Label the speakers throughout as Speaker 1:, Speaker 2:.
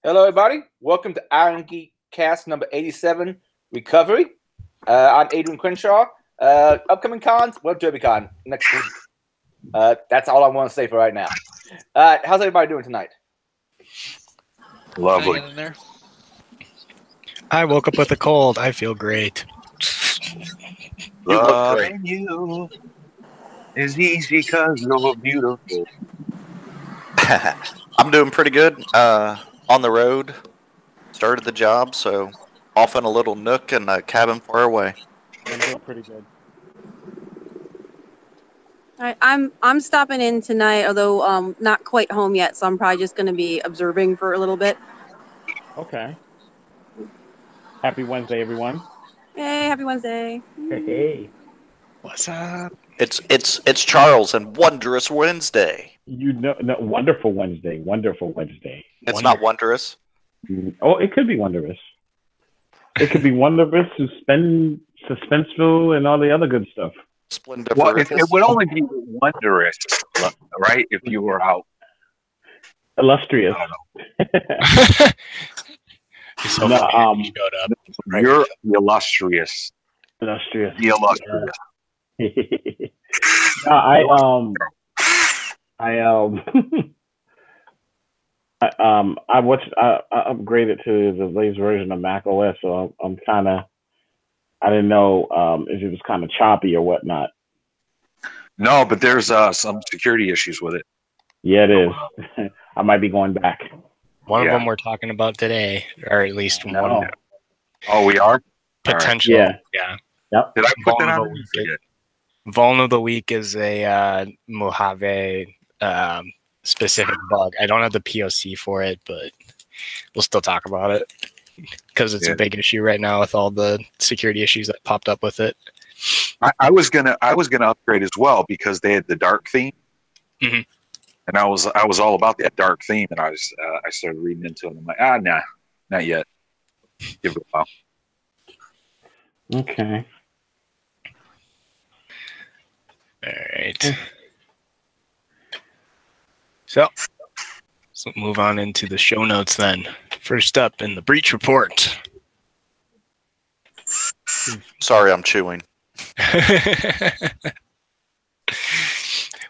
Speaker 1: Hello, everybody. Welcome to Irongeek Cast number 87, Recovery. I'm Adrian Crenshaw. Upcoming cons, Web DerbyCon next week. That's all I want to say for right now. How's everybody doing tonight?
Speaker 2: Lovely.
Speaker 3: Hanging in there.
Speaker 4: I woke up with a cold. I feel great.
Speaker 2: You look great. You is easy because you're beautiful.
Speaker 5: I'm doing pretty good. On the road, started the job, so off in a little nook in a cabin far away.
Speaker 6: I'm doing pretty good.
Speaker 7: All right, I'm stopping in tonight, although not quite home yet, so I'm probably just going to be observing for a little bit.
Speaker 6: Okay. Happy Wednesday, everyone.
Speaker 7: Hey, happy Wednesday.
Speaker 6: Hey.
Speaker 4: What's up?
Speaker 5: It's Charles and Wondrous Wednesday.
Speaker 6: Wonderful Wednesday. Wonderful Wednesday.
Speaker 5: It's not wondrous.
Speaker 6: Oh, it could be wondrous. It could be wondrous, suspenseful, and all the other good stuff.
Speaker 5: Splendiferous.
Speaker 2: Well, it would only be wondrous, right? If you were out.
Speaker 6: Illustrious.
Speaker 4: So
Speaker 6: No,
Speaker 4: you showed up.
Speaker 2: You're illustrious.
Speaker 6: Illustrious.
Speaker 2: The illustrious.
Speaker 6: No, I upgraded to the latest version of Mac OS, so I'm kind of, I didn't know if it was kind of choppy or whatnot.
Speaker 2: No, but there's some security issues with it.
Speaker 6: Yeah, it is. I might be going back.
Speaker 4: One of them we're talking about today, or at least one
Speaker 2: Oh, we are?
Speaker 4: potential.
Speaker 6: Yeah.
Speaker 4: Yeah.
Speaker 6: Yep.
Speaker 2: Did I put that
Speaker 4: Vulnerable
Speaker 2: on?
Speaker 4: week. Vulnerable of the week is a Mojave specific bug. I don't have the POC for it, but we'll still talk about it because it's a big issue right now with all the security issues that popped up with it.
Speaker 2: I was gonna upgrade as well because they had the dark theme, and I was all about that dark theme, and I started reading into it. And I'm like, nah, not yet. Give it a while.
Speaker 6: Okay.
Speaker 4: All right. So let's move on into the show notes then. First up in the breach report.
Speaker 5: Sorry, I'm chewing.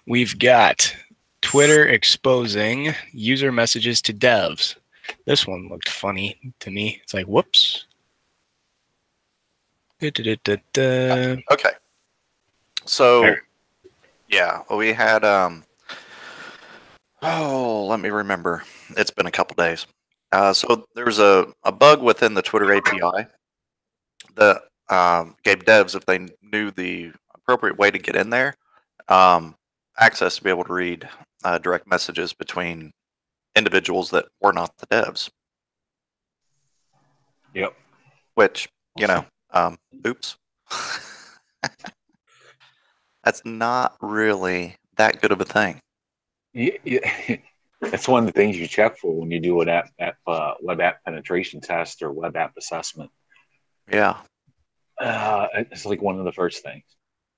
Speaker 4: We've got Twitter exposing user messages to devs. This one looked funny to me. It's like, whoops.
Speaker 5: Okay. So, yeah, we had, let me remember. It's been a couple days. So there's a bug within the Twitter API that gave devs, if they knew the appropriate way to get in there, access to be able to read direct messages between individuals that were not the devs.
Speaker 2: Yep.
Speaker 5: Which, oops. That's not really that good of a thing.
Speaker 2: Yeah. That's one of the things you check for when you do an web app penetration test or web app assessment.
Speaker 5: Yeah.
Speaker 2: It's like one of the first things.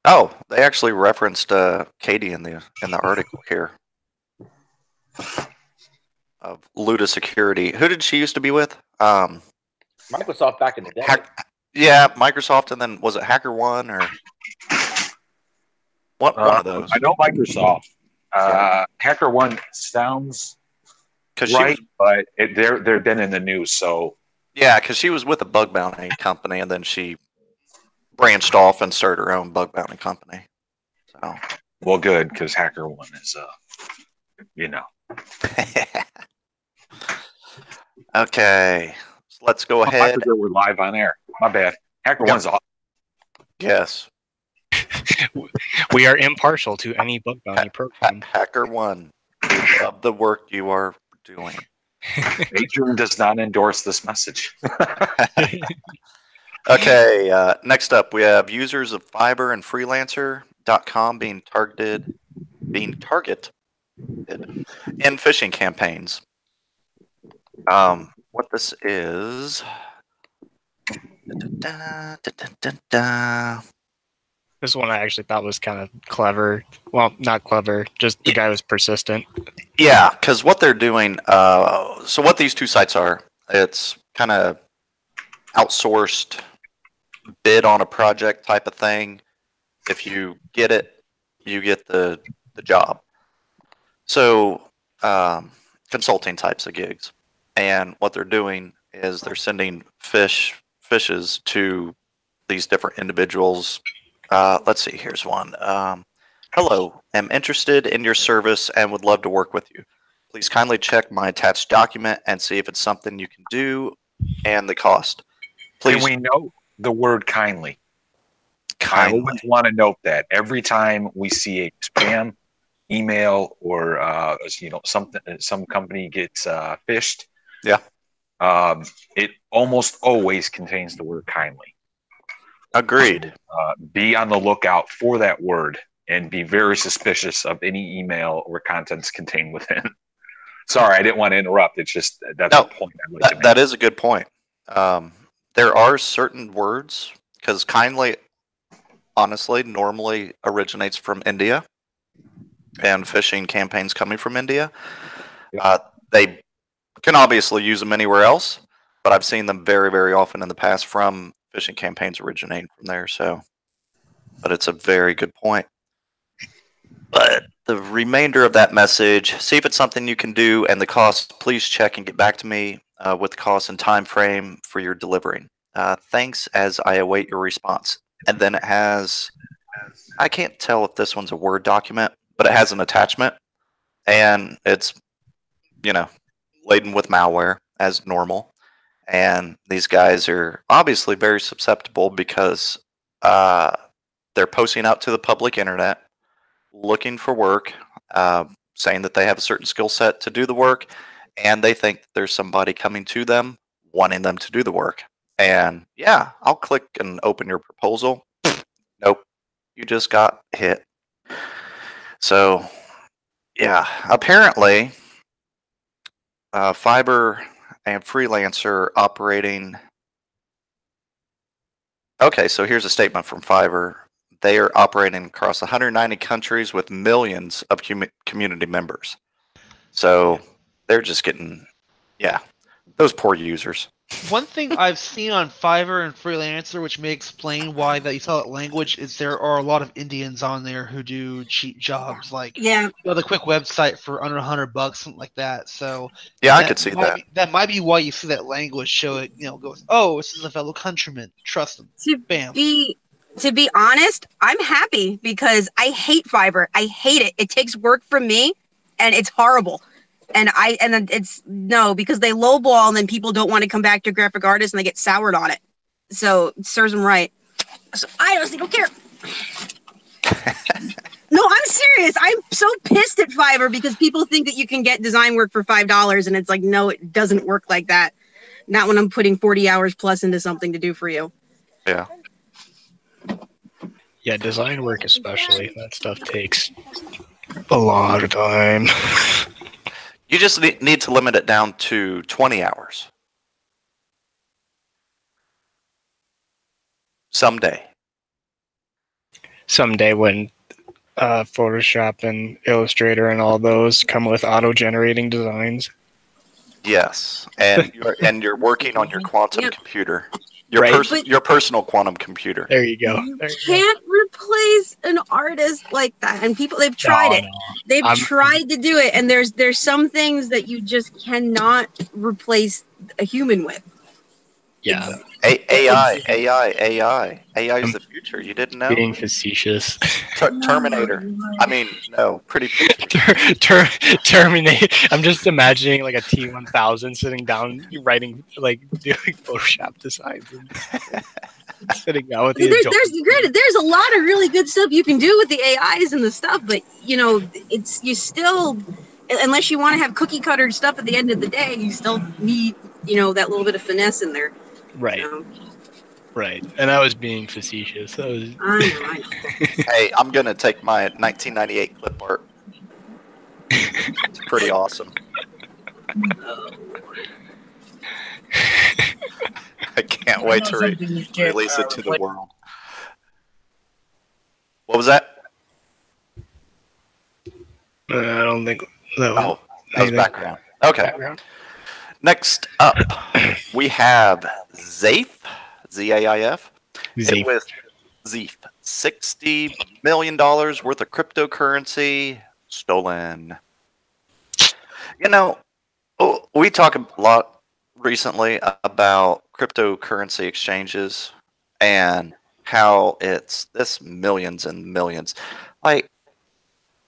Speaker 5: Oh, they actually referenced Katie in the article here of Luda Security. Who did she used to be with?
Speaker 1: Microsoft back in the day.
Speaker 5: Yeah, Microsoft, and then was it HackerOne or one of those?
Speaker 2: I know Microsoft. HackerOne sounds right, but they've been in the news. So
Speaker 5: yeah, because she was with a bug bounty company, and then she branched off and started her own bug bounty company. So
Speaker 2: well, good, because HackerOne is
Speaker 5: Okay, so let's go ahead.
Speaker 2: We're live on air. My bad. HackerOne's awesome.
Speaker 5: Yes.
Speaker 4: We are impartial to any bug bounty program.
Speaker 5: HackerOne, we love the work you are doing.
Speaker 2: Adrian does not endorse this message.
Speaker 5: Okay, next up we have users of Fiverr and Freelancer.com being targeted in phishing campaigns. What this is.
Speaker 4: This one I actually thought was kind of clever. Well, not clever. Just the guy was persistent.
Speaker 5: Yeah, because what they're doing. So what these two sites are, it's kind of outsourced bid on a project type of thing. If you get it, you get the job. So consulting types of gigs, and what they're doing is they're sending fishes to these different individuals. Let's see. Here's one. Hello, am interested in your service and would love to work with you. Please kindly check my attached document and see if it's something you can do and the cost. Please.
Speaker 2: Can we note the word kindly?
Speaker 5: Kindly.
Speaker 2: I always want to note that every time we see a spam email or some company gets phished.
Speaker 5: Yeah.
Speaker 2: It almost always contains the word kindly.
Speaker 5: Agreed.
Speaker 2: Be on the lookout for that word and be very suspicious of any email or contents contained within. Sorry, I didn't want to interrupt. It's just that's the point I'd like to make.
Speaker 5: That is a good point. There are certain words, because kindly, honestly, normally originates from India, and phishing campaigns coming from India.
Speaker 2: Yep.
Speaker 5: They can obviously use them anywhere else, but I've seen them very, very often in the past from phishing campaigns originating from there. So, but it's a very good point. But the remainder of that message, see if it's something you can do, and the cost, please check and get back to me with the cost and time frame for your delivering. Thanks as I await your response. And then it has, I can't tell if this one's a Word document, but it has an attachment, and it's, laden with malware as normal. And these guys are obviously very susceptible because they're posting out to the public internet, looking for work, saying that they have a certain skill set to do the work, and they think that there's somebody coming to them wanting them to do the work. And yeah, I'll click and open your proposal. Nope, you just got hit. So yeah, apparently Fiverr and Freelancer operating. Okay, so here's a statement from Fiverr. They are operating across 190 countries with millions of community members. So they're just getting, those poor users.
Speaker 3: One thing I've seen on Fiverr and Freelancer, which may explain why that you saw that language, is there are a lot of Indians on there who do cheap jobs, like the quick website for under $100, something like that. So
Speaker 5: yeah, I could see that.
Speaker 3: That might be why you see that language show it. Goes, oh, this is a fellow countryman. Trust them. Bam.
Speaker 7: To be honest, I'm happy because I hate Fiverr. I hate it. It takes work from me, and it's horrible. And because they lowball and then people don't want to come back to graphic artists and they get soured on it. So it serves them right. So I honestly don't care. No, I'm serious. I'm so pissed at Fiverr because people think that you can get design work for $5 and it's like, no, it doesn't work like that. Not when I'm putting 40 hours plus into something to do for you.
Speaker 5: Yeah.
Speaker 4: Yeah, design work especially. That stuff takes a lot of time.
Speaker 5: You just need to limit it down to 20 hours. Someday when Photoshop and Illustrator and all those come with auto-generating designs. Yes, and you're working on your quantum computer. Your personal quantum computer.
Speaker 4: There you go.
Speaker 7: You can't replace an artist like that. And they've tried it. They've tried to do it. And there's some things that you just cannot replace a human with.
Speaker 4: Yeah.
Speaker 5: AI is the future. You didn't know?
Speaker 4: Being facetious.
Speaker 5: Terminator. I mean, no, pretty.
Speaker 4: Terminator. I'm just imagining like a T1000 sitting down, doing Photoshop designs, and sitting down with
Speaker 7: there's a lot of really good stuff you can do with the AIs and the stuff, but you still, unless you want to have cookie cutter stuff at the end of the day, you still need that little bit of finesse in there.
Speaker 4: Right. Right. And I was being facetious.
Speaker 7: I know.
Speaker 5: Hey, I'm going to take my 1998 clip art. It's pretty awesome. I can't wait to release it to the world. What was that?
Speaker 4: I don't think that
Speaker 5: was background. Okay.
Speaker 4: Background.
Speaker 5: Next up, we have Zaif, Z-A-I-F.
Speaker 4: Zaif.
Speaker 5: With Zaif, $60 million worth of cryptocurrency stolen. You know, we talk a lot recently about cryptocurrency exchanges and how it's this millions and millions. Like,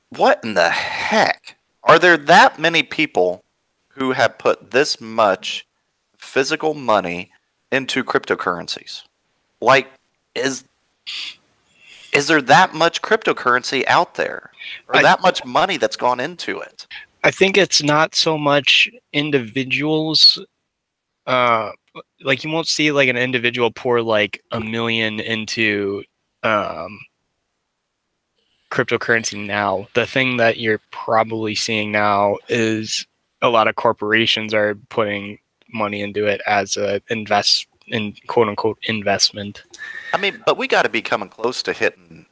Speaker 5: what in the heck? Are there that many people who have put this much physical money into cryptocurrencies? Like, is there that much cryptocurrency out there? Or that much money that's gone into it?
Speaker 4: I think it's not so much individuals. Like, you won't see like an individual pour like $1 million into cryptocurrency now. The thing that you're probably seeing now is a lot of corporations are putting money into it as a quote unquote investment.
Speaker 5: I mean, but we got to be coming close to hitting,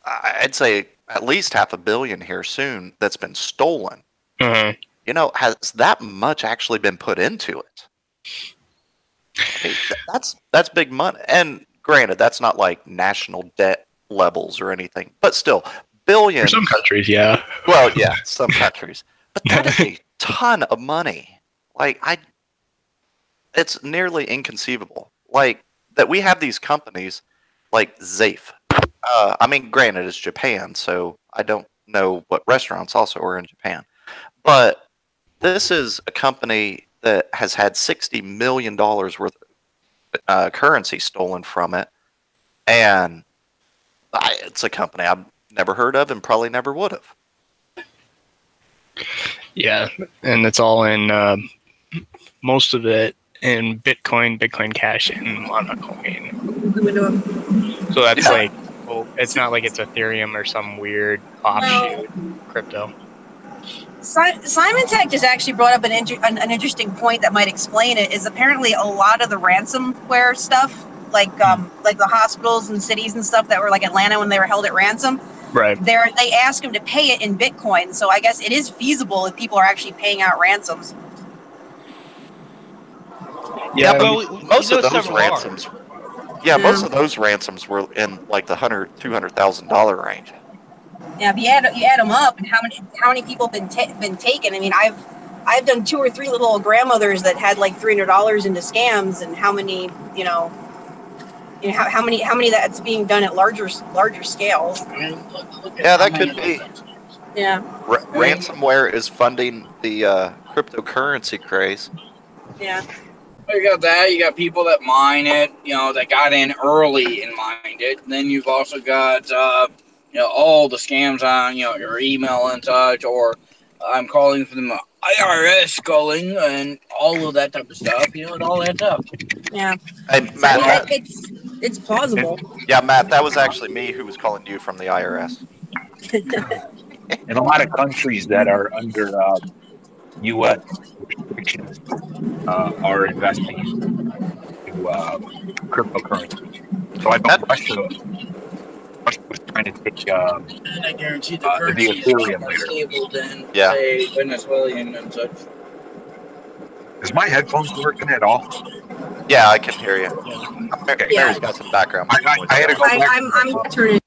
Speaker 5: I'd say, at least $500 million here soon that's been stolen.
Speaker 4: Mm-hmm.
Speaker 5: You know, has that much actually been put into it? I mean, that's big money. And granted, that's not like national debt levels or anything, but still, billions.
Speaker 4: For some countries, yeah.
Speaker 5: Well, yeah, some countries. But that is a ton of money. Like, it's nearly inconceivable. Like, that we have these companies like Zaif. I mean, granted, it's Japan, so I don't know what restaurants also are in Japan. But this is a company that has had $60 million worth of currency stolen from it. And it's a company I've never heard of and probably never would have.
Speaker 4: Yeah, and it's all in most of it in Bitcoin Cash, and Monocoin. So that's like, well, it's not like it's Ethereum or some weird offshoot crypto.
Speaker 7: Simon Tech just actually brought up an interesting point that might explain it. Is apparently a lot of the ransomware stuff, like the hospitals and cities and stuff that were like Atlanta when they were held at ransom.
Speaker 4: Right.
Speaker 7: They ask them to pay it in Bitcoin. So I guess it is feasible if people are actually paying out ransoms.
Speaker 5: Yeah, but most of those ransoms. Yeah, most of those ransoms were in like the $200,000 range.
Speaker 7: Yeah, if you add them up, and how many people have been taken? I mean, I've done 2 or 3 little old grandmothers that had like $300 into scams, and how many how many that's being done at larger scales.
Speaker 5: Yeah, that could be.
Speaker 7: Yeah.
Speaker 5: Ransomware is funding the cryptocurrency craze.
Speaker 7: Yeah.
Speaker 8: You got that. You got people that mine it. That got in early and mined it. And then you've also got all the scams on your email and such, or I'm calling from the IRS calling, and all of that type of stuff. It all adds up.
Speaker 7: Yeah.
Speaker 5: Hey, Matt,
Speaker 7: it's plausible.
Speaker 5: Yeah, Matt, that was actually me who was calling you from the IRS.
Speaker 2: In a lot of countries that are under U.S. restrictions are investing into cryptocurrency. So I bet Russia was trying to take
Speaker 8: and I guarantee the currency is
Speaker 2: Ethereum
Speaker 8: more stable than
Speaker 5: Yeah.
Speaker 8: say Venezuelan and such.
Speaker 2: Is my headphones working at all?
Speaker 5: Yeah, I can hear you.
Speaker 2: Okay.
Speaker 5: Mary's got some background.
Speaker 2: I had to go back.
Speaker 7: I'm turning.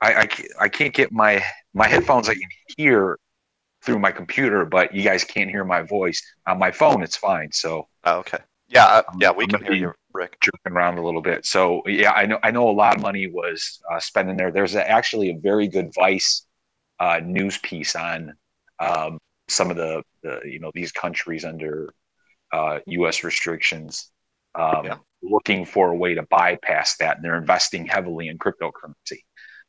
Speaker 2: I can't get my headphones. I can hear through my computer, but you guys can't hear my voice on my phone. It's fine. So
Speaker 5: okay. Yeah, we can hear you, Rick.
Speaker 2: Jerking around a little bit. So yeah, I know a lot of money was spent in there. There's actually a very good Vice news piece on some of the these countries under U.S. restrictions, looking for a way to bypass that, and they're investing heavily in cryptocurrency.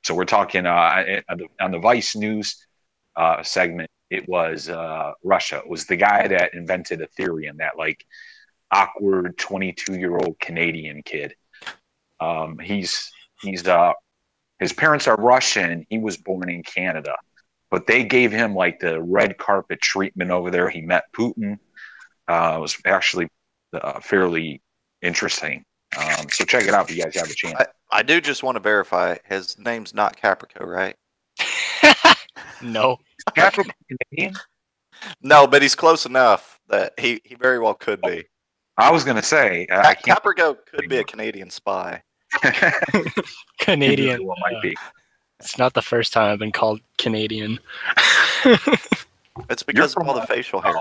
Speaker 2: So we're talking on the Vice News segment. It was Russia. It was the guy that invented Ethereum, that like awkward 22-year-old Canadian kid. His parents are Russian. He was born in Canada, but they gave him like the red carpet treatment over there. He met Putin. It was actually fairly interesting. So check it out if you guys have a chance.
Speaker 5: I do just want to verify his name's not Caprico, right?
Speaker 4: No.
Speaker 2: Is Caprico Canadian?
Speaker 5: No, but he's close enough that he very well could be.
Speaker 2: I was gonna say I can't.
Speaker 5: Caprico could be a Canadian spy.
Speaker 4: Canadian.
Speaker 2: Well, might be.
Speaker 4: It's not the first time I've been called Canadian.
Speaker 5: It's because of all the facial hair.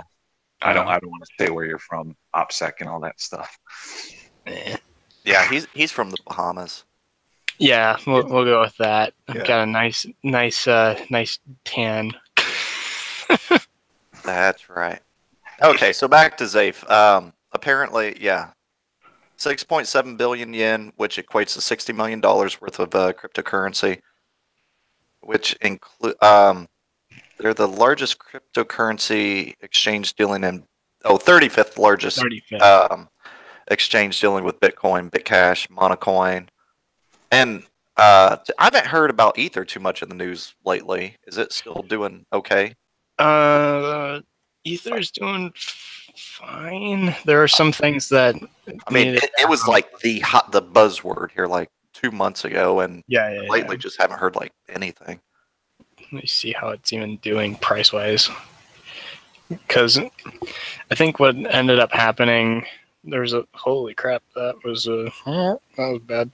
Speaker 2: I don't want to say where you're from, OPSEC and all that stuff.
Speaker 5: Yeah, he's from the Bahamas.
Speaker 4: Yeah, we'll go with that. I've
Speaker 5: Yeah.
Speaker 4: got a nice tan.
Speaker 5: That's right. Okay, so back to Zafe. Apparently, yeah, 6.7 billion yen, which equates to $60 million worth of cryptocurrency, which include they're the largest cryptocurrency exchange dealing in 35th largest
Speaker 4: 35th.
Speaker 5: Exchange dealing with Bitcoin, Bitcash, Monocoin, and I haven't heard about Ether too much in the news lately. Is it still doing okay?
Speaker 4: Ether's doing fine. There are some things that
Speaker 5: I mean, it was like the buzzword here like 2 months ago, and lately just haven't heard like anything.
Speaker 4: Let me see how it's even doing price wise. Because I think what ended up happening, there's a holy crap, that was bad.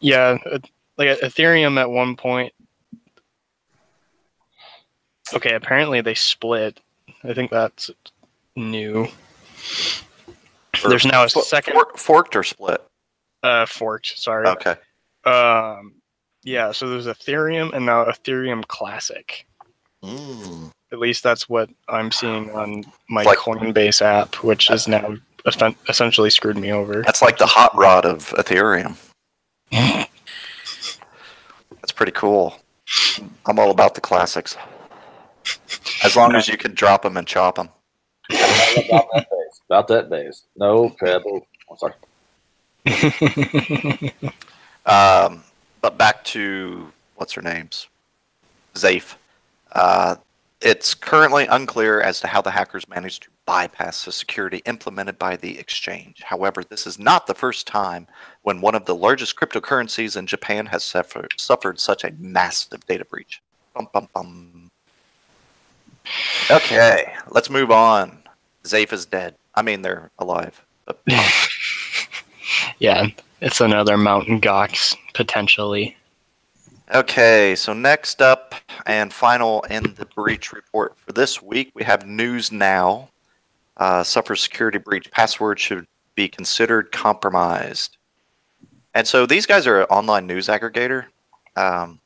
Speaker 4: Yeah, like Ethereum at one point. Okay, apparently they split. I think that's new. There's now a second
Speaker 5: forked or split.
Speaker 4: Forked. Sorry.
Speaker 5: Okay.
Speaker 4: Yeah. So there's Ethereum and now Ethereum Classic. At least that's what I'm seeing on my Coinbase app, which is now essentially screwed me over.
Speaker 5: That's like the hot rod of Ethereum. That's pretty cool. I'm all about the classics. As long as you can drop them and chop them.
Speaker 1: About that base. No trouble. I'm sorry.
Speaker 5: But back to what's her name's Zafe. It's currently unclear as to how the hackers managed to bypass the security implemented by the exchange. However, this is not the first time when one of the largest cryptocurrencies in Japan has suffered such a massive data breach. Bum, bum, bum. Okay, let's move on. Zafe is dead. I mean, they're alive. But...
Speaker 4: Yeah, it's another Mountain Gox, potentially.
Speaker 5: Okay, so next up and final in the breach report for this week, we have News Now. Suffers security breach. Password should be considered compromised. And so these guys are an online news aggregator. And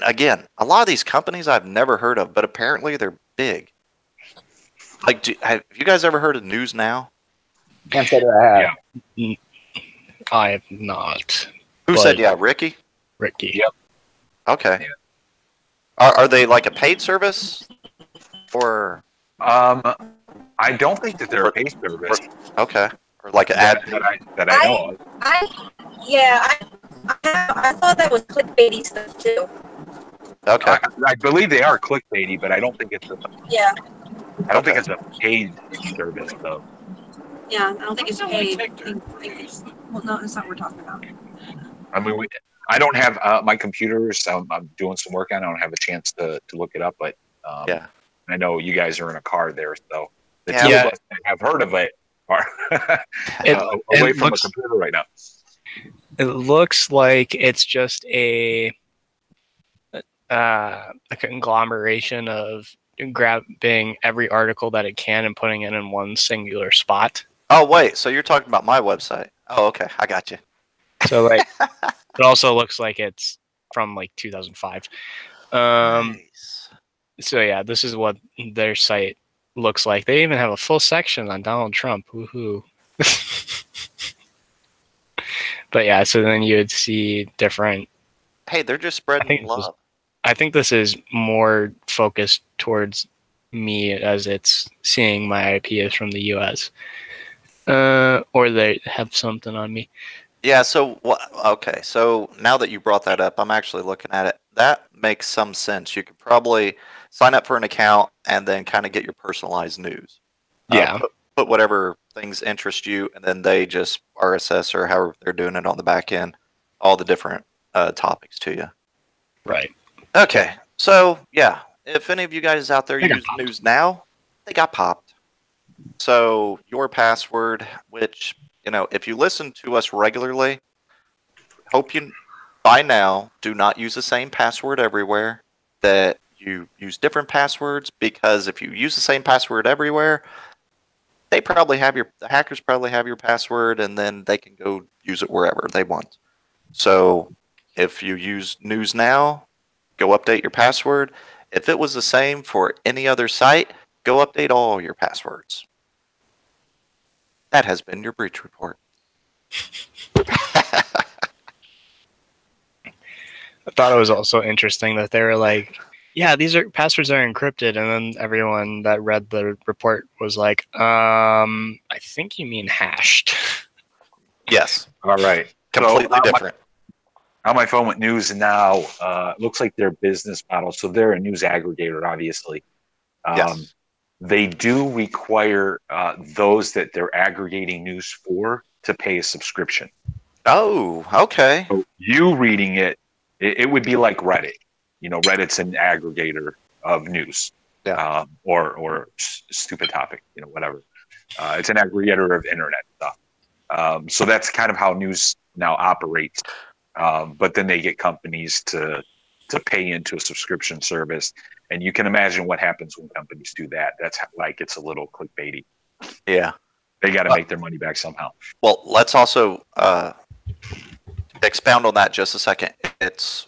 Speaker 5: again, a lot of these companies I've never heard of, but apparently they're big. Like, have you guys ever heard of News Now?
Speaker 1: Can't say that I have.
Speaker 4: Yeah. I have not.
Speaker 5: Who said yeah? Ricky?
Speaker 4: Ricky.
Speaker 2: Yep.
Speaker 5: Okay. Yeah. Are they like a paid service? Or
Speaker 2: I don't think that they're a paid service.
Speaker 5: Okay. Or like an ad
Speaker 2: that I know of.
Speaker 7: I thought that was clickbaity stuff too.
Speaker 5: Okay.
Speaker 2: I believe they are clickbaity, but I don't think it's
Speaker 7: Yeah.
Speaker 2: I don't think it's a paid service though.
Speaker 7: Yeah, I don't think it's paid. Well, no, that's not what we're talking about.
Speaker 2: I mean, I don't have my computers. I'm doing some work on it. I don't have a chance to look it up, but
Speaker 5: yeah,
Speaker 2: I know you guys are in a car there, so the
Speaker 5: two
Speaker 2: of us that have heard of it are away from a computer right now.
Speaker 4: It looks like it's just a conglomeration of grabbing every article that it can and putting it in one singular spot.
Speaker 5: Oh, wait. So you're talking about my website. Oh, okay. I got you.
Speaker 4: So, like, it also looks like it's from, like, 2005.
Speaker 5: Nice.
Speaker 4: So, yeah, this is what their site looks like. They even have a full section on Donald Trump. Woohoo. But, yeah, so then you would see different...
Speaker 5: Hey, they're just spreading love.
Speaker 4: I think this is more focused towards me as it's seeing my IP is from the U.S. Or they have something on me.
Speaker 5: Yeah, so, okay, so now that you brought that up, I'm actually looking at it. That makes some sense. You could probably sign up for an account and then kind of get your personalized news.
Speaker 4: Yeah.
Speaker 5: put whatever things interest you, and then they just RSS or however they're doing it on the back end, all the different topics to you.
Speaker 4: Right.
Speaker 5: Okay. So, yeah, if any of you guys out there use News Now, they got popped. So, your password, which, if you listen to us regularly, hope you, by now, do not use the same password everywhere, that you use different passwords, because if you use the same password everywhere, the hackers probably have your password, and then they can go use it wherever they want. So, if you use News Now, go update your password. If it was the same for any other site, go update all your passwords. That has been your breach report.
Speaker 4: I thought it was also interesting that they were like, yeah, these passwords are encrypted, and then everyone that read the report was like, I think you mean hashed.
Speaker 5: Yes.
Speaker 2: All right.
Speaker 5: Completely different.
Speaker 2: On my phone with News Now, it looks like their business model. So they're a news aggregator, obviously.
Speaker 5: Yes.
Speaker 2: They do require those that they're aggregating news for to pay a subscription.
Speaker 5: Oh, okay.
Speaker 2: So you reading it would be like Reddit. Reddit's an aggregator of news, or stupid topic, whatever. It's an aggregator of internet stuff. So that's kind of how News Now operates. But then they get companies to pay into a subscription service, and you can imagine what happens when companies do that. That's it's a little clickbaity.
Speaker 5: Yeah,
Speaker 2: they got to make their money back somehow.
Speaker 5: Well, let's also expound on that just a second. It's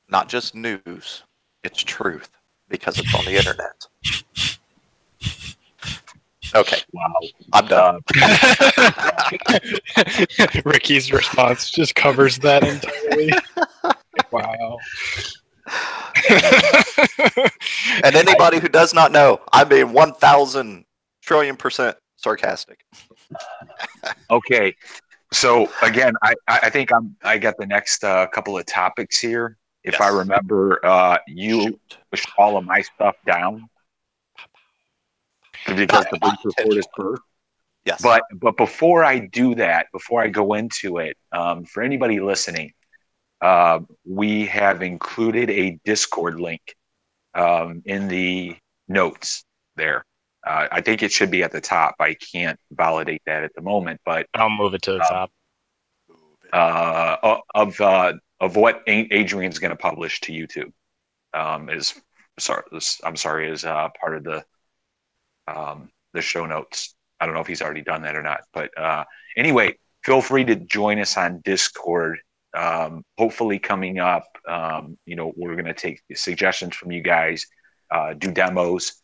Speaker 5: not just news; it's truth, because it's on the internet. Okay.
Speaker 2: Wow.
Speaker 5: I'm done.
Speaker 4: Ricky's response just covers that entirely. Wow.
Speaker 5: And anybody who does not know, I mean 1,000 trillion% sarcastic.
Speaker 2: Okay. So again, I think I got the next couple of topics here. If I remember, you pushed all of my stuff down because the breach report is first.
Speaker 5: Yes.
Speaker 2: But before I do that, before I go into it, for anybody listening, we have included a Discord link in the notes there. I think it should be at the top. I can't validate that at the moment, but
Speaker 4: I'll move it to the top.
Speaker 2: Of what Adrian's going to publish to YouTube is part of the show notes. I don't know if he's already done that or not, but anyway, feel free to join us on Discord. Hopefully coming up, we're going to take suggestions from you guys, do demos,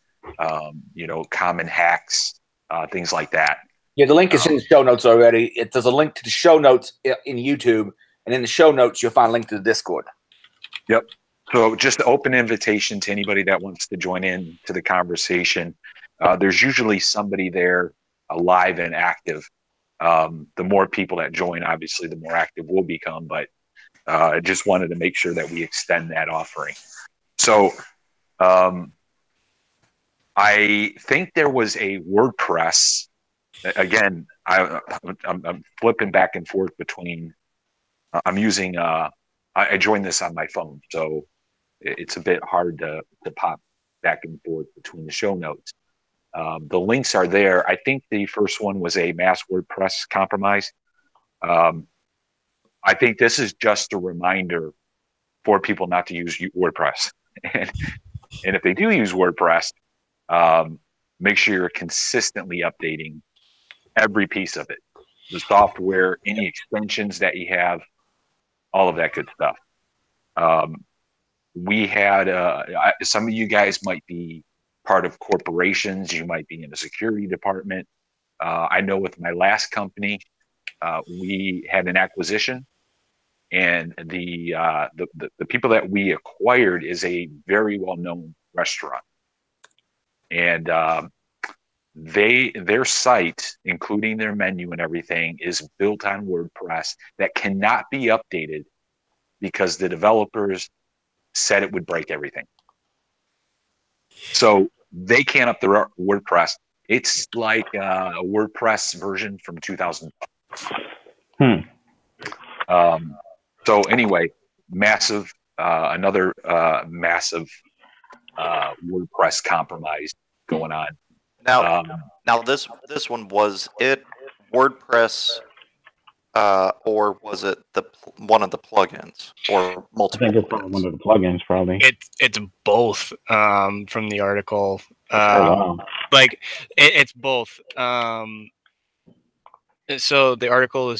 Speaker 2: common hacks, things like that.
Speaker 1: Yeah, the link is in the show notes already. There's a link to the show notes in YouTube, and in the show notes, you'll find a link to the Discord.
Speaker 2: Yep. So just an open invitation to anybody that wants to join in to the conversation. There's usually somebody there alive and active. The more people that join, obviously, the more active we'll become. But I just wanted to make sure that we extend that offering. So I think there was a WordPress. Again, I'm flipping back and forth between. I'm using. I joined this on my phone, so it's a bit hard to pop back and forth between the show notes. The links are there. I think the first one was a mass WordPress compromise. I think this is just a reminder for people not to use WordPress. And if they do use WordPress, make sure you're consistently updating every piece of it. The software, any extensions that you have, all of that good stuff. We had some of you guys might be part of corporations. You might be in the security department. I know with my last company, we had an acquisition, and the people that we acquired is a very well-known restaurant, and their site, including their menu and everything, is built on WordPress that cannot be updated because the developers said it would break everything. So they can't up their WordPress It's like a WordPress version from 2000. So anyway, massive, another massive WordPress compromise going on.
Speaker 5: Now this one, was it WordPress or was it one of the plugins or multiple?
Speaker 6: I think it's one of the plugins, probably.
Speaker 4: It's both from the article.
Speaker 6: Wow.
Speaker 4: Like it's both. So the article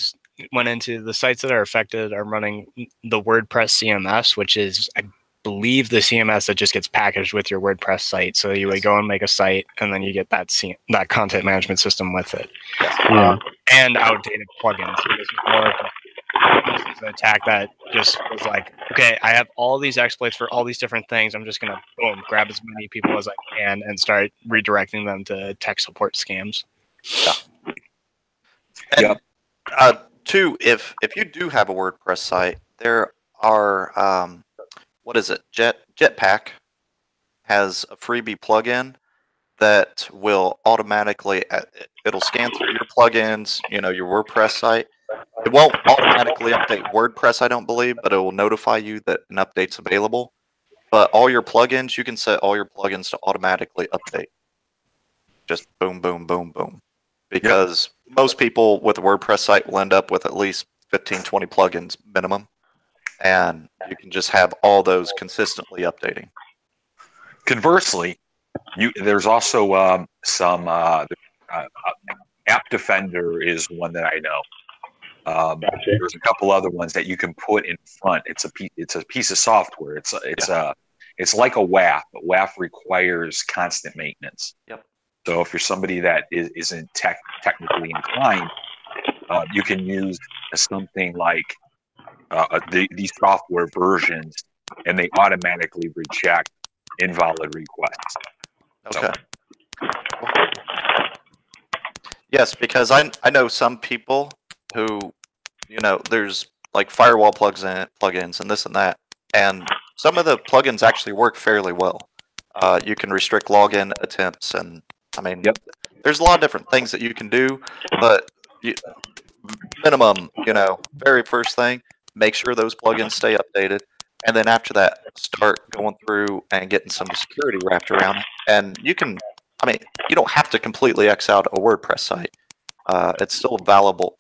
Speaker 4: went into the sites that are affected are running the WordPress CMS, which is, I believe, the CMS that just gets packaged with your WordPress site. So you would go and make a site, and then you get that content management system with it. And outdated plugins. So this is more of an attack that just was like, okay, I have all these exploits for all these different things. I'm just gonna grab as many people as I can and start redirecting them to tech support scams.
Speaker 5: And, two, if you do have a WordPress site, there are what is it? Jetpack has a freebie plugin that will automatically it'll scan through your plugins, your WordPress site. It won't automatically update WordPress, I don't believe, but it will notify you that an update's available. But all your plugins, you can set all your plugins to automatically update. Just boom, boom, boom, boom. Because most people with a WordPress site will end up with at least 15, 20 plugins minimum. And you can just have all those consistently updating.
Speaker 2: Conversely, there's also some App Defender is one that I know. There's a couple other ones that you can put in front. It's a piece of software. It's like a WAF, but WAF requires constant maintenance. So if you're somebody that isn't technically inclined, you can use something like these software versions, and they automatically reject invalid requests.
Speaker 5: Okay. Yes, because I know some people who, there's like firewall plugins and this and that, and some of the plugins actually work fairly well. You can restrict login attempts, and there's a lot of different things that you can do, but minimum, very first thing, make sure those plugins stay updated, and then after that, start going through and getting some security wrapped around it. And you can, you don't have to completely X out a WordPress site. It's still valuable.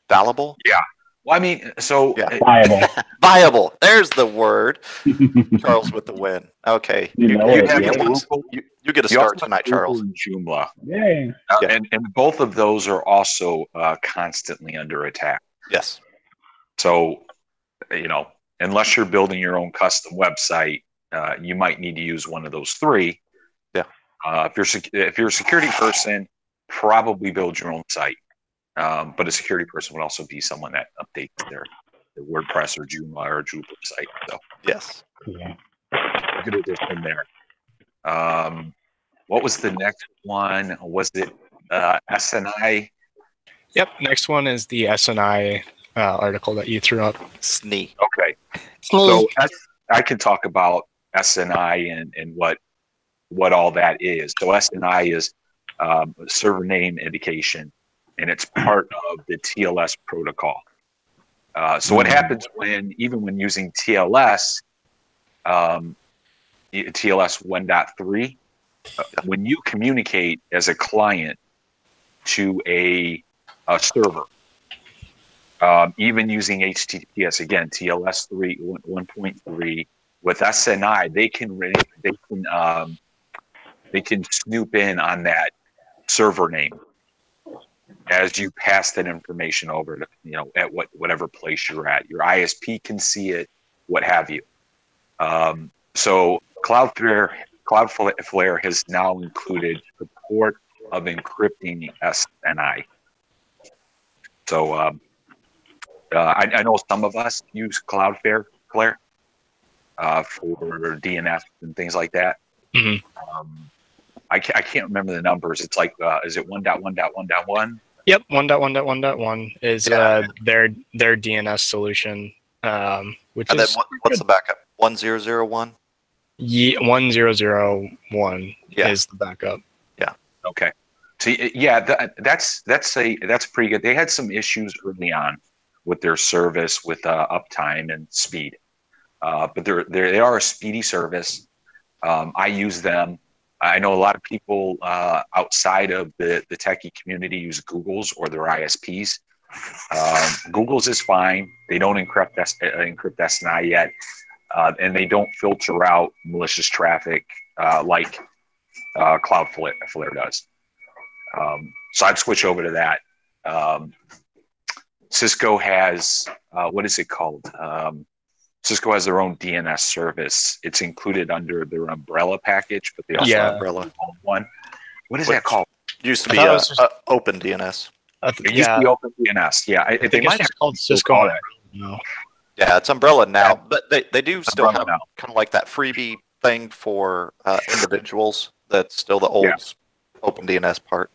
Speaker 5: Valuable?
Speaker 2: Yeah. Well,
Speaker 6: viable.
Speaker 5: Viable. There's the word. Charles with the win. Okay. You get a start tonight, Charles.
Speaker 2: And Joomla.
Speaker 6: Yay.
Speaker 2: And both of those are also constantly under attack.
Speaker 5: Yes.
Speaker 2: So, unless you're building your own custom website, you might need to use one of those three.
Speaker 5: Yeah.
Speaker 2: If you're a security person, probably build your own site. But a security person would also be someone that updates their WordPress or Joomla or Drupal site. So
Speaker 5: yes,
Speaker 2: good addition there. What was the next one? Was it SNI?
Speaker 4: Yep. Next one is the SNI article that you threw up.
Speaker 5: SNI.
Speaker 2: Okay. So I can talk about SNI and what all that is. So SNI is server name indication, and it's part of the TLS protocol. So what happens when using TLS, TLS 1.3, when you communicate as a client to a server, even using HTTPS, again, TLS 1.3, with SNI, they can snoop in on that server name as you pass that information over to, at whatever place you're at. Your ISP can see it, what have you. So Cloudflare has now included support of encrypting SNI. So I know some of us use Cloudflare for DNS and things like that.
Speaker 4: Mm-hmm.
Speaker 2: I can't remember the numbers. It's like, is it 1.1.1.1?
Speaker 4: Yep, 1.1.1.1 is their DNS solution, which
Speaker 5: and
Speaker 4: is...
Speaker 5: then what's the backup? 1001?
Speaker 4: Yeah, 1001 is the backup.
Speaker 5: Yeah.
Speaker 2: Okay. See, yeah, that's pretty good. They had some issues early on with their service, with uptime and speed, but they are a speedy service. I use them. I know a lot of people outside of the techie community use Google's or their ISPs. Google's is fine. They don't encrypt SNI yet, and they don't filter out malicious traffic like Cloudflare does. So I'd switch over to that. Cisco has what is it called? Cisco has their own DNS service. It's included under their umbrella package, but they also have
Speaker 5: umbrella
Speaker 2: one. What is that called?
Speaker 5: Used to be Open DNS.
Speaker 2: It used to be Open DNS. Yeah,
Speaker 4: I think it's just called Cisco. No.
Speaker 5: Yeah, it's umbrella now, but they do still have kind of like that freebie thing for individuals. That's still the old Open DNS part.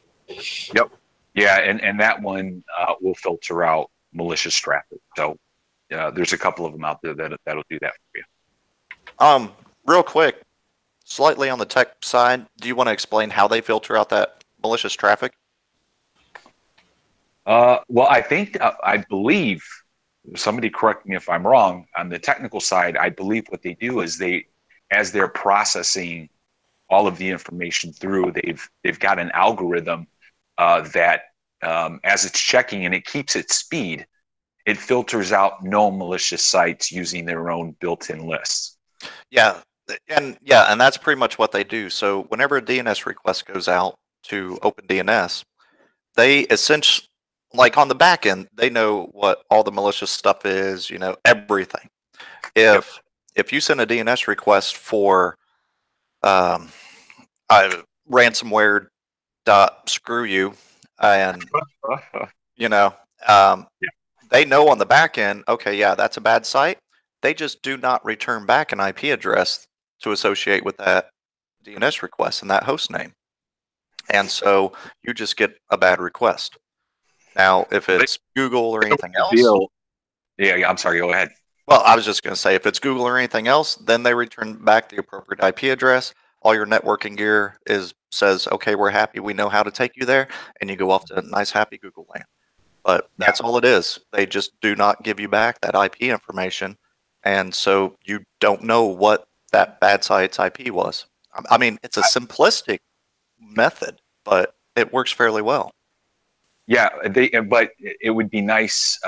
Speaker 2: Yep. Yeah, and that one will filter out malicious traffic. So there's a couple of them out there that'll do that for you.
Speaker 5: Real quick, slightly on the tech side, do you want to explain how they filter out that malicious traffic?
Speaker 2: Well, I believe, somebody correct me if I'm wrong, on the technical side, I believe what they do is as they're processing all of the information through, they've got an algorithm that as it's checking and it keeps its speed, it filters out no malicious sites using their own built-in lists.
Speaker 5: Yeah, and that's pretty much what they do. So whenever a DNS request goes out to OpenDNS, they essentially, like on the back end, they know what all the malicious stuff is, everything. If you send a DNS request for ransomware screw you, and they know on the back end, okay, yeah, that's a bad site. They just do not return back an IP address to associate with that DNS request and that host name. And so you just get a bad request. Now, if it's Google or anything else.
Speaker 2: Yeah, I'm sorry, go ahead.
Speaker 5: Well, I was just going to say, if it's Google or anything else, then they return back the appropriate IP address. All your networking gear says, okay, we're happy. We know how to take you there. And you go off to nice, happy Google land. But that's all it is. They just do not give you back that IP information. And so you don't know what that bad site's IP was. I mean, it's a simplistic method, but it works fairly well.
Speaker 2: Yeah, but it would be nice.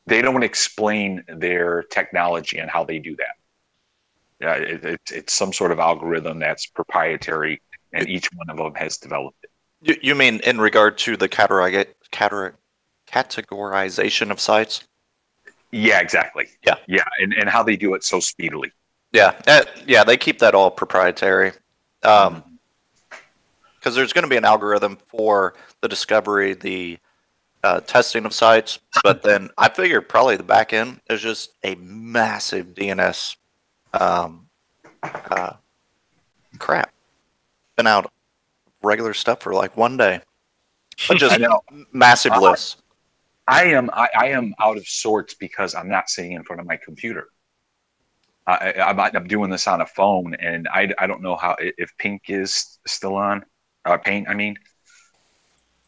Speaker 2: They don't explain their technology and how they do that. Yeah, it's some sort of algorithm that's proprietary, and each one of them has developed it.
Speaker 5: You mean in regard to the categorization of sites?
Speaker 2: Yeah, exactly.
Speaker 5: Yeah,
Speaker 2: and how they do it so speedily.
Speaker 5: Yeah, they keep that all proprietary. Because there's going to be an algorithm for the discovery, the testing of sites, but then I figure probably the back end is just a massive DNS crap. Been out regular stuff for like one day, but just massive lists.
Speaker 2: I am out of sorts because I'm not sitting in front of my computer. I'm doing this on a phone, and I don't know if Pink is still on. Paint, I mean.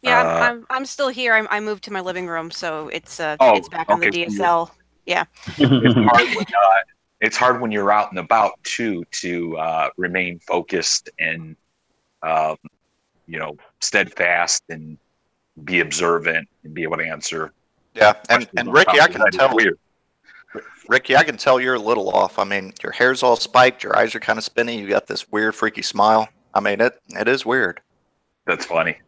Speaker 7: Yeah, I'm still here. I moved to my living room, so it's back on the DSL. Yeah.
Speaker 2: It's hard when you're out and about too to remain focused and steadfast and be observant and be able to answer.
Speaker 5: Yeah, and Ricky, I can tell. Ricky, I can tell you're a little off. I mean, your hair's all spiked, your eyes are kind of spinny, you got this weird, freaky smile. I mean, it is weird.
Speaker 2: That's funny.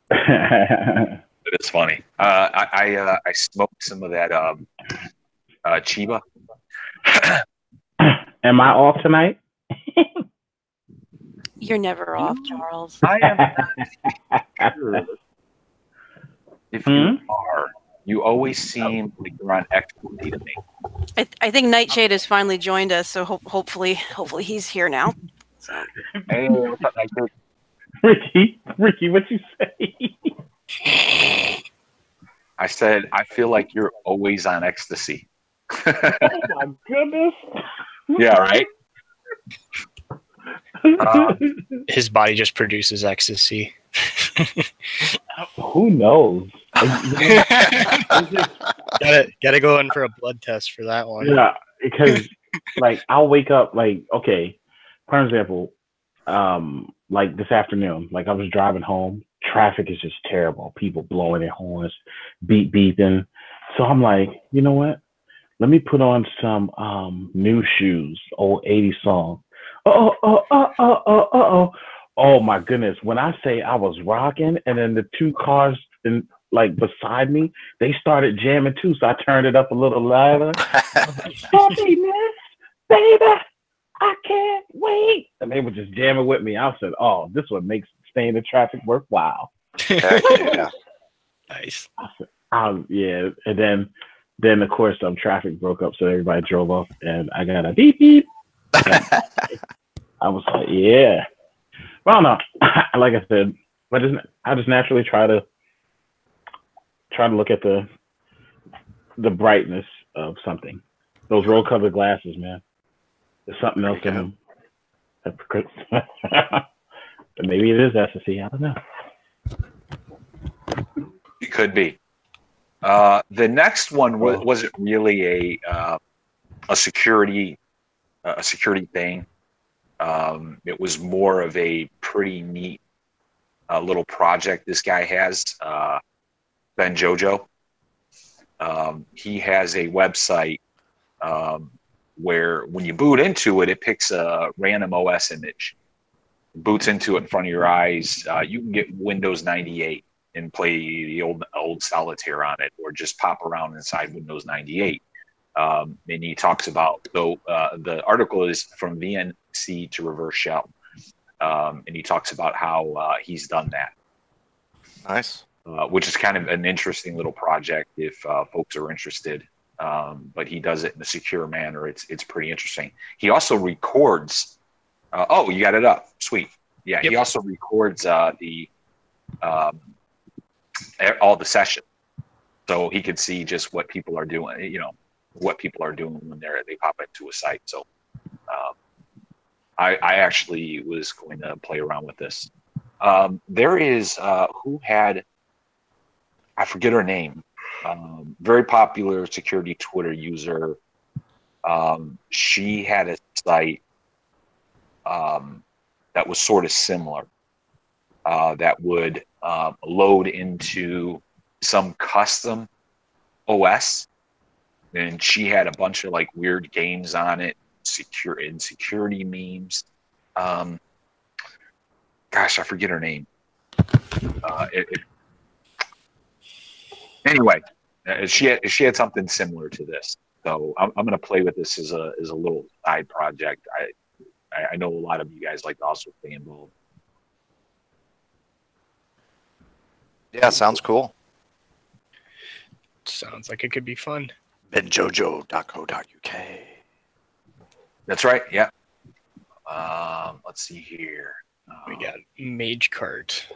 Speaker 2: It is funny. I smoked some of that Chiba.
Speaker 6: Am I off tonight?
Speaker 7: You're never off, Charles.
Speaker 2: I am not sure. If you are, you always seem like you're on ecstasy to me.
Speaker 7: I think Nightshade has finally joined us, so hopefully he's here now. So.
Speaker 2: Hey, what's up, Nightshade?
Speaker 6: Ricky, what you say?
Speaker 2: I said, I feel like you're always on ecstasy.
Speaker 6: Oh my goodness.
Speaker 2: Yeah, right?
Speaker 4: His body just produces ecstasy.
Speaker 6: Who knows?
Speaker 4: Gotta go in for a blood test for that one.
Speaker 6: Yeah, because like I'll wake up like, okay, for example, like this afternoon, like I was driving home, traffic is just terrible. People blowing their horns, beeping. So I'm like, you know what? Let me put on some New Shoes, old 80s song. Oh my goodness. When I say I was rocking and then the two cars in like beside me, they started jamming too. So I turned it up a little louder. Happiness, baby, I can't wait. And they were just jamming with me. I said, oh, this would make staying in traffic worthwhile.
Speaker 5: Yeah.
Speaker 4: Nice.
Speaker 6: I said, yeah. And then of course traffic broke up, so everybody drove off and I got a beep beep. I was like, yeah. Well, no, like I said, but I just naturally try to look at the brightness of something. Those roll covered glasses, man. There's something else in them. But maybe it is ecstasy. I don't know.
Speaker 2: It could be. The next one wasn't really a security thing. It was more of a pretty neat little project this guy has, Ben Jojo. He has a website where when you boot into it, it picks a random OS image, boots into it in front of your eyes. You can get Windows 98 and play the old solitaire on it, or just pop around inside Windows 98. And he talks about, the article is from VNC to reverse shell. And he talks about how he's done that.
Speaker 5: Nice.
Speaker 2: Which is kind of an interesting little project if folks are interested. But he does it in a secure manner. It's pretty interesting. He also records. You got it up. Sweet. Yeah. Yep. He also records all the sessions, so he could see just what people are doing. What people are doing when they pop into a site. So I actually was going to play around with this. There is who had, I forget her name, very popular security Twitter user. She had a site that was sort of similar, that would load into some custom OS. And she had a bunch of like weird games on it, security memes. Gosh, I forget her name. Anyway, she had something similar to this. So I'm going to play with this as a little side project. I know a lot of you guys like to also stay involved.
Speaker 5: Yeah, sounds cool.
Speaker 4: Sounds like it could be fun.
Speaker 5: benjojo.co.uk.
Speaker 2: That's right. Yeah. Let's see here.
Speaker 4: We got Mage Cart.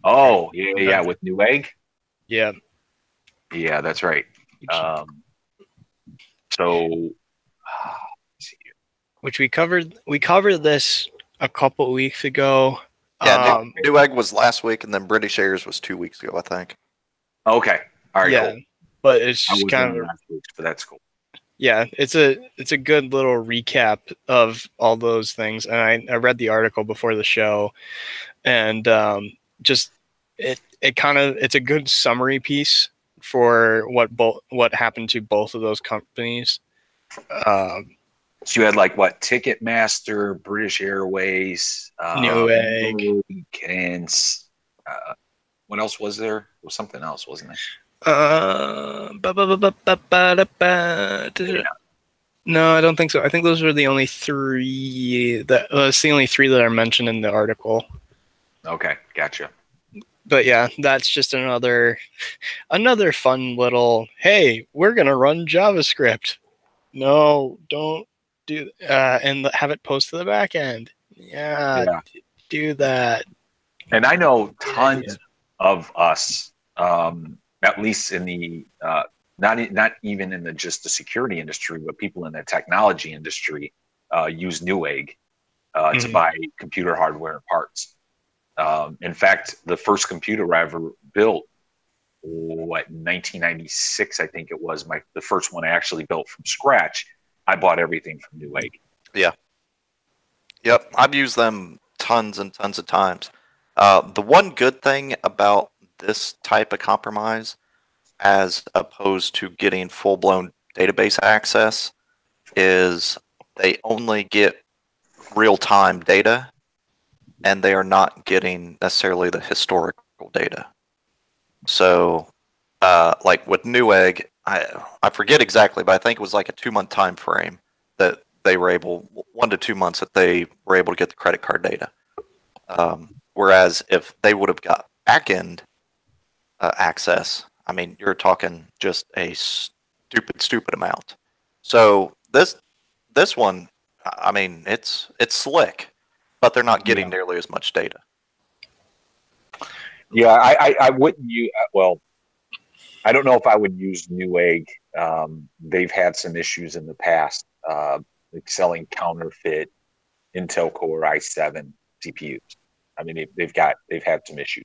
Speaker 2: Oh, yeah, with Newegg.
Speaker 4: Yeah.
Speaker 2: Yeah, that's right.
Speaker 4: Which we covered this a couple weeks ago.
Speaker 5: Yeah, Newegg was last week, and then British Airs was 2 weeks ago, I think.
Speaker 2: Okay. All right.
Speaker 4: Yeah, cool. But it's just kind of,
Speaker 2: but that's cool.
Speaker 4: Yeah, it's a good little recap of all those things, and I read the article before the show, and just it's a good summary piece for what happened to both of those companies.
Speaker 2: So you had like what, Ticketmaster, British Airways,
Speaker 4: Newegg,
Speaker 2: and what else was there? There was something else, wasn't there?
Speaker 4: No, I don't think so. I think those were the only three it's the only three that are mentioned in the article.
Speaker 2: Okay, gotcha.
Speaker 4: But yeah, that's just another fun little, hey, we're gonna run JavaScript. No, don't do and have it post to the back end. Yeah. Do that.
Speaker 2: And I know tons of us, at least in the not even in just the security industry, but people in the technology industry use Newegg. to buy computer hardware and parts. In fact, the first computer I ever built, in 1996, I think it was, the first one I actually built from scratch. I bought everything from Newegg.
Speaker 5: Yeah. Yep. I've used them tons and tons of times. The one good thing about this type of compromise, as opposed to getting full-blown database access, is they only get real-time data, and they are not getting necessarily the historical data. So, like with Newegg, I forget exactly, but I think it was like a 2-month time frame that they were able, 1 to 2 months that they were able to get the credit card data. Whereas if they would have got back-end access, I mean, you're talking just a stupid amount. So this one, I mean, it's slick, but they're not getting nearly as much data.
Speaker 2: Yeah, I wouldn't use. Well, I don't know if I would use Newegg. They've had some issues in the past, like selling counterfeit Intel Core i7 CPUs. I mean, they've had some issues.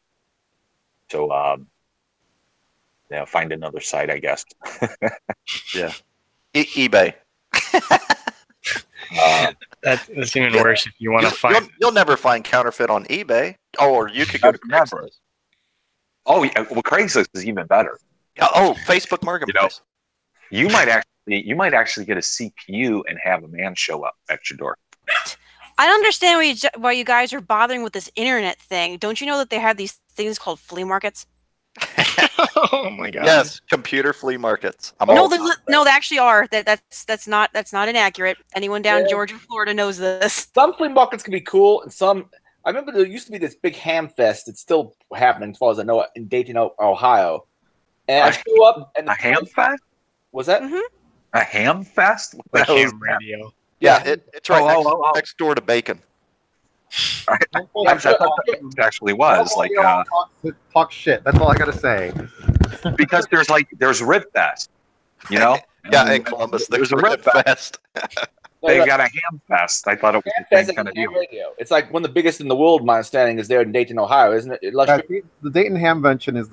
Speaker 2: So, find another site, I guess.
Speaker 5: Yeah, eBay.
Speaker 4: That's even worse if you want to find.
Speaker 5: You'll never find counterfeit on eBay, or you could go to Craigslist.
Speaker 2: Oh, yeah, well, Craigslist is even better.
Speaker 5: Oh, Facebook Marketplace.
Speaker 2: You might actually get a CPU and have a man show up at your door.
Speaker 7: I don't understand why you guys are bothering with this internet thing. Don't you know that they have these things called flea markets?
Speaker 4: Oh my god!
Speaker 5: Yes, computer flea markets.
Speaker 7: No, they actually are. That's not inaccurate. Anyone down in Georgia, Florida knows this.
Speaker 1: Some flea markets can be cool, and some. I remember there used to be this big ham fest. It's still happening, as far as I know, in Dayton, Ohio. And I show up, and
Speaker 2: a ham fest.
Speaker 1: Was that
Speaker 2: a ham fest?
Speaker 4: Like ham radio.
Speaker 5: Yeah, it's right next door to Bacon.
Speaker 2: It actually was like
Speaker 9: talk shit. That's all I gotta say.
Speaker 2: Because there's Rib Fest, you know.
Speaker 5: Yeah, in Columbus there's a Rib Fest.
Speaker 2: They got a ham fest. I thought it was the same kind of deal.
Speaker 1: Radio. It's like one of the biggest in the world. My understanding is there in Dayton, Ohio, isn't it?
Speaker 9: The Dayton Hamvention is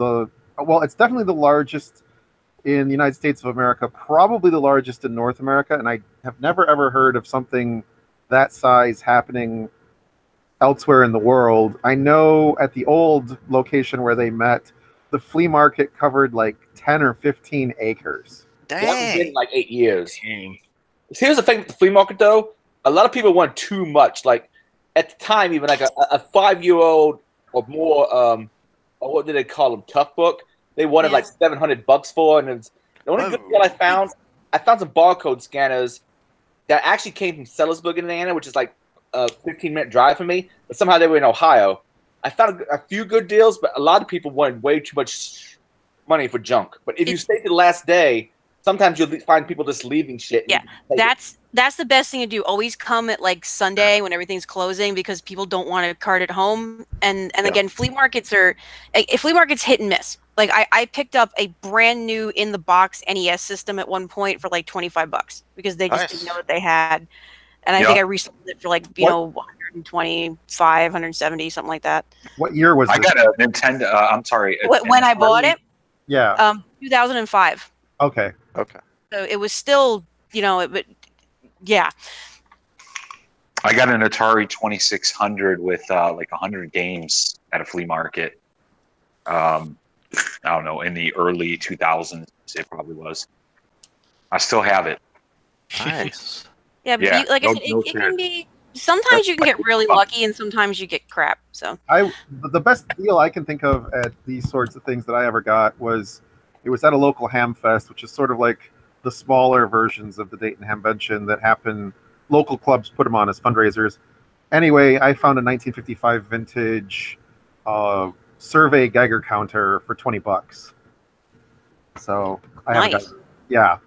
Speaker 9: it's definitely the largest in the United States of America, probably the largest in North America, and I have never ever heard of something that size happening elsewhere in the world. I know at the old location where they met, the flea market covered like 10 or 15 acres.
Speaker 5: Dang.
Speaker 1: That was in like 8 years. Here's the thing with the flea market, though. A lot of people want too much. Like, at the time, even like a 5-year-old or more, or what did they call them, tough book, they wanted like $700 for. And it's the only good deal I found some barcode scanners that actually came from Sellersburg, Indiana, which is like a 15-minute drive from me. But somehow they were in Ohio. I found a few good deals, but a lot of people wanted way too much money for junk. But if you stay to the last day, sometimes you'll find people just leaving shit.
Speaker 7: Yeah, that's the best thing to do. Always come at like Sunday when everything's closing because people don't want to cart it home. And again, flea markets hit and miss. Like I picked up a brand new in the box NES system at one point for like $25 because they just didn't know what they had. And I think I resold it for like, 125, 170, something like that.
Speaker 9: What year was
Speaker 2: I got a Nintendo, I'm sorry.
Speaker 7: When I bought it?
Speaker 9: Yeah.
Speaker 7: 2005.
Speaker 9: Okay.
Speaker 7: So it was still, yeah.
Speaker 2: I got an Atari 2600 with like 100 games at a flea market. I don't know, in the early 2000s, it probably was. I still have it.
Speaker 5: Nice.
Speaker 7: Yeah, but it can be. Sometimes you can get really lucky, and sometimes you get crap. So
Speaker 9: the best deal I can think of at these sorts of things that I ever got was it was at a local ham fest, which is sort of like the smaller versions of the Dayton Hamvention that happen. Local clubs put them on as fundraisers. Anyway, I found a 1955 vintage survey Geiger counter for $20. So I haven't got, yeah.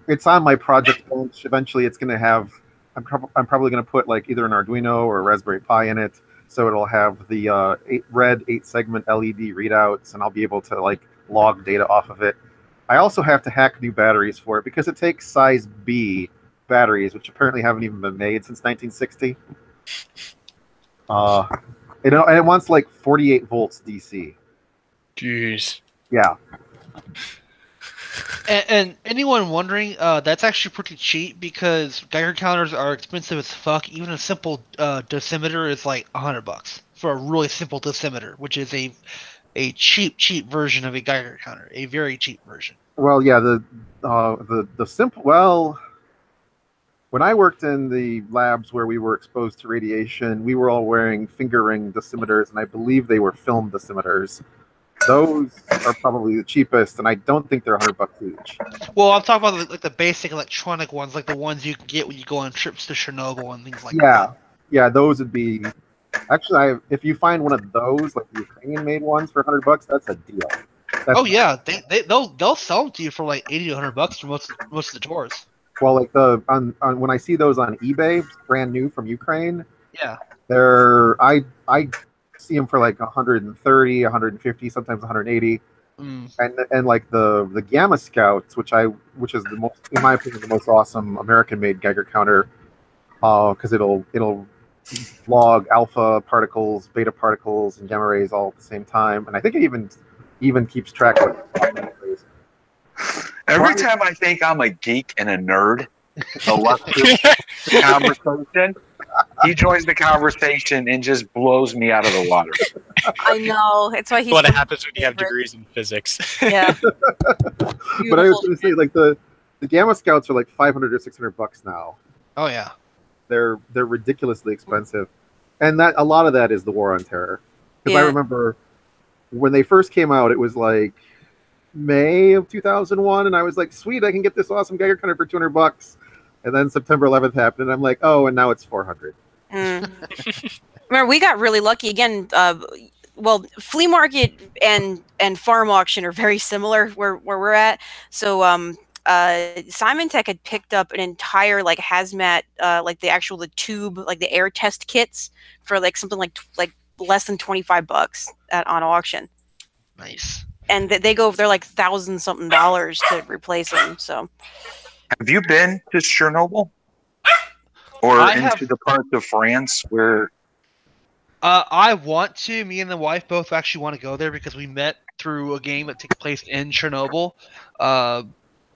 Speaker 9: It's on my project bench. Eventually, it's going to have. I'm probably going to put like either an Arduino or a Raspberry Pi in it, so it'll have the 8-segment LED readouts, and I'll be able to like log data off of it. I also have to hack new batteries for it because it takes size B batteries, which apparently haven't even been made since 1960. And it wants like 48 volts DC.
Speaker 4: Jeez.
Speaker 9: Yeah.
Speaker 3: And anyone wondering, that's actually pretty cheap because Geiger counters are expensive as fuck. Even a simple dosimeter is like $100 for a really simple dosimeter, which is a cheap version of a Geiger counter, a very cheap version.
Speaker 9: Well, yeah, the simple. Well, when I worked in the labs where we were exposed to radiation, we were all wearing finger ring dosimeters, and I believe they were film dosimeters. Those are probably the cheapest, and I don't think they're $100 each.
Speaker 3: Well, I'm talking about like the basic electronic ones, like the ones you can get when you go on trips to Chernobyl and things like that.
Speaker 9: Yeah, those would be. Actually, if you find one of those, like the Ukrainian-made ones for $100, that's a deal.
Speaker 3: Yeah, they'll sell them to you for like $80 to $100 for most of the tours.
Speaker 9: Well, like when I see those on eBay, brand new from Ukraine.
Speaker 3: Yeah.
Speaker 9: I see them for like 130, 150, sometimes 180. And like the Gamma Scouts, which is the most, in my opinion, the most awesome American-made Geiger counter, because it'll log alpha particles, beta particles, and gamma rays all at the same time, and I think it even keeps track of rays.
Speaker 2: Every time I think I'm a geek and a nerd, conversation, he joins the conversation and just blows me out of the water.
Speaker 10: I know. It's why he's
Speaker 4: what happens when you have degrees in physics.
Speaker 10: Yeah.
Speaker 9: But I was going to say, like the Gamma Scouts are like $500 or $600 now.
Speaker 3: Oh yeah.
Speaker 9: They're ridiculously expensive, and that a lot of that is the war on terror. Because I remember when they first came out, it was like May of 2001, and I was like, "Sweet, I can get this awesome Geiger counter for $200." And then September 11th happened, and I'm like, "Oh, and now it's $400."
Speaker 10: Remember, we got really lucky again. Well, flea market and farm auction are very similar where we're at. So Simon Tech had picked up an entire like hazmat, like the tube, like the air test kits for like something like less than $25 on auction.
Speaker 3: Nice.
Speaker 10: And they're like $1,000-something to replace them. So,
Speaker 2: have you been to Chernobyl or into the parts of France where?
Speaker 3: I want to. Me and the wife both actually want to go there because we met through a game that takes place in Chernobyl.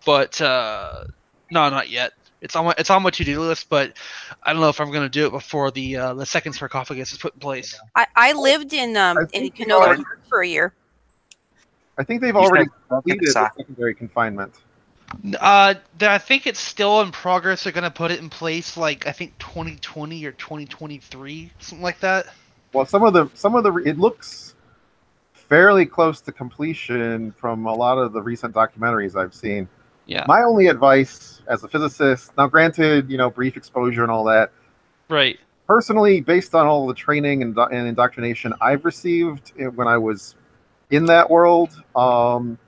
Speaker 3: But no, not yet. It's on my to-do list, but I don't know if I'm going to do it before the second sarcophagus is put in place.
Speaker 10: I lived in Kenosha for a year.
Speaker 9: I think they've already completed the secondary confinement.
Speaker 3: I think it's still in progress. They're going to put it in place, like I think 2020 or 2023, something like that.
Speaker 9: Well, some of the it looks fairly close to completion from a lot of the recent documentaries I've seen.
Speaker 3: Yeah.
Speaker 9: My only advice as a physicist, now granted, brief exposure and all that.
Speaker 3: Right.
Speaker 9: Personally, based on all the training and indoctrination I've received when I was in that world, well,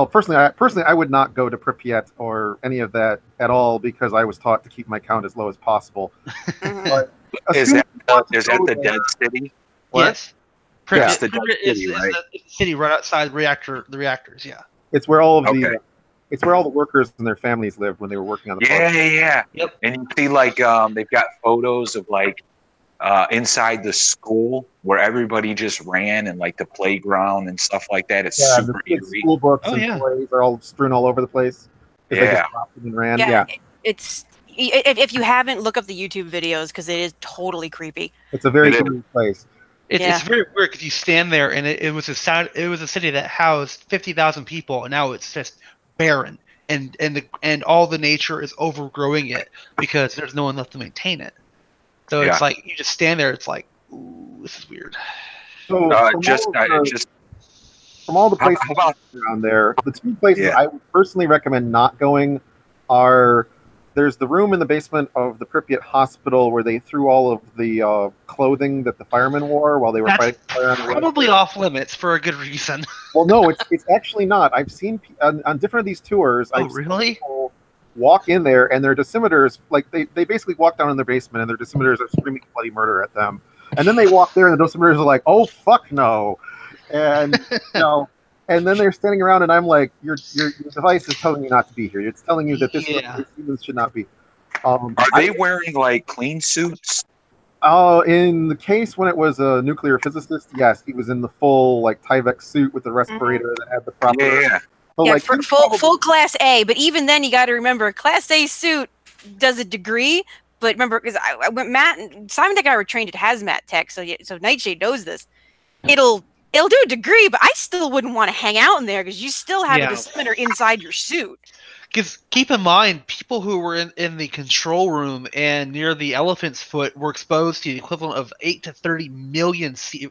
Speaker 9: personally, I would not go to Pripyat or any of that at all because I was taught to keep my count as low as possible. But
Speaker 2: is that the dead city?
Speaker 3: What? Yes.
Speaker 2: Pripyat, the dead city, right?
Speaker 3: It's the city right outside the reactors. Yeah.
Speaker 9: It's where all of it's where all the workers and their families lived when they were working on the project.
Speaker 2: Yeah. Yep. And you see, like, they've got photos of like inside the school where everybody just ran and like the playground and stuff like that. It's super eerie.
Speaker 9: School books and toys are all strewn all over the place. They just dropped them and ran. Yeah.
Speaker 10: It's if you haven't, look up the YouTube videos because it is totally creepy.
Speaker 9: It's a very creepy place.
Speaker 3: It's very weird because you stand there and it was a city that housed 50,000 people and now it's just barren and all the nature is overgrowing it because there's no one left to maintain it. So it's like you just stand there. It's like, ooh, this is weird.
Speaker 9: So from all the places around there, the two places I would personally recommend not going are. There's the room in the basement of the Pripyat hospital where they threw all of the clothing that the firemen wore while they were fighting fire on the road.
Speaker 3: Probably off limits for a good reason.
Speaker 9: Well, no, it's actually not. I've seen on different of these tours.
Speaker 3: Oh, really?
Speaker 9: Seen people walk in there and their dosimeters, like they basically walk down in their basement and their dosimeters are screaming bloody murder at them. And then they walk there and the dosimeters are like, "Oh fuck no!" And And then they're standing around, and I'm like, your device is telling you not to be here. It's telling you that this humans should not be.
Speaker 2: Are they wearing like clean suits?
Speaker 9: In the case when it was a nuclear physicist, yes, he was in the full like Tyvek suit with the respirator that had the proper.
Speaker 2: Yeah.
Speaker 9: So, like,
Speaker 10: full Class A. But even then, you got to remember, Class A suit does a degree. But remember, because I went Matt and Simon Tech and I were trained at hazmat tech, so Nightshade knows this. It'll do a degree, but I still wouldn't want to hang out in there because you still have a disseminator inside your suit.
Speaker 3: Because keep in mind, people who were in the control room and near the elephant's foot were exposed to the equivalent of 8 to 30 million 8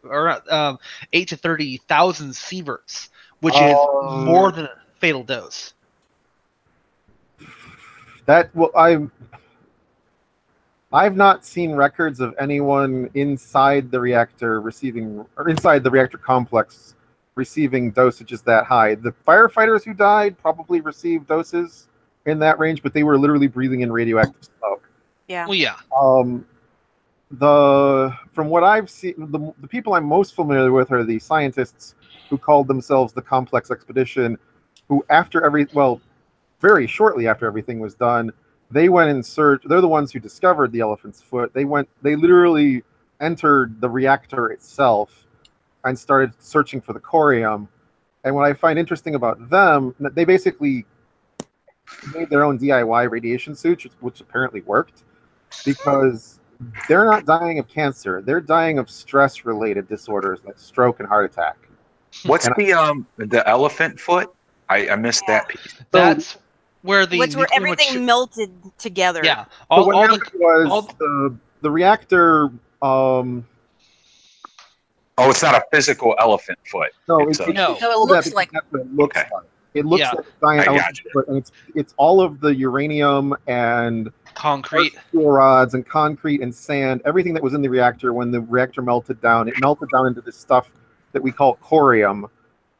Speaker 3: to 30,000 sieverts, which is more than a fatal dose.
Speaker 9: I've not seen records of anyone inside the reactor receiving, or inside the reactor complex receiving dosages that high. The firefighters who died probably received doses in that range, but they were literally breathing in radioactive smoke.
Speaker 10: Yeah.
Speaker 3: Well, yeah.
Speaker 9: From what I've seen, the people I'm most familiar with are the scientists who called themselves the Complex Expedition, who very shortly after everything was done, they went in search. They're the ones who discovered the elephant's foot. They literally entered the reactor itself and started searching for the corium. And what I find interesting about them, they basically made their own DIY radiation suits, which apparently worked, because they're not dying of cancer. They're dying of stress-related disorders like stroke and heart attack.
Speaker 2: What's the elephant foot? I missed that piece.
Speaker 3: That's where
Speaker 10: everything melted together.
Speaker 3: Yeah.
Speaker 9: The reactor.
Speaker 2: It's not a physical elephant foot.
Speaker 9: No,
Speaker 10: it looks like.
Speaker 9: That's what it looks like. It looks like a giant elephant foot, and it's all of the uranium and
Speaker 3: concrete,
Speaker 9: steel rods and concrete and sand, everything that was in the reactor. When the reactor melted down, it melted down into this stuff that we call corium,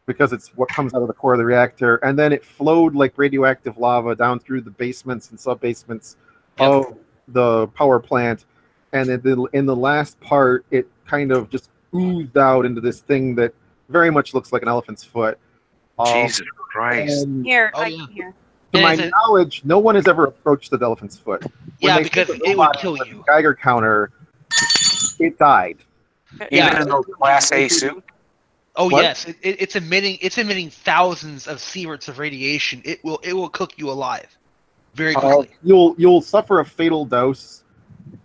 Speaker 9: because it's what comes out of the core of the reactor, and then it flowed like radioactive lava down through the basements and sub-basements of the power plant, and in the last part, it kind of just oozed out into this thing that very much looks like an elephant's foot.
Speaker 2: Jesus Christ!
Speaker 10: Here.
Speaker 9: To my knowledge, no one has ever approached the elephant's foot.
Speaker 3: Because it would kill you.
Speaker 9: Geiger counter, it died.
Speaker 2: Even in the Class A suit.
Speaker 3: Oh what? Yes, it's emitting thousands of sieverts of radiation. It will cook you alive, very quickly.
Speaker 9: You'll suffer a fatal dose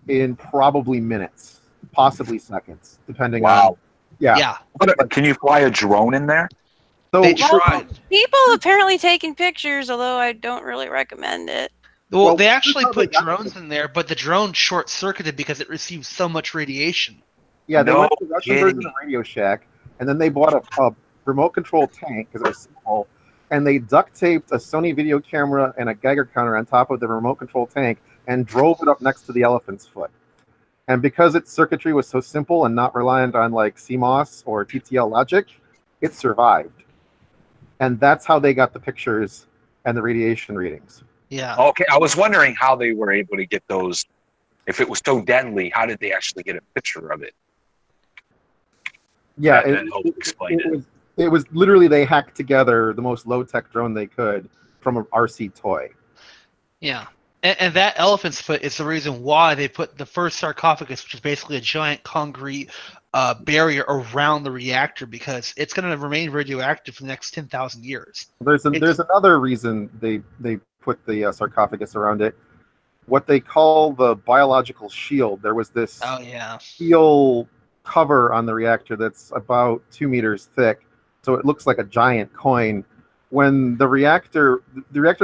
Speaker 9: in probably minutes, possibly seconds, depending on. Yeah.
Speaker 2: Can you fly a drone in there?
Speaker 9: So,
Speaker 3: they tried.
Speaker 10: People apparently taking pictures, although I don't really recommend it.
Speaker 3: Well, they actually put drones in there, but the drone short-circuited because it received so much radiation.
Speaker 9: Yeah, they went to the Russian version of Radio Shack, and then they bought a remote control tank because it was simple, and they duct taped a Sony video camera and a Geiger counter on top of the remote control tank and drove it up next to the elephant's foot. And because its circuitry was so simple and not reliant on like CMOS or TTL logic, it survived. And that's how they got the pictures and the radiation readings.
Speaker 3: Yeah.
Speaker 2: Okay, I was wondering how they were able to get those. If it was so deadly, how did they actually get a picture of it?
Speaker 9: Yeah,
Speaker 2: it
Speaker 9: was literally they hacked together the most low-tech drone they could from an RC toy.
Speaker 3: Yeah, and that elephant's foot is the reason why they put the first sarcophagus, which is basically a giant concrete barrier around the reactor, because it's going to remain radioactive for the next 10,000 years.
Speaker 9: There's another reason they put the sarcophagus around it. What they call the biological shield. There was this steel cover on the reactor that's about 2 meters thick, so it looks like a giant coin. When the reactor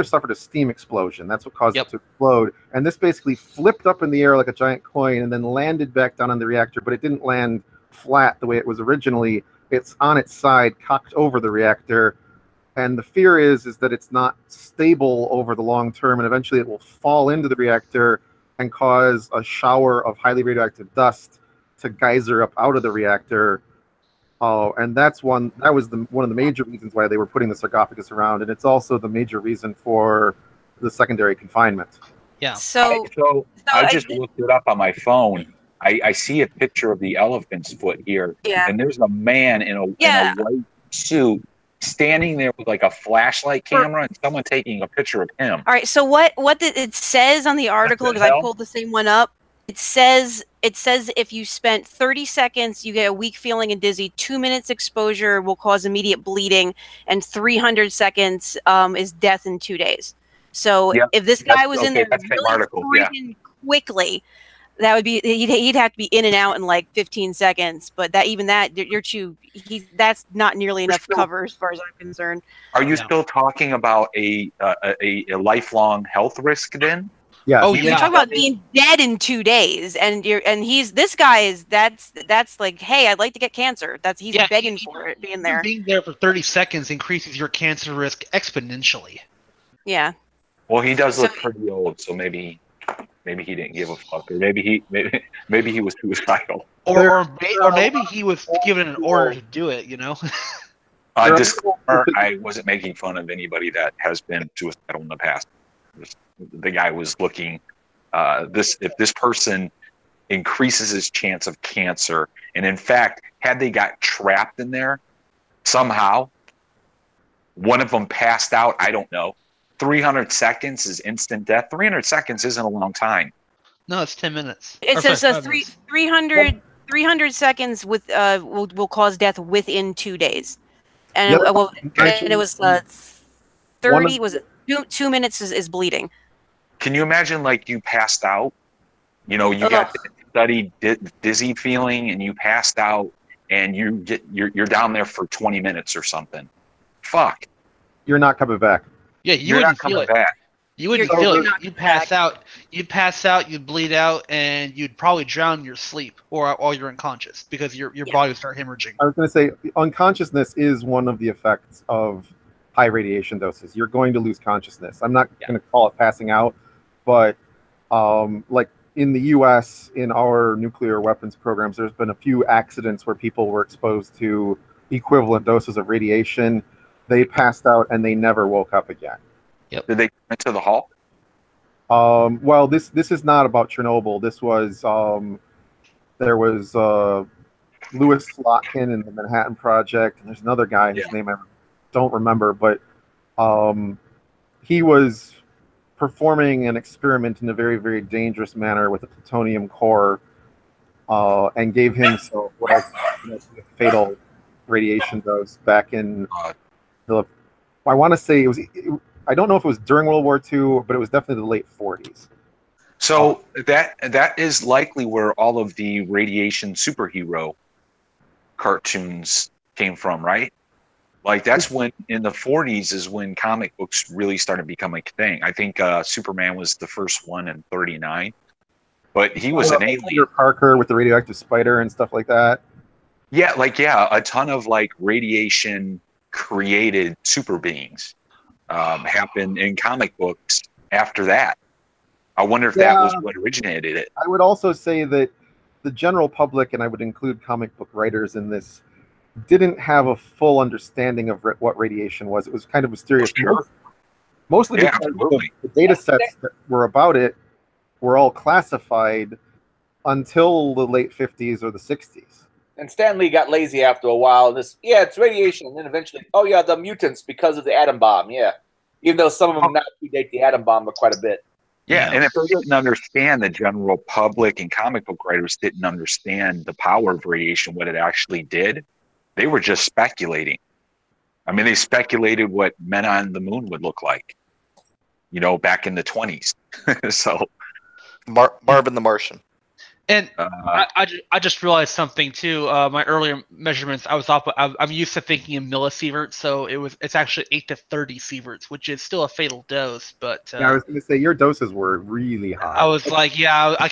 Speaker 9: suffered a steam explosion, that's what caused it to explode, and this basically flipped up in the air like a giant coin and then landed back down on the reactor, but it didn't land flat the way it was originally. It's on its side, cocked over the reactor, and the fear is that it's not stable over the long term, and eventually it will fall into the reactor and cause a shower of highly radioactive dust to geyser up out of the reactor. And that was one of the major reasons why they were putting the sarcophagus around, and it's also the major reason for the secondary confinement.
Speaker 3: Yeah.
Speaker 2: So I just looked it up on my phone. I see a picture of the elephant's foot here, and there's a man in a white suit standing there with like a flashlight camera and someone taking a picture of him.
Speaker 10: All right. So what it says on the article, because I pulled the same one up. It says if you spent 30 seconds, you get a weak feeling and dizzy. 2 minutes exposure will cause immediate bleeding, and 300 seconds is death in 2 days. So if this guy was in there really freaking quickly, that would be he'd have to be in and out in like 15 seconds. But that's not nearly enough cover as far as I'm concerned.
Speaker 2: Are you still talking about a lifelong health risk then?
Speaker 9: Yeah.
Speaker 10: Oh, you're talking about being dead in 2 days, and this guy is that's like, hey, I'd like to get cancer. He's begging for it, being there.
Speaker 3: Being there for 30 seconds increases your cancer risk exponentially.
Speaker 10: Yeah.
Speaker 2: Well, he does look pretty old, so maybe he didn't give a fuck, or maybe he was suicidal,
Speaker 3: or maybe he was given an order to do it. You know.
Speaker 2: Disclaimer: I wasn't making fun of anybody that has been suicidal in the past. The guy was looking. If this person increases his chance of cancer, and in fact, had they got trapped in there somehow, one of them passed out. I don't know. 300 seconds is instant death. 300 seconds isn't a long time.
Speaker 3: No, it's 10 minutes.
Speaker 10: It says 300 seconds will cause death within 2 days, and it was 30. Was it 2 minutes is bleeding?
Speaker 2: Can you imagine, like, you passed out? You know, you got the study dizzy feeling, and you passed out, and you're down there for 20 minutes or something. Fuck.
Speaker 9: You're not coming back.
Speaker 3: Yeah, you wouldn't feel it. You wouldn't feel it. You'd pass out. You'd pass out. You'd bleed out, and you'd probably drown in your sleep, or while you're unconscious, because your body would start hemorrhaging.
Speaker 9: I was going to say, unconsciousness is one of the effects of high radiation doses. You're going to lose consciousness. I'm not going to call it passing out, but like in the U.S., in our nuclear weapons programs, there's been a few accidents where people were exposed to equivalent doses of radiation. They passed out and they never woke up again.
Speaker 2: Yep. Did they come into the hall?
Speaker 9: Well, this is not about Chernobyl. This was there was Louis Slotkin in the Manhattan Project, and there's another guy whose name I don't remember, but he was performing an experiment in a very, very dangerous manner with a plutonium core, and gave himself what I fatal radiation dose back in I want to say I don't know if it was during World War II, but it was definitely the late 40s.
Speaker 2: So that is likely where all of the radiation superhero cartoons came from, right? Like, that's when, in the 40s, is when comic books really started becoming a thing. I think Superman was the first one in 39, but he was an alien.
Speaker 9: Peter Parker with the radioactive spider and stuff like that.
Speaker 2: Yeah, a ton of like radiation created super beings happened in comic books after that. I wonder if that was what originated it.
Speaker 9: I would also say that the general public, and I would include comic book writers in this, didn't have a full understanding of what radiation was. It was kind of mysterious.
Speaker 2: Sure.
Speaker 9: Mostly because the data sets that were about it were all classified until the late 50s or the 60s.
Speaker 1: And Stan Lee got lazy after a while. It's radiation. And then eventually, the mutants because of the atom bomb. Yeah. Even though some of them now predate the atom bomb quite a bit.
Speaker 2: Yeah, and if they didn't understand, the general public and comic book writers didn't understand the power of radiation, what it actually did, they were just speculating. I mean, they speculated what men on the moon would look like, back in the 20s. So,
Speaker 5: Marvin the Martian.
Speaker 3: And I just realized something too. My earlier measurements, I'm used to thinking in millisieverts, so it's actually 8 to 30 sieverts, which is still a fatal dose. But
Speaker 9: I was going to say your doses were really high.
Speaker 3: I was like, I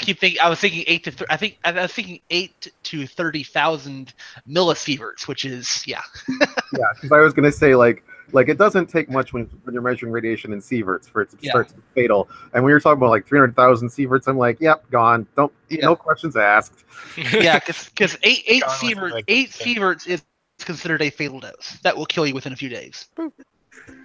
Speaker 3: was thinking 8 to I was thinking 8 to 30,000 millisieverts, which is
Speaker 9: yeah, because I was going to say like it doesn't take much when you're measuring radiation in sieverts for it to start to be fatal. And when you're talking about like 300,000 sieverts, I'm like, yep, gone. No questions asked.
Speaker 3: Yeah, because eight sieverts is considered a fatal dose that will kill you within a few days.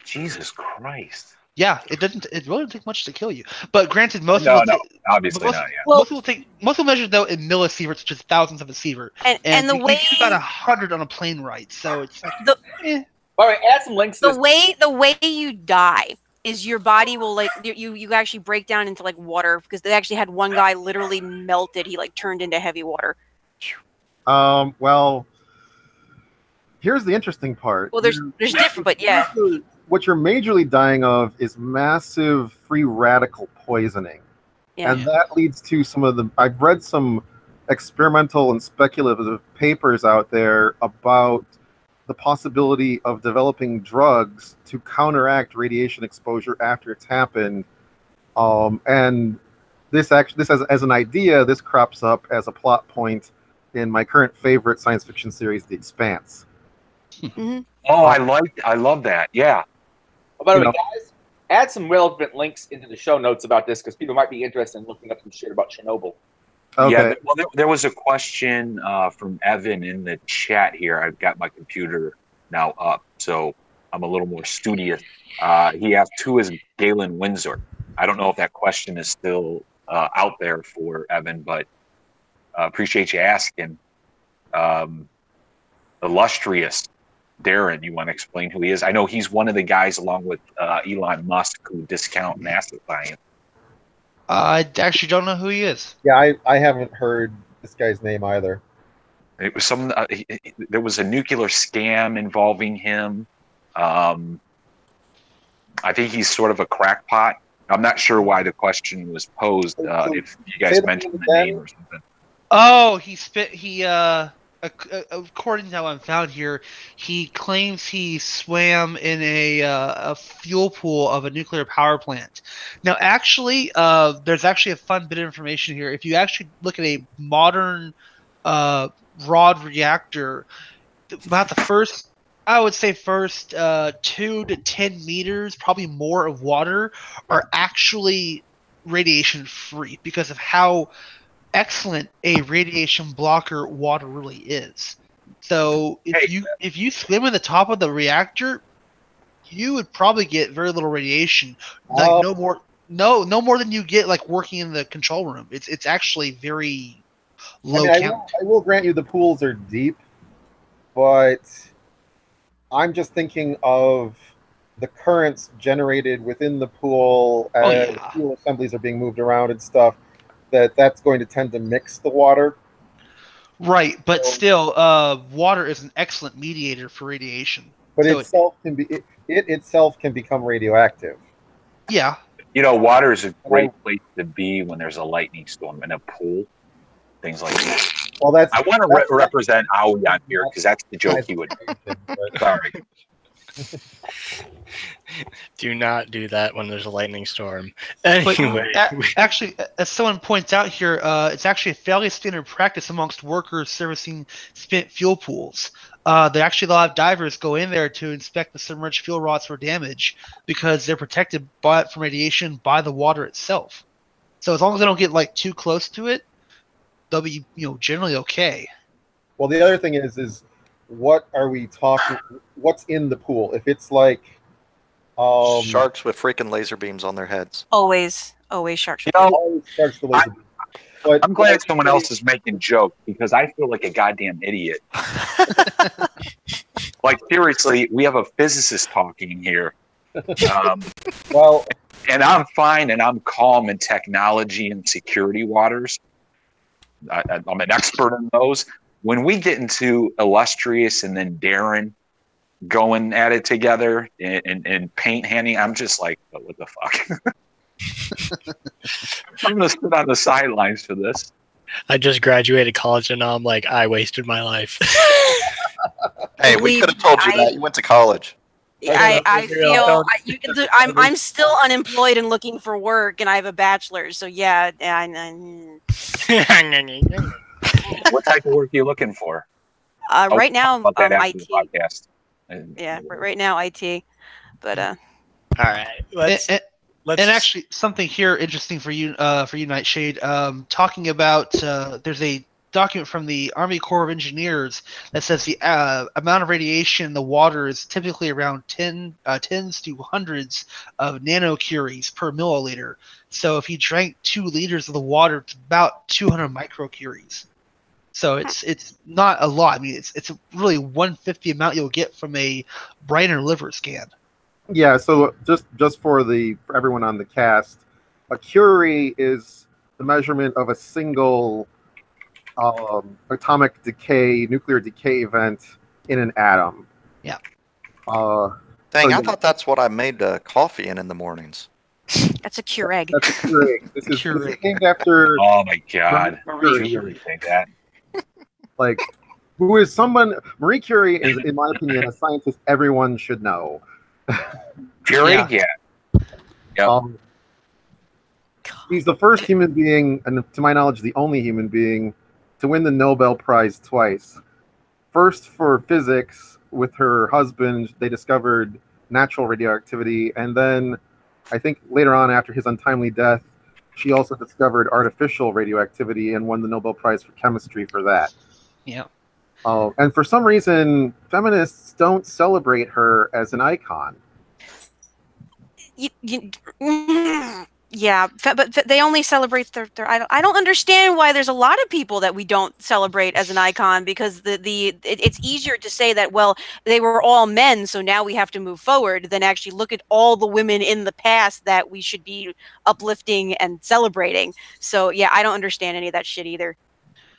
Speaker 2: Jesus Christ.
Speaker 3: Yeah, it really doesn't take much to kill you. But granted, most
Speaker 2: obviously not. Yeah.
Speaker 3: Most people measure though in millisieverts, which is thousands of a sievert,
Speaker 10: and the way
Speaker 3: you about 100 on a plane ride. So it's like
Speaker 1: All right, add some links.
Speaker 10: The way you die is your body will like you actually break down into like water, because they actually had one guy literally melted. He like turned into heavy water.
Speaker 9: Well, here's the interesting part.
Speaker 10: Well, there's different, but yeah.
Speaker 9: What you're majorly dying of is massive free radical poisoning.
Speaker 10: Yeah.
Speaker 9: And that leads to some of the... I've read some experimental and speculative papers out there about the possibility of developing drugs to counteract radiation exposure after it's happened. And this as an idea, this crops up as a plot point in my current favorite science fiction series, The Expanse.
Speaker 10: Mm-hmm.
Speaker 2: Oh, I love that. Yeah.
Speaker 1: By the way, guys, add some relevant links into the show notes about this, because people might be interested in looking up some shit about Chernobyl.
Speaker 9: Okay.
Speaker 2: Yeah, well, there was a question from Evan in the chat here. I've got my computer now up, so I'm a little more studious. He asked, who is Galen Windsor? I don't know if that question is still out there for Evan, but appreciate you asking. Illustrious Darren, you want to explain who he is? I know he's one of the guys, along with Elon Musk, who discount NASA science.
Speaker 3: I actually don't know who he is.
Speaker 9: Yeah, I haven't heard this guy's name either.
Speaker 2: It was there was a nuclear scam involving him. I think he's sort of a crackpot. I'm not sure why the question was posed. If you guys mentioned the name or something.
Speaker 3: Oh, according to how I'm found here, he claims he swam in a fuel pool of a nuclear power plant. Now, actually, there's actually a fun bit of information here. If you actually look at a modern rod reactor, about the first 2 to 10 meters, probably more, of water are actually radiation free because of how excellent a radiation blocker water really is. So if you swim in the top of the reactor, you would probably get very little radiation. Like no more than you get like working in the control room. It's actually very low count.
Speaker 9: I will grant you the pools are deep, but I'm just thinking of the currents generated within the pool as fuel assemblies are being moved around and stuff. That's going to tend to mix the water.
Speaker 3: Right, but still, water is an excellent mediator for radiation.
Speaker 9: But it itself can become radioactive.
Speaker 3: Yeah.
Speaker 2: You know, water is a great place to be when there's a lightning storm in a pool, things like that.
Speaker 9: Well,
Speaker 2: I want to represent Aoi on here because that's the joke he would make. Sorry.
Speaker 4: Do not do that when there's a lightning storm. Anyway,
Speaker 3: actually, as someone points out here, it's actually a fairly standard practice amongst workers servicing spent fuel pools. They actually have divers go in there to inspect the submerged fuel rods for damage because they're protected from radiation by the water itself. So as long as they don't get like too close to it, they'll be generally okay.
Speaker 9: Well, the other thing is what are we talking? What's in the pool? If it's like
Speaker 5: sharks with freaking laser beams on their heads.
Speaker 10: Always sharks.
Speaker 9: Always sharks with laser beams. But
Speaker 2: I'm glad someone else is making jokes because I feel like a goddamn idiot. Like seriously, we have a physicist talking here.
Speaker 9: Well,
Speaker 2: and I'm fine and I'm calm in technology and security waters. I'm an expert in those. When we get into Illustrious and then Darren going at it together and paint handing, I'm just like, oh, what the fuck? I'm going to sit on the sidelines for this.
Speaker 4: I just graduated college and now I'm like, I wasted my life.
Speaker 5: Hey, we could have told you that. You went to college.
Speaker 10: I feel I'm still unemployed and looking for work, and I have a bachelor's. So yeah.
Speaker 2: What type of work are you looking for?
Speaker 10: Right now, IT.
Speaker 2: Podcast.
Speaker 10: Yeah, right now IT. But
Speaker 4: all right, let's.
Speaker 3: And actually, something here interesting for you, Nightshade. Talking about there's a document from the Army Corps of Engineers that says the amount of radiation in the water is typically around tens to hundreds of nanocuries per milliliter. So if you drank 2 liters of the water, it's about 200 microcuries. So it's not a lot. I mean, it's really 1/50 amount you'll get from a brain or liver scan.
Speaker 9: Yeah. So just for everyone on the cast, a Curie is the measurement of a single atomic decay, nuclear decay event in an atom.
Speaker 3: Yeah.
Speaker 5: Dang, I thought that's what I made coffee in the mornings.
Speaker 10: That's a Keurig.
Speaker 9: That's a Keurig. This is named after.
Speaker 2: Oh my God!
Speaker 9: Marie
Speaker 2: Curie. Say that.
Speaker 9: Like, who is someone? Marie Curie is, in my opinion, a scientist everyone should know.
Speaker 2: Curie, yeah. Yep.
Speaker 9: He's the first human being, and to my knowledge, the only human being to win the Nobel Prize twice. First for physics with her husband, they discovered natural radioactivity, and then I think later on, after his untimely death, she also discovered artificial radioactivity and won the Nobel Prize for chemistry for that.
Speaker 3: Yeah.
Speaker 9: And for some reason, feminists don't celebrate her as an icon.
Speaker 10: Yeah, but they only celebrate their idol. I don't understand why there's a lot of people that we don't celebrate as an icon, because it's easier to say that, well, they were all men, so now we have to move forward, than actually look at all the women in the past that we should be uplifting and celebrating. So yeah, I don't understand any of that shit either,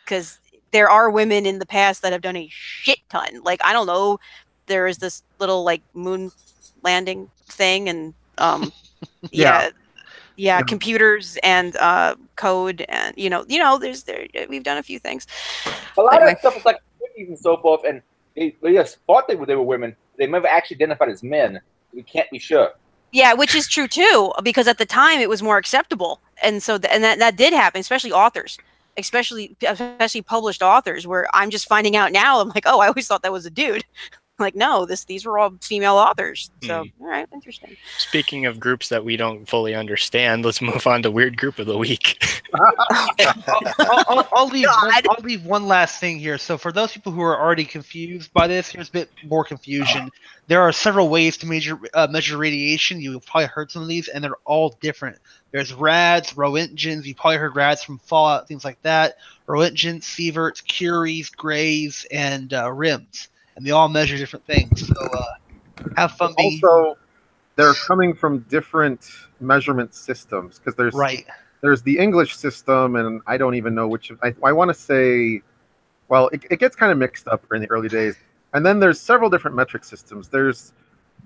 Speaker 10: because there are women in the past that have done a shit ton. Like, I don't know, there is this little like moon landing thing, and yeah, computers and code, and we've done a few things.
Speaker 1: A lot of stuff is like 50s and so forth, and they just thought they were women. They never actually identified as men. We can't be sure.
Speaker 10: Yeah, which is true too, because at the time it was more acceptable, and so that did happen, especially authors, especially published authors. Where I'm just finding out now, I'm like, oh, I always thought that was a dude. Like, no, these were all female authors. So, all right, interesting.
Speaker 4: Speaking of groups that we don't fully understand, let's move on to Weird Group of the Week.
Speaker 3: I'll leave one last thing here. So for those people who are already confused by this, here's a bit more confusion. There are several ways to measure radiation. You've probably heard some of these, and they're all different. There's rads, Roentgens. You probably heard rads from Fallout, things like that. Roentgens, sieverts, curies, grays, and rims. And they all measure different things. So have fun being...
Speaker 9: Also, they're coming from different measurement systems, because there's the English system, and I don't even know which. I want to say, well, it gets kind of mixed up in the early days. And then there's several different metric systems. There's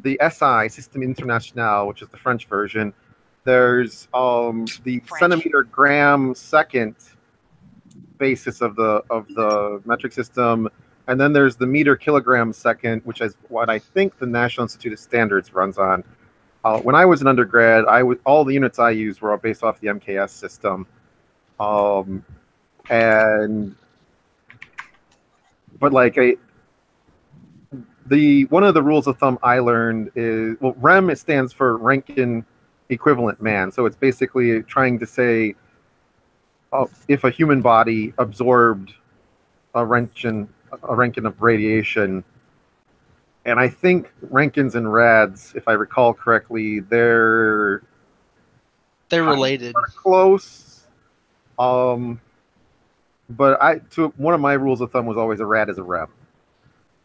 Speaker 9: the SI, System International, which is the French version. There's the centimeter gram second basis of the metric system. And then there's the meter kilogram second, which is what I think the National Institute of Standards runs on. When I was an undergrad, all the units I used were all based off the MKS system. But like one of the rules of thumb I learned is, well, REM, it stands for Rankine equivalent man. So it's basically trying to say if a human body absorbed a Rankine of radiation, and I think Rankins and rads, if I recall correctly, they're
Speaker 3: related,
Speaker 9: close. But one of my rules of thumb was always a rad is a rem.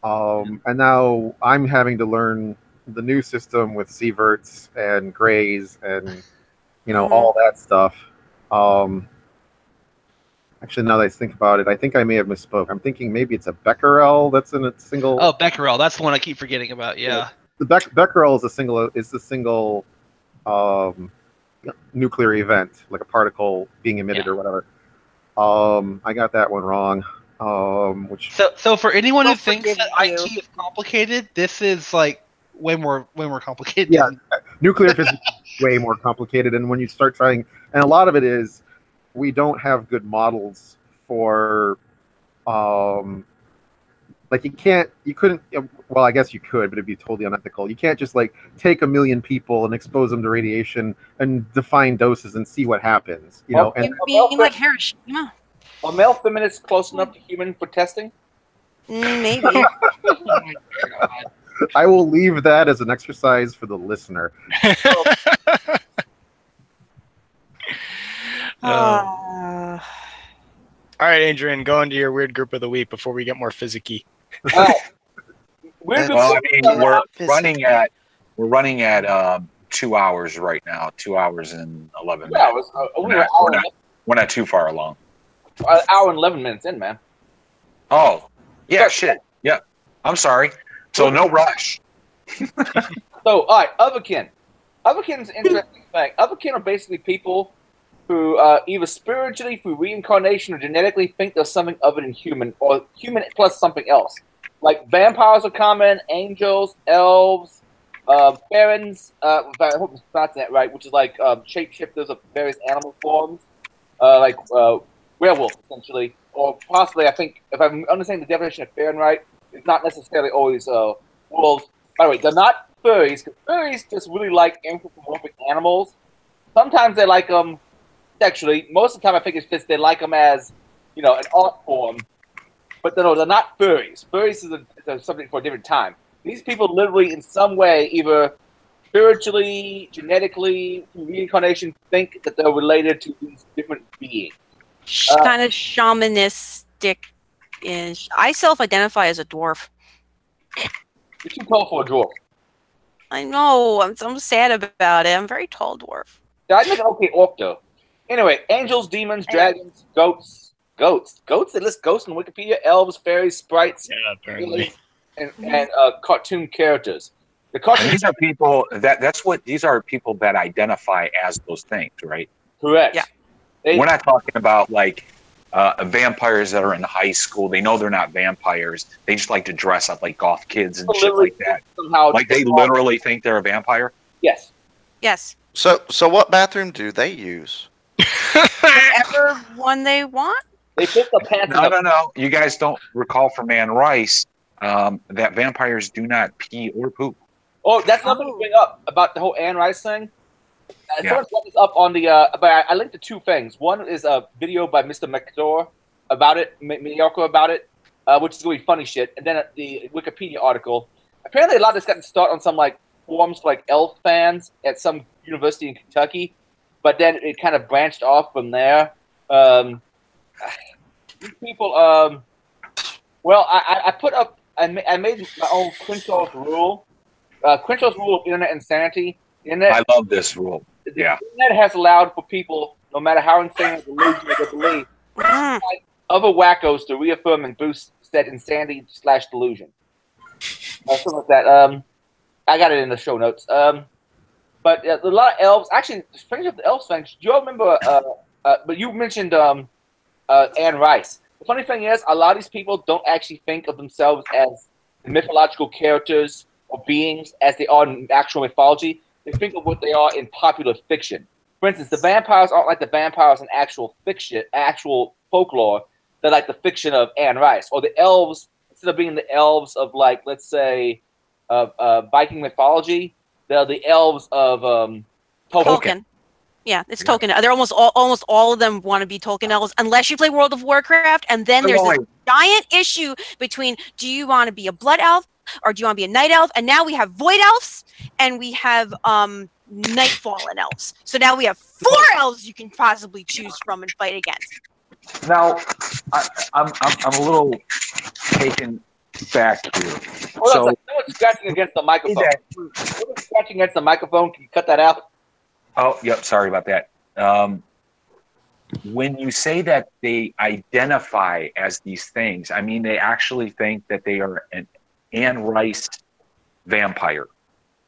Speaker 9: And now I'm having to learn the new system with sieverts and grays and all that stuff. Actually, now that I think about it, I think I may have misspoke. I'm thinking maybe it's a becquerel that's in a single.
Speaker 3: Oh, becquerel. That's the one I keep forgetting about. Yeah.
Speaker 9: The becquerel is the single nuclear event, like a particle being emitted or whatever. I got that one wrong.
Speaker 3: So for anyone who thinks that IT is complicated, this is like way more complicated.
Speaker 9: Yeah, nuclear physics is way more complicated, and when you start trying, and a lot of it is, we don't have good models for, like you couldn't, well, I guess you could, but it'd be totally unethical. You can't just like take 1 million people and expose them to radiation and define doses and see what happens, know. And
Speaker 10: being like Hiroshima.
Speaker 1: Are male feminists close enough to human for testing?
Speaker 10: Maybe.
Speaker 1: Oh my
Speaker 9: God. I will leave that as an exercise for the listener.
Speaker 4: All right, Adrian, go into your weird group of the week before we get more physicky.
Speaker 1: All right. Weird
Speaker 2: Well, I
Speaker 1: group
Speaker 2: mean, we're
Speaker 5: Physicky.
Speaker 2: running at 2 hours right now. 2 hours and 11
Speaker 1: 2 hours.
Speaker 2: minutes.
Speaker 1: We're
Speaker 2: We're not too far along.
Speaker 1: an hour and 11 minutes in, man.
Speaker 2: Oh, yeah, shit. Yeah. I'm sorry. So no rush.
Speaker 1: So, all right, Otherkin. Otherkin's an interesting fact. Otherkin are basically people who either spiritually, through reincarnation, or genetically think there's something other than human, or human plus something else. Like vampires are common, angels, elves, barons. I hope I'm pronouncing that right, which is like shapeshifters of various animal forms, like werewolves, essentially. Or possibly, I think, if I'm understanding the definition of baron right, it's not necessarily always wolves. By the way, they're not furries, because furries just really like anthropomorphic animals. Sometimes they like them sexually. Most of the time, I think it's just they like them as, an art form. But no, they're not furries. Furries is something for a different time. These people literally, in some way, either spiritually, genetically, through reincarnation, think that they're related to these different beings.
Speaker 10: Kind of shamanistic-ish. I self-identify as a dwarf.
Speaker 1: You're too tall for a dwarf.
Speaker 10: I know. I'm sad about it. I'm a very tall dwarf.
Speaker 1: Yeah, I'd make an okay orc, though. Anyway, angels, demons, dragons, goats. They list ghosts in Wikipedia. Elves, fairies, sprites,
Speaker 4: apparently.
Speaker 1: and cartoon characters. The
Speaker 2: And
Speaker 1: cartoon
Speaker 2: these are people these are people that identify as those things, right?
Speaker 1: correct.
Speaker 10: Yeah.
Speaker 2: We're not talking about like vampires that are in high school. They know they're not vampires. They just like to dress up like goth kids and shit like that.
Speaker 1: Somehow,
Speaker 2: Like they literally think they're a vampire.
Speaker 1: yes.
Speaker 10: Yes.
Speaker 5: So what bathroom do they use?
Speaker 10: Whatever one they want.
Speaker 1: They put the pants.
Speaker 2: No. You guys don't recall from Anne Rice that vampires do not pee or poop.
Speaker 1: Oh, that's nothing to bring up about the whole Anne Rice thing. Someone brought this up on the. But I linked to two things. One is a video by Mr. McDore about it, Mediocre about it, which is really funny shit. And then the Wikipedia article. Apparently, a lot of this got to start on some like forums for like elf fans at some university in Kentucky, but then it kind of branched off from there. These people. Well, I put up. I made my own Crenshaw's rule. Crenshaw's rule of internet insanity.
Speaker 2: I love this rule. Yeah.
Speaker 1: The internet has allowed for people, no matter how insane or delusional they believe, other wackos to reaffirm and boost said insanity / delusion. Something like that. I got it in the show notes. But a lot of elves. Actually, strange of the elves thing. Do you all remember? But you mentioned Anne Rice. The funny thing is, a lot of these people don't actually think of themselves as mythological characters or beings as they are in actual mythology. They think of what they are in popular fiction. For instance, the vampires aren't like the vampires in actual fiction, actual folklore. They're like the fiction of Anne Rice. Or the elves, instead of being the elves of, like, let's say, Viking mythology, they're the elves of Tolkien.
Speaker 10: Yeah, it's Tolkien. They're almost all of them want to be Tolkien elves, unless you play World of Warcraft. And then there's a giant issue between: do you want to be a blood elf or do you want to be a night elf? And now we have void elves and we have nightfallen elves. So now we have 4 elves you can possibly choose from and fight against.
Speaker 2: Now, I'm a little taken back here.
Speaker 1: Hold on, someone's scratching against the microphone. Someone's scratching against the microphone. Can you cut that out?
Speaker 2: Oh, yep. Sorry about that. When you say that they identify as these things, I mean, they actually think that they are an Anne Rice vampire.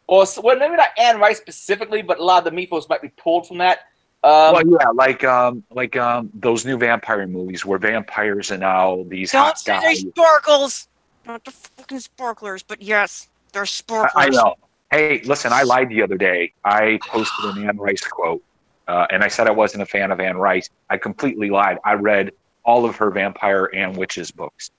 Speaker 1: Well, maybe not Anne Rice specifically, but a lot of the mythos might be pulled from that.
Speaker 2: Well, yeah, like those new vampire movies where vampires are now these hot guys.
Speaker 10: Don't say they're sparkles. Not the fucking sparklers, but yes, they're sparklers.
Speaker 2: I know. Hey, listen, I lied the other day. I posted an Anne Rice quote, and I said I wasn't a fan of Anne Rice. I completely lied. I read all of her vampire and witches books.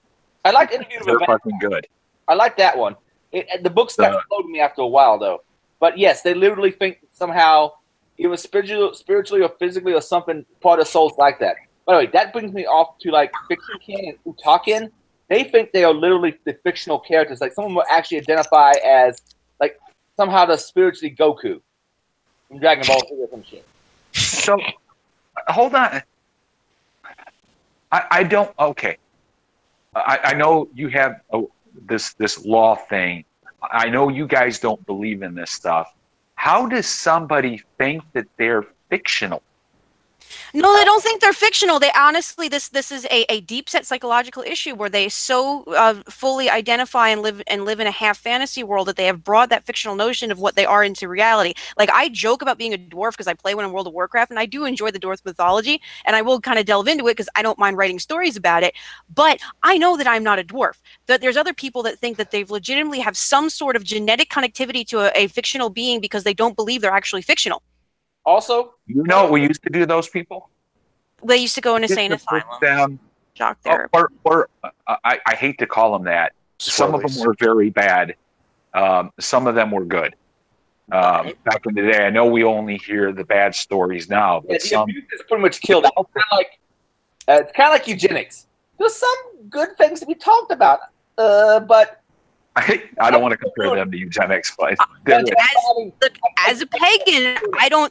Speaker 1: I like Interview with a Vampire.
Speaker 2: They're fucking good.
Speaker 1: I like that one. The book stopped floating me after a while, though. But yes, they literally think somehow, either spiritually or physically or something, part of souls like that. By the way, that brings me off to like Fiction King and Utakin. They think they are literally the fictional characters. Like someone will actually identify as like somehow the spiritually Goku from Dragon Ball Z or some shit.
Speaker 2: So, hold on. I don't. Okay, I know you have this law thing. I know you guys don't believe in this stuff. How does somebody think that they're fictional?
Speaker 10: No, they don't think they're fictional. They honestly, this is a deep set psychological issue where they so fully identify and live in a half fantasy world that they have brought that fictional notion of what they are into reality. Like, I joke about being a dwarf because I play one in World of Warcraft, and I do enjoy the dwarf mythology, and I will kind of delve into it because I don't mind writing stories about it. But I know that I'm not a dwarf. That there's other people that think that they've legitimately have some sort of genetic connectivity to a fictional being because they don't believe they're actually fictional.
Speaker 1: Also,
Speaker 2: you know what we used to do to those people?
Speaker 10: They used to go in insane asylums, shock therapy.
Speaker 2: I hate to call them that. Some of them were very bad. Some of them were good. Back in the day, I know we only hear the bad stories now, but some
Speaker 1: abuse is pretty much killed. It's kind of like eugenics. There's some good things to be talked about, but
Speaker 2: I don't want to compare them to eugenics, but
Speaker 10: as a pagan, I don't,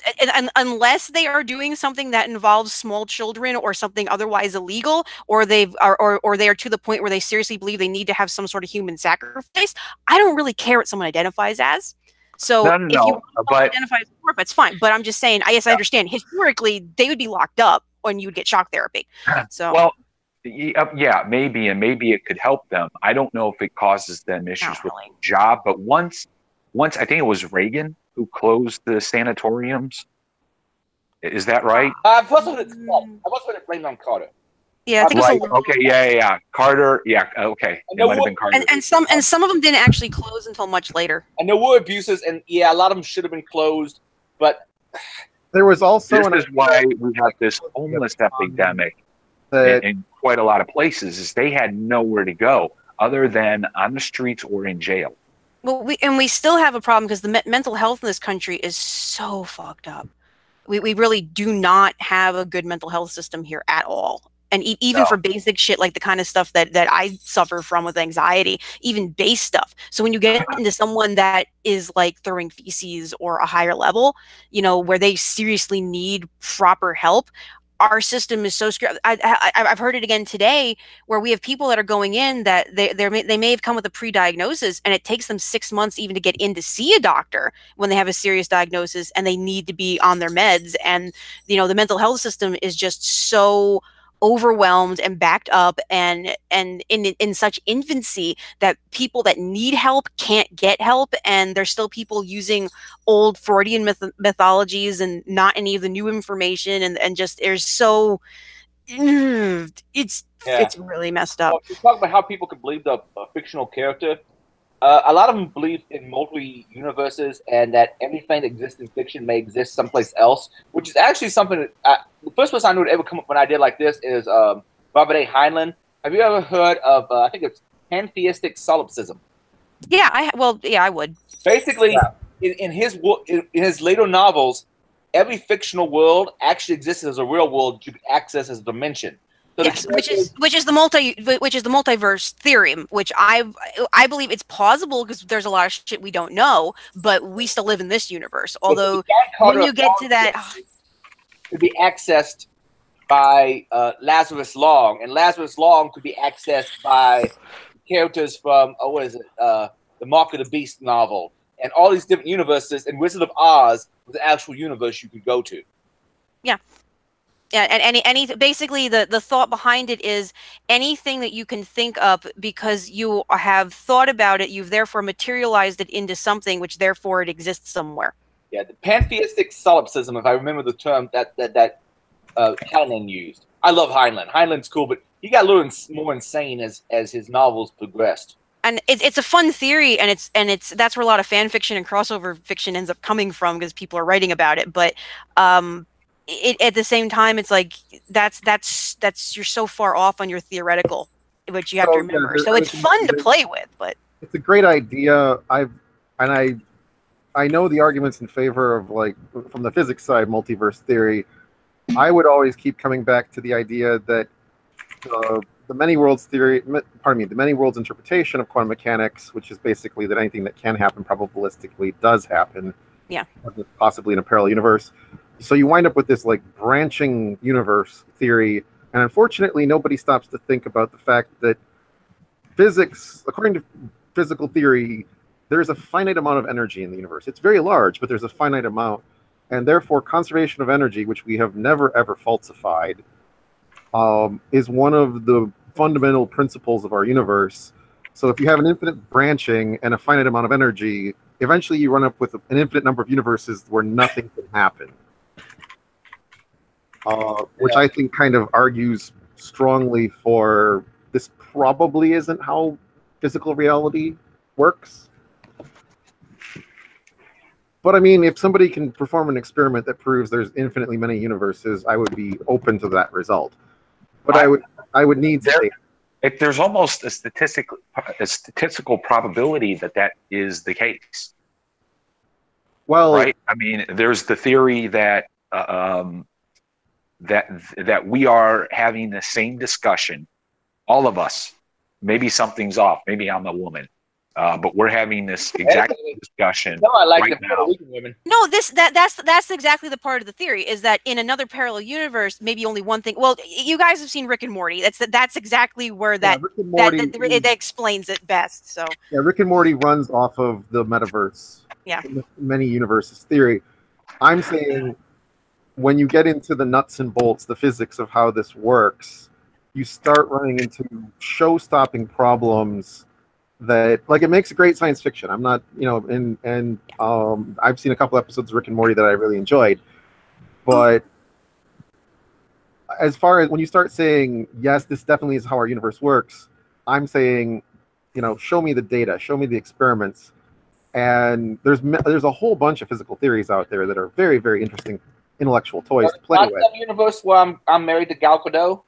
Speaker 10: unless they are doing something that involves small children or something otherwise illegal, or they are to the point where they seriously believe they need to have some sort of human sacrifice. I don't really care what someone identifies as. So if you identify as a dwarf, that's fine. But I'm just saying, I understand. Historically, they would be locked up when you would get shock therapy. So
Speaker 2: well. Yeah, maybe, and maybe it could help them. I don't know if it causes them issues with the job, but once I think it was Reagan who closed the sanatoriums. Is that right?
Speaker 1: I wasn't blamed on Carter.
Speaker 10: Yeah, I think
Speaker 2: right. Okay, yeah. Carter, yeah, okay. It might have been Carter.
Speaker 10: And some of them didn't actually close until much later.
Speaker 1: And there were abuses, and yeah, a lot of them should have been closed, but
Speaker 9: there was also
Speaker 2: this is why we have this homeless epidemic in quite a lot of places. Is they had nowhere to go other than on the streets or in jail.
Speaker 10: Well, we still have a problem because the mental health in this country is so fucked up. We really do not have a good mental health system here at all. And even for basic shit like the kind of stuff that I suffer from with anxiety, even base stuff. So when you get into someone that is like throwing feces or a higher level, where they seriously need proper help, our system is so screwed. I've heard it again today, where we have people that are going in that they may have come with a pre-diagnosis, and it takes them 6 months even to get in to see a doctor when they have a serious diagnosis and they need to be on their meds. And the mental health system is just so overwhelmed and backed up and in such infancy that people that need help can't get help, and there's still people using old Freudian mythologies and not any of the new information, and just there's so it's really messed up.
Speaker 1: Well, you talk about how people could believe a fictional character. A lot of them believe in multi-universes and that everything that exists in fiction may exist someplace else, which is actually something that the first person I knew to ever come up with an idea like this is Robert A. Heinlein. Have you ever heard of, I think it's pantheistic solipsism?
Speaker 10: Yeah, I would.
Speaker 1: Basically, in his later novels, every fictional world actually exists as a real world you can access as a dimension. So
Speaker 10: yes, which is the multiverse theory, which I believe it's plausible because there's a lot of shit we don't know, but we still live in this universe. Although when you get to that,
Speaker 1: could be accessed by Lazarus Long, and Lazarus Long could be accessed by characters from the Mark of the Beast novel, and all these different universes. And Wizard of Oz was the actual universe you could go to.
Speaker 10: Yeah. Yeah, and basically the thought behind it is anything that you can think of because you have thought about it, you've therefore materialized it into something, which therefore it exists somewhere.
Speaker 1: Yeah, the pantheistic solipsism, if I remember the term that Heinlein used. I love Heinlein. Heinlein's cool, but he got a little more insane as his novels progressed.
Speaker 10: And it's a fun theory, and that's where a lot of fan fiction and crossover fiction ends up coming from because people are writing about it, but at the same time, it's like that's you're so far off on your theoretical, which you have to remember. So it's fun to play with, but
Speaker 9: it's a great idea. I know the arguments in favor of, like, from the physics side, multiverse theory. I would always keep coming back to the idea that the many worlds theory, the many worlds interpretation of quantum mechanics, which is basically that anything that can happen probabilistically does happen.
Speaker 10: Yeah.
Speaker 9: Possibly in a parallel universe. So you wind up with this like branching universe theory And unfortunately, nobody stops to think about the fact that physics, according to physical theory, there's a finite amount of energy in the universe. It's very large, but there's a finite amount. And therefore, conservation of energy, which we have never, ever falsified, is one of the fundamental principles of our universe. So if you have an infinite branching and a finite amount of energy, eventually you run up with an infinite number of universes where nothing can happen. Which I think kind of argues strongly for this probably isn't how physical reality works. But I mean, if somebody can perform an experiment that proves there's infinitely many universes, I would be open to that result. But I would need data.
Speaker 2: If there's almost a statistical probability that is the case.
Speaker 9: Well,
Speaker 2: right. I mean, there's the theory that that we are having the same discussion, all of us. Maybe something's off. Maybe I'm a woman, but we're having this exact discussion.
Speaker 1: No, I like
Speaker 2: right
Speaker 1: the Puerto Rican women.
Speaker 10: No, that's exactly the part of the theory, is that in another parallel universe, maybe only one thing. Well, you guys have seen Rick and Morty. That's exactly where that explains it best. So
Speaker 9: yeah, Rick and Morty runs off of the metaverse.
Speaker 10: Yeah,
Speaker 9: many universes theory. I'm saying when you get into the nuts and bolts, the physics of how this works, you start running into show-stopping problems that, like, it makes a great science fiction. I'm not, and I've seen a couple episodes of Rick and Morty that I really enjoyed. But as far as when you start saying, yes, this definitely is how our universe works, I'm saying, show me the data, show me the experiments. And there's a whole bunch of physical theories out there that are very, very interesting intellectual toys to play with.
Speaker 1: Not the universe where I'm married to Gal Gadot.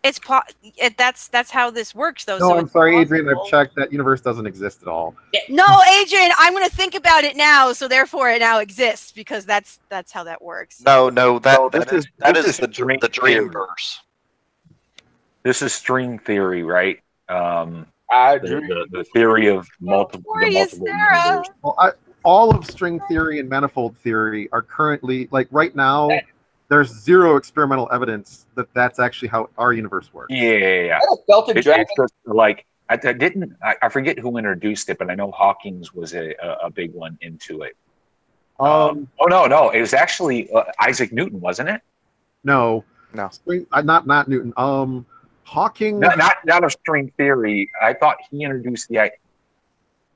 Speaker 10: That's how this works, though.
Speaker 9: No,
Speaker 10: so
Speaker 9: I'm sorry, Adrian. I've checked. That universe doesn't exist at all.
Speaker 10: No, Adrian, I'm going to think about it now. So therefore, it now exists because that's how that works.
Speaker 5: No, that is the Dreamverse.
Speaker 2: This is string theory, right?
Speaker 1: I
Speaker 2: the theory of multiple universes.
Speaker 9: Well, all of string theory and manifold theory are currently, like, right now, there's zero experimental evidence that that's actually how our universe works.
Speaker 2: Yeah.
Speaker 1: It's
Speaker 2: just like I forget who introduced it, but I know Hawking's was a big one into it. No, it was actually Isaac Newton, wasn't it?
Speaker 9: No. Not Newton. Hawking.
Speaker 2: Not a string theory. I thought he introduced the.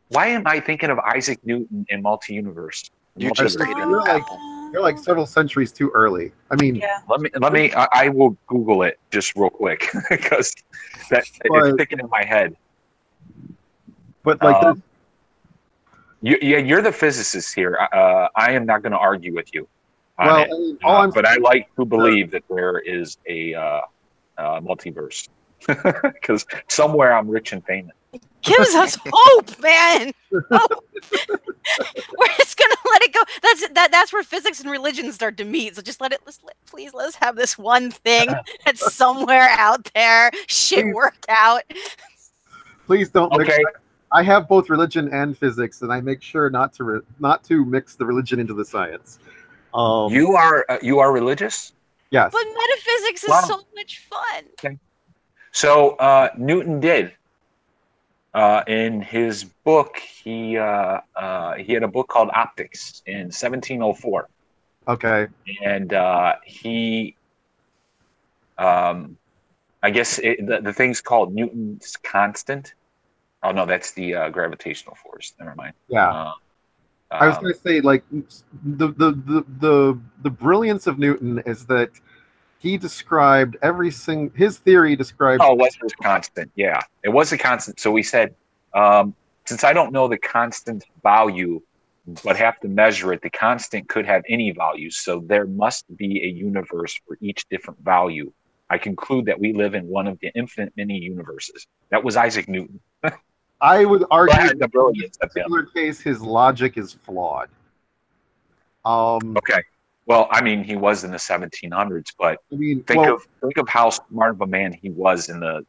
Speaker 2: Why am I thinking of Isaac Newton in multi-universe?
Speaker 5: You just
Speaker 9: you're like several centuries too early. I mean,
Speaker 2: let me. I will Google it just real quick because it's sticking in my head.
Speaker 9: But like,
Speaker 2: you're the physicist here. I am not going to argue with you.
Speaker 9: Well,
Speaker 2: but I like to believe that there is a multiverse because somewhere I'm rich and famous.
Speaker 10: Gives us hope, man. Oh. We're just gonna let it go. That's where physics and religion start to meet. So just please let us have this one thing that's somewhere out there. Shit worked out.
Speaker 9: Please don't. Okay. I have both religion and physics, and I make sure not to mix the religion into the science.
Speaker 2: You are religious?
Speaker 9: Yes.
Speaker 10: But metaphysics is so much fun.
Speaker 2: Okay. So Newton did. In his book, he had a book called Optics in 1704.
Speaker 9: Okay.
Speaker 2: And he, I guess the thing's called Newton's constant. Oh no, that's the gravitational force. Never mind.
Speaker 9: Yeah. I was going to say, like, the brilliance of Newton is that he described his theory described.
Speaker 2: Oh, it was a constant. Yeah, it was a constant. So we said, since I don't know the constant value, but have to measure it, the constant could have any values. So there must be a universe for each different value. I conclude that we live in one of the infinite many universes. That was Isaac Newton.
Speaker 9: I would argue
Speaker 2: that in
Speaker 9: this particular case, his logic is flawed.
Speaker 2: Okay. Well, I mean, he was in the 1700s, but think of how smart of a man he was in the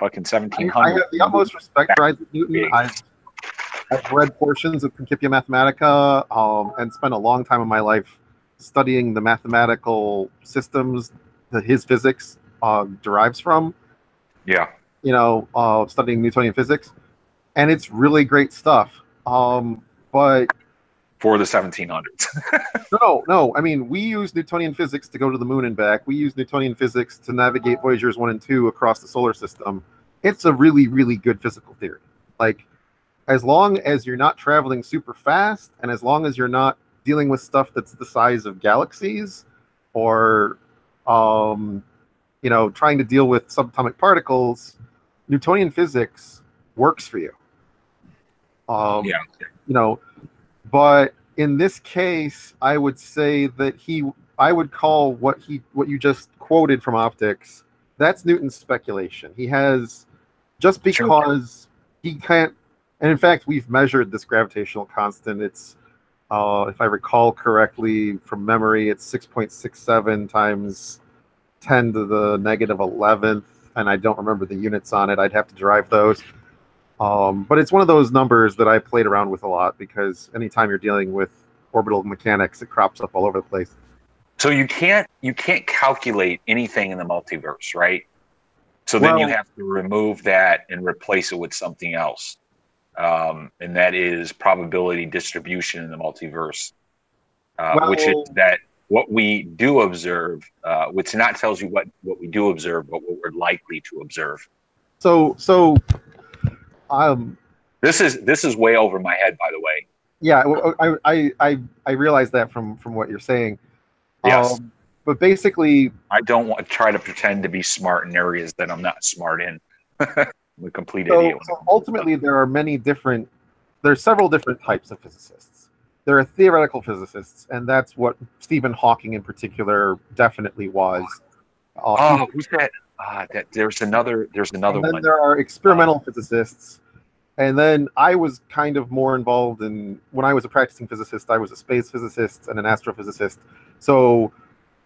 Speaker 2: fucking 1700s.
Speaker 9: I have the utmost respect for Isaac Newton. I've read portions of Principia Mathematica and spent a long time of my life studying the mathematical systems that his physics derives from.
Speaker 2: Yeah.
Speaker 9: Studying Newtonian physics, and it's really great stuff. But
Speaker 2: for the 1700s.
Speaker 9: No. I mean, we use Newtonian physics to go to the moon and back. We use Newtonian physics to navigate Voyagers 1 and 2 across the solar system. It's a really, really good physical theory. Like, as long as you're not traveling super fast, and as long as you're not dealing with stuff that's the size of galaxies, or trying to deal with subatomic particles, Newtonian physics works for you. But in this case, I would say that I would call what you just quoted from optics, that's Newton's speculation. He has, just because he can't, and in fact, we've measured this gravitational constant. It's, if I recall correctly from memory, it's 6.67 times 10 to the negative 11th, and I don't remember the units on it. I'd have to derive those. But it's one of those numbers that I played around with a lot, because anytime you're dealing with orbital mechanics, it crops up all over the place.
Speaker 2: So you can't calculate anything in the multiverse, right? So then you have to remove that and replace it with something else. And that is probability distribution in the multiverse, which is that what we do observe, which not tells you what we do observe, but what we're likely to observe.
Speaker 9: So
Speaker 2: this is way over my head, by the way.
Speaker 9: Yeah, I realize that from what you're saying.
Speaker 2: Yes.
Speaker 9: But basically,
Speaker 2: I don't want to try to pretend to be smart in areas that I'm not smart in. I'm a complete idiot.
Speaker 9: So ultimately, there's several different types of physicists. There are theoretical physicists, and that's what Stephen Hawking in particular definitely was.
Speaker 2: Who's that? There's another
Speaker 9: and then
Speaker 2: one.
Speaker 9: There are experimental physicists. And then I was kind of more involved in, when I was a practicing physicist, I was a space physicist and an astrophysicist. So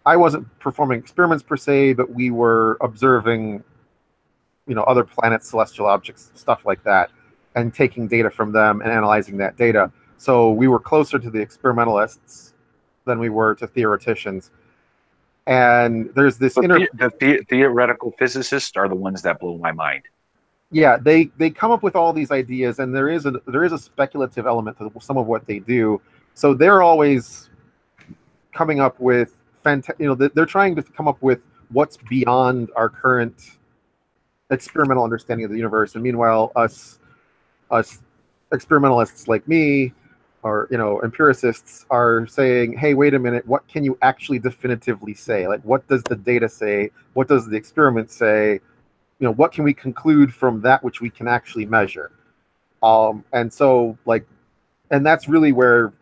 Speaker 9: I wasn't performing experiments per se, but we were observing, other planets, celestial objects, stuff like that, and taking data from them and analyzing that data. So we were closer to the experimentalists than we were to theoreticians. And there's this
Speaker 2: the theoretical physicists are the ones that blow my mind.
Speaker 9: Yeah, they come up with all these ideas, and there is a speculative element to some of what they do. So they're always coming up with they're trying to come up with what's beyond our current experimental understanding of the universe. And meanwhile, us experimentalists like me, or empiricists, are saying, hey, wait a minute, what can you actually definitively say? Like, what does the data say? What does the experiment say? What can we conclude from that which we can actually measure? And that's really where,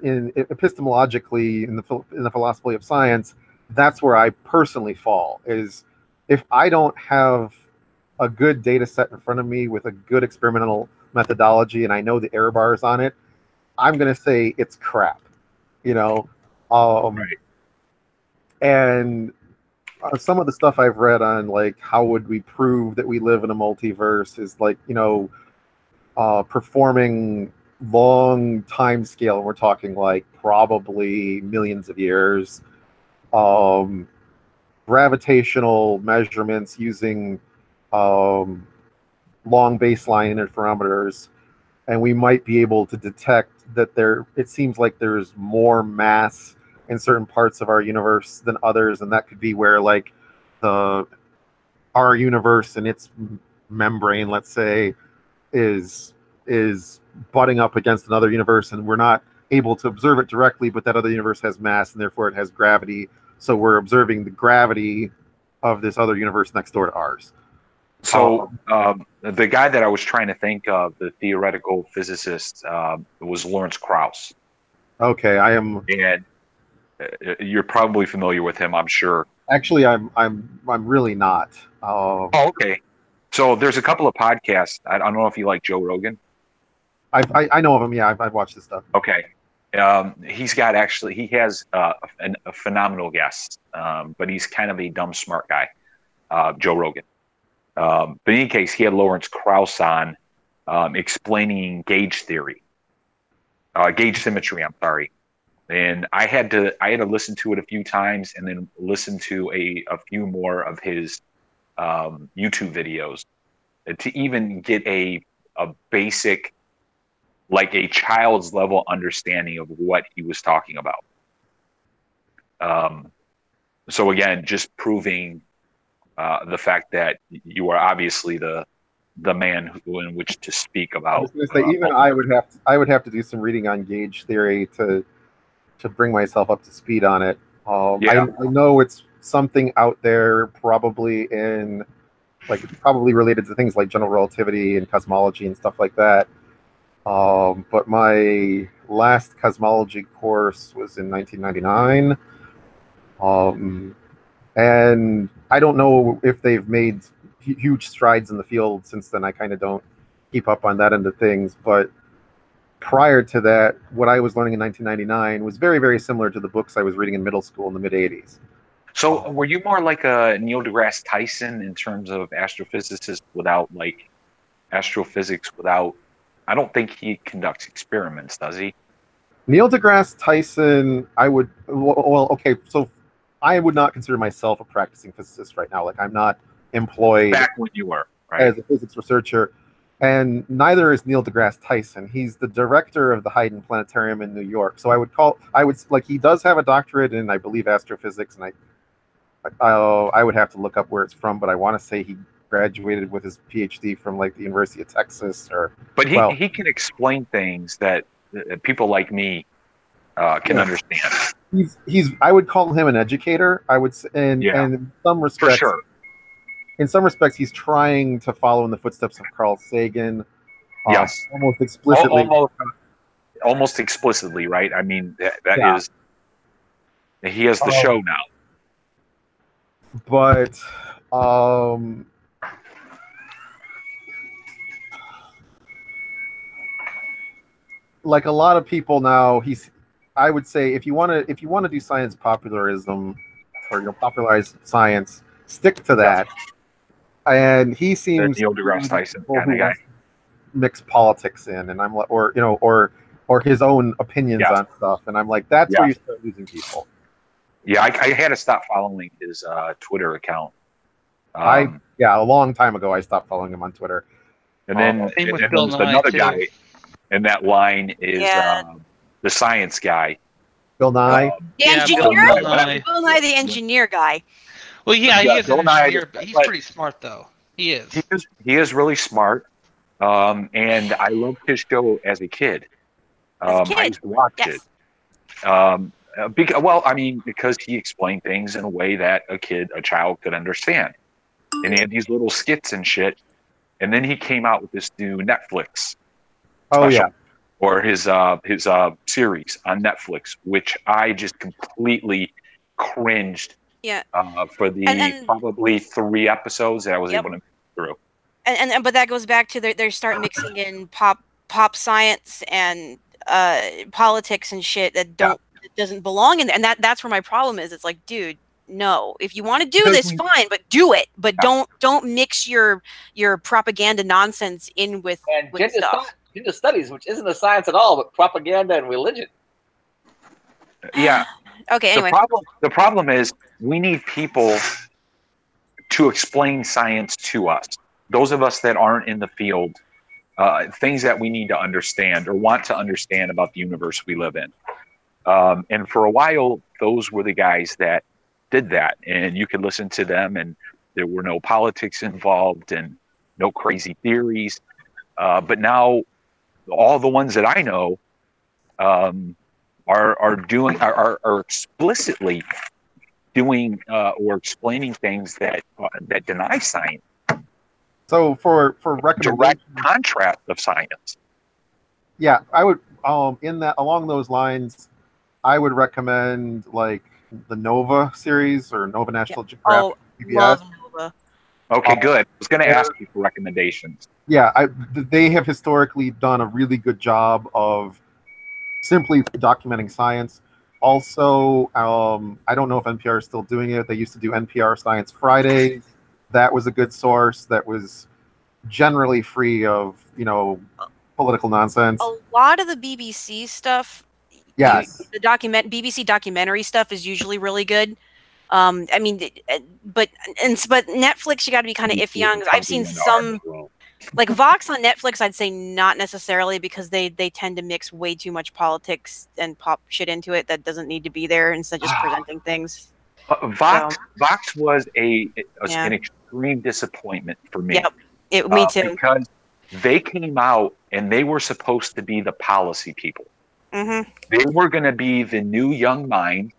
Speaker 9: epistemologically, in the philosophy of science, that's where I personally fall. Is if I don't have a good data set in front of me with a good experimental methodology, and I know the error bars on it, I'm going to say it's crap.
Speaker 2: Right.
Speaker 9: And some of the stuff I've read on, like, how would we prove that we live in a multiverse is like, performing long time scale. We're talking like probably millions of years. Gravitational measurements using long baseline interferometers, and we might be able to detect that it seems like there's more mass in certain parts of our universe than others, and that could be where, like, our universe and its membrane, let's say, is butting up against another universe, and we're not able to observe it directly, but that other universe has mass, and therefore it has gravity, so we're observing the gravity of this other universe next door to ours.
Speaker 2: So the guy that I was trying to think of, the theoretical physicist, was Lawrence Krauss.
Speaker 9: Okay, I am.
Speaker 2: And you're probably familiar with him, I'm sure.
Speaker 9: Actually, I'm really not.
Speaker 2: Oh, okay. So there's a couple of podcasts. I don't know if you like Joe Rogan.
Speaker 9: I know of him. Yeah, I've watched his stuff.
Speaker 2: Okay. He has a phenomenal guest, but he's kind of a dumb smart guy, Joe Rogan. But in any case, he had Lawrence Krauss on, explaining gauge symmetry. I'm sorry. And I had to listen to it a few times and then listen to a few more of his YouTube videos to even get a basic, like a child's level understanding of what he was talking about. So again, just proving the fact that you are obviously the man in which to speak about.
Speaker 9: I was going to say, even I would have to do some reading on gauge theory to bring myself up to speed on it. I know it's something out there, probably probably related to things like general relativity and cosmology and stuff like that. But my last cosmology course was in 1999. And I don't know if they've made huge strides in the field since then. I kind of don't keep up on that end of things. But prior to that, what I was learning in 1999 was very, very similar to the books I was reading in middle school in the mid 80s.
Speaker 2: So were you more like a Neil deGrasse Tyson in terms of astrophysicist without like astrophysics without, I don't think he conducts experiments, does he?
Speaker 9: Neil deGrasse Tyson, okay, so I would not consider myself a practicing physicist right now. Like, I'm not employed
Speaker 2: back when you were, right,
Speaker 9: as a physics researcher, and neither is Neil deGrasse Tyson. He's the director of the Hayden Planetarium in New York. So he does have a doctorate in, I believe, astrophysics, and I would have to look up where it's from, but I want to say he graduated with his PhD from like the University of Texas,
Speaker 2: But he can explain things that people like me can understand.
Speaker 9: I would call him an educator. I would say, and in some respects,
Speaker 2: for sure.
Speaker 9: In some respects, he's trying to follow in the footsteps of Carl Sagan.
Speaker 2: Yes,
Speaker 9: almost explicitly.
Speaker 2: Almost explicitly, right? I mean, that is. He has the show now.
Speaker 9: But like a lot of people now, I would say if you want to do science popularism or popularize science, stick to that. And he seems
Speaker 2: Neil deGrasse Tyson kind of guy.
Speaker 9: Mix politics in, and I'm like, or his own opinions on stuff, and I'm like, that's where you start losing people.
Speaker 2: Yeah, I had to stop following his Twitter account.
Speaker 9: A long time ago, I stopped following him on Twitter.
Speaker 2: And then there's another guy in that line is the science guy.
Speaker 9: Bill Nye?
Speaker 10: The engineer? Bill Nye, the engineer guy.
Speaker 3: Well, he is an engineer. He's pretty smart, though. He is.
Speaker 2: He is really smart. And I loved his show as a kid. I used to watch it. Because he explained things in a way that a child could understand. And he had these little skits and shit. And then he came out with this new Netflix special, or his series on Netflix, which I just completely cringed.
Speaker 10: Yeah.
Speaker 2: For the probably 3 episodes that I was able to make through.
Speaker 10: But that goes back to they start mixing in pop science and politics and shit that doesn't belong in there, and that's where my problem is. It's like, dude, no. If you want to do this, fine, but do it. But don't mix your propaganda nonsense in with stuff.
Speaker 1: Gender studies, which isn't a science at all, but propaganda and religion.
Speaker 2: Yeah.
Speaker 10: Okay. Anyway,
Speaker 2: the problem is we need people to explain science to us. Those of us that aren't in the field, things that we need to understand or want to understand about the universe we live in. And for a while, those were the guys that did that, and you could listen to them, and there were no politics involved and no crazy theories. But now, all the ones that I know are explicitly doing or explaining things that deny science.
Speaker 9: So for
Speaker 2: direct contrast of science.
Speaker 9: Yeah, I would along those lines, I would recommend like the Nova series or Nova National Geographic.
Speaker 10: Love Nova.
Speaker 2: Okay, good. I was going to ask you for recommendations.
Speaker 9: Yeah, they have historically done a really good job of simply documenting science. Also, I don't know if NPR is still doing it. They used to do NPR Science Fridays. That was a good source that was generally free of, political nonsense.
Speaker 10: A lot of the BBC stuff,
Speaker 9: Yes.
Speaker 10: The BBC documentary stuff is usually really good. I mean, but Netflix, you got to be kind of iffy on. 'Cause I've seen some, like Vox on Netflix, I'd say not necessarily, because they tend to mix way too much politics and pop shit into it that doesn't need to be there, instead of just presenting things.
Speaker 2: Vox was an extreme disappointment for me.
Speaker 10: Yep, me too.
Speaker 2: Because they came out and they were supposed to be the policy people.
Speaker 10: Mm-hmm.
Speaker 2: They were going to be the new young mind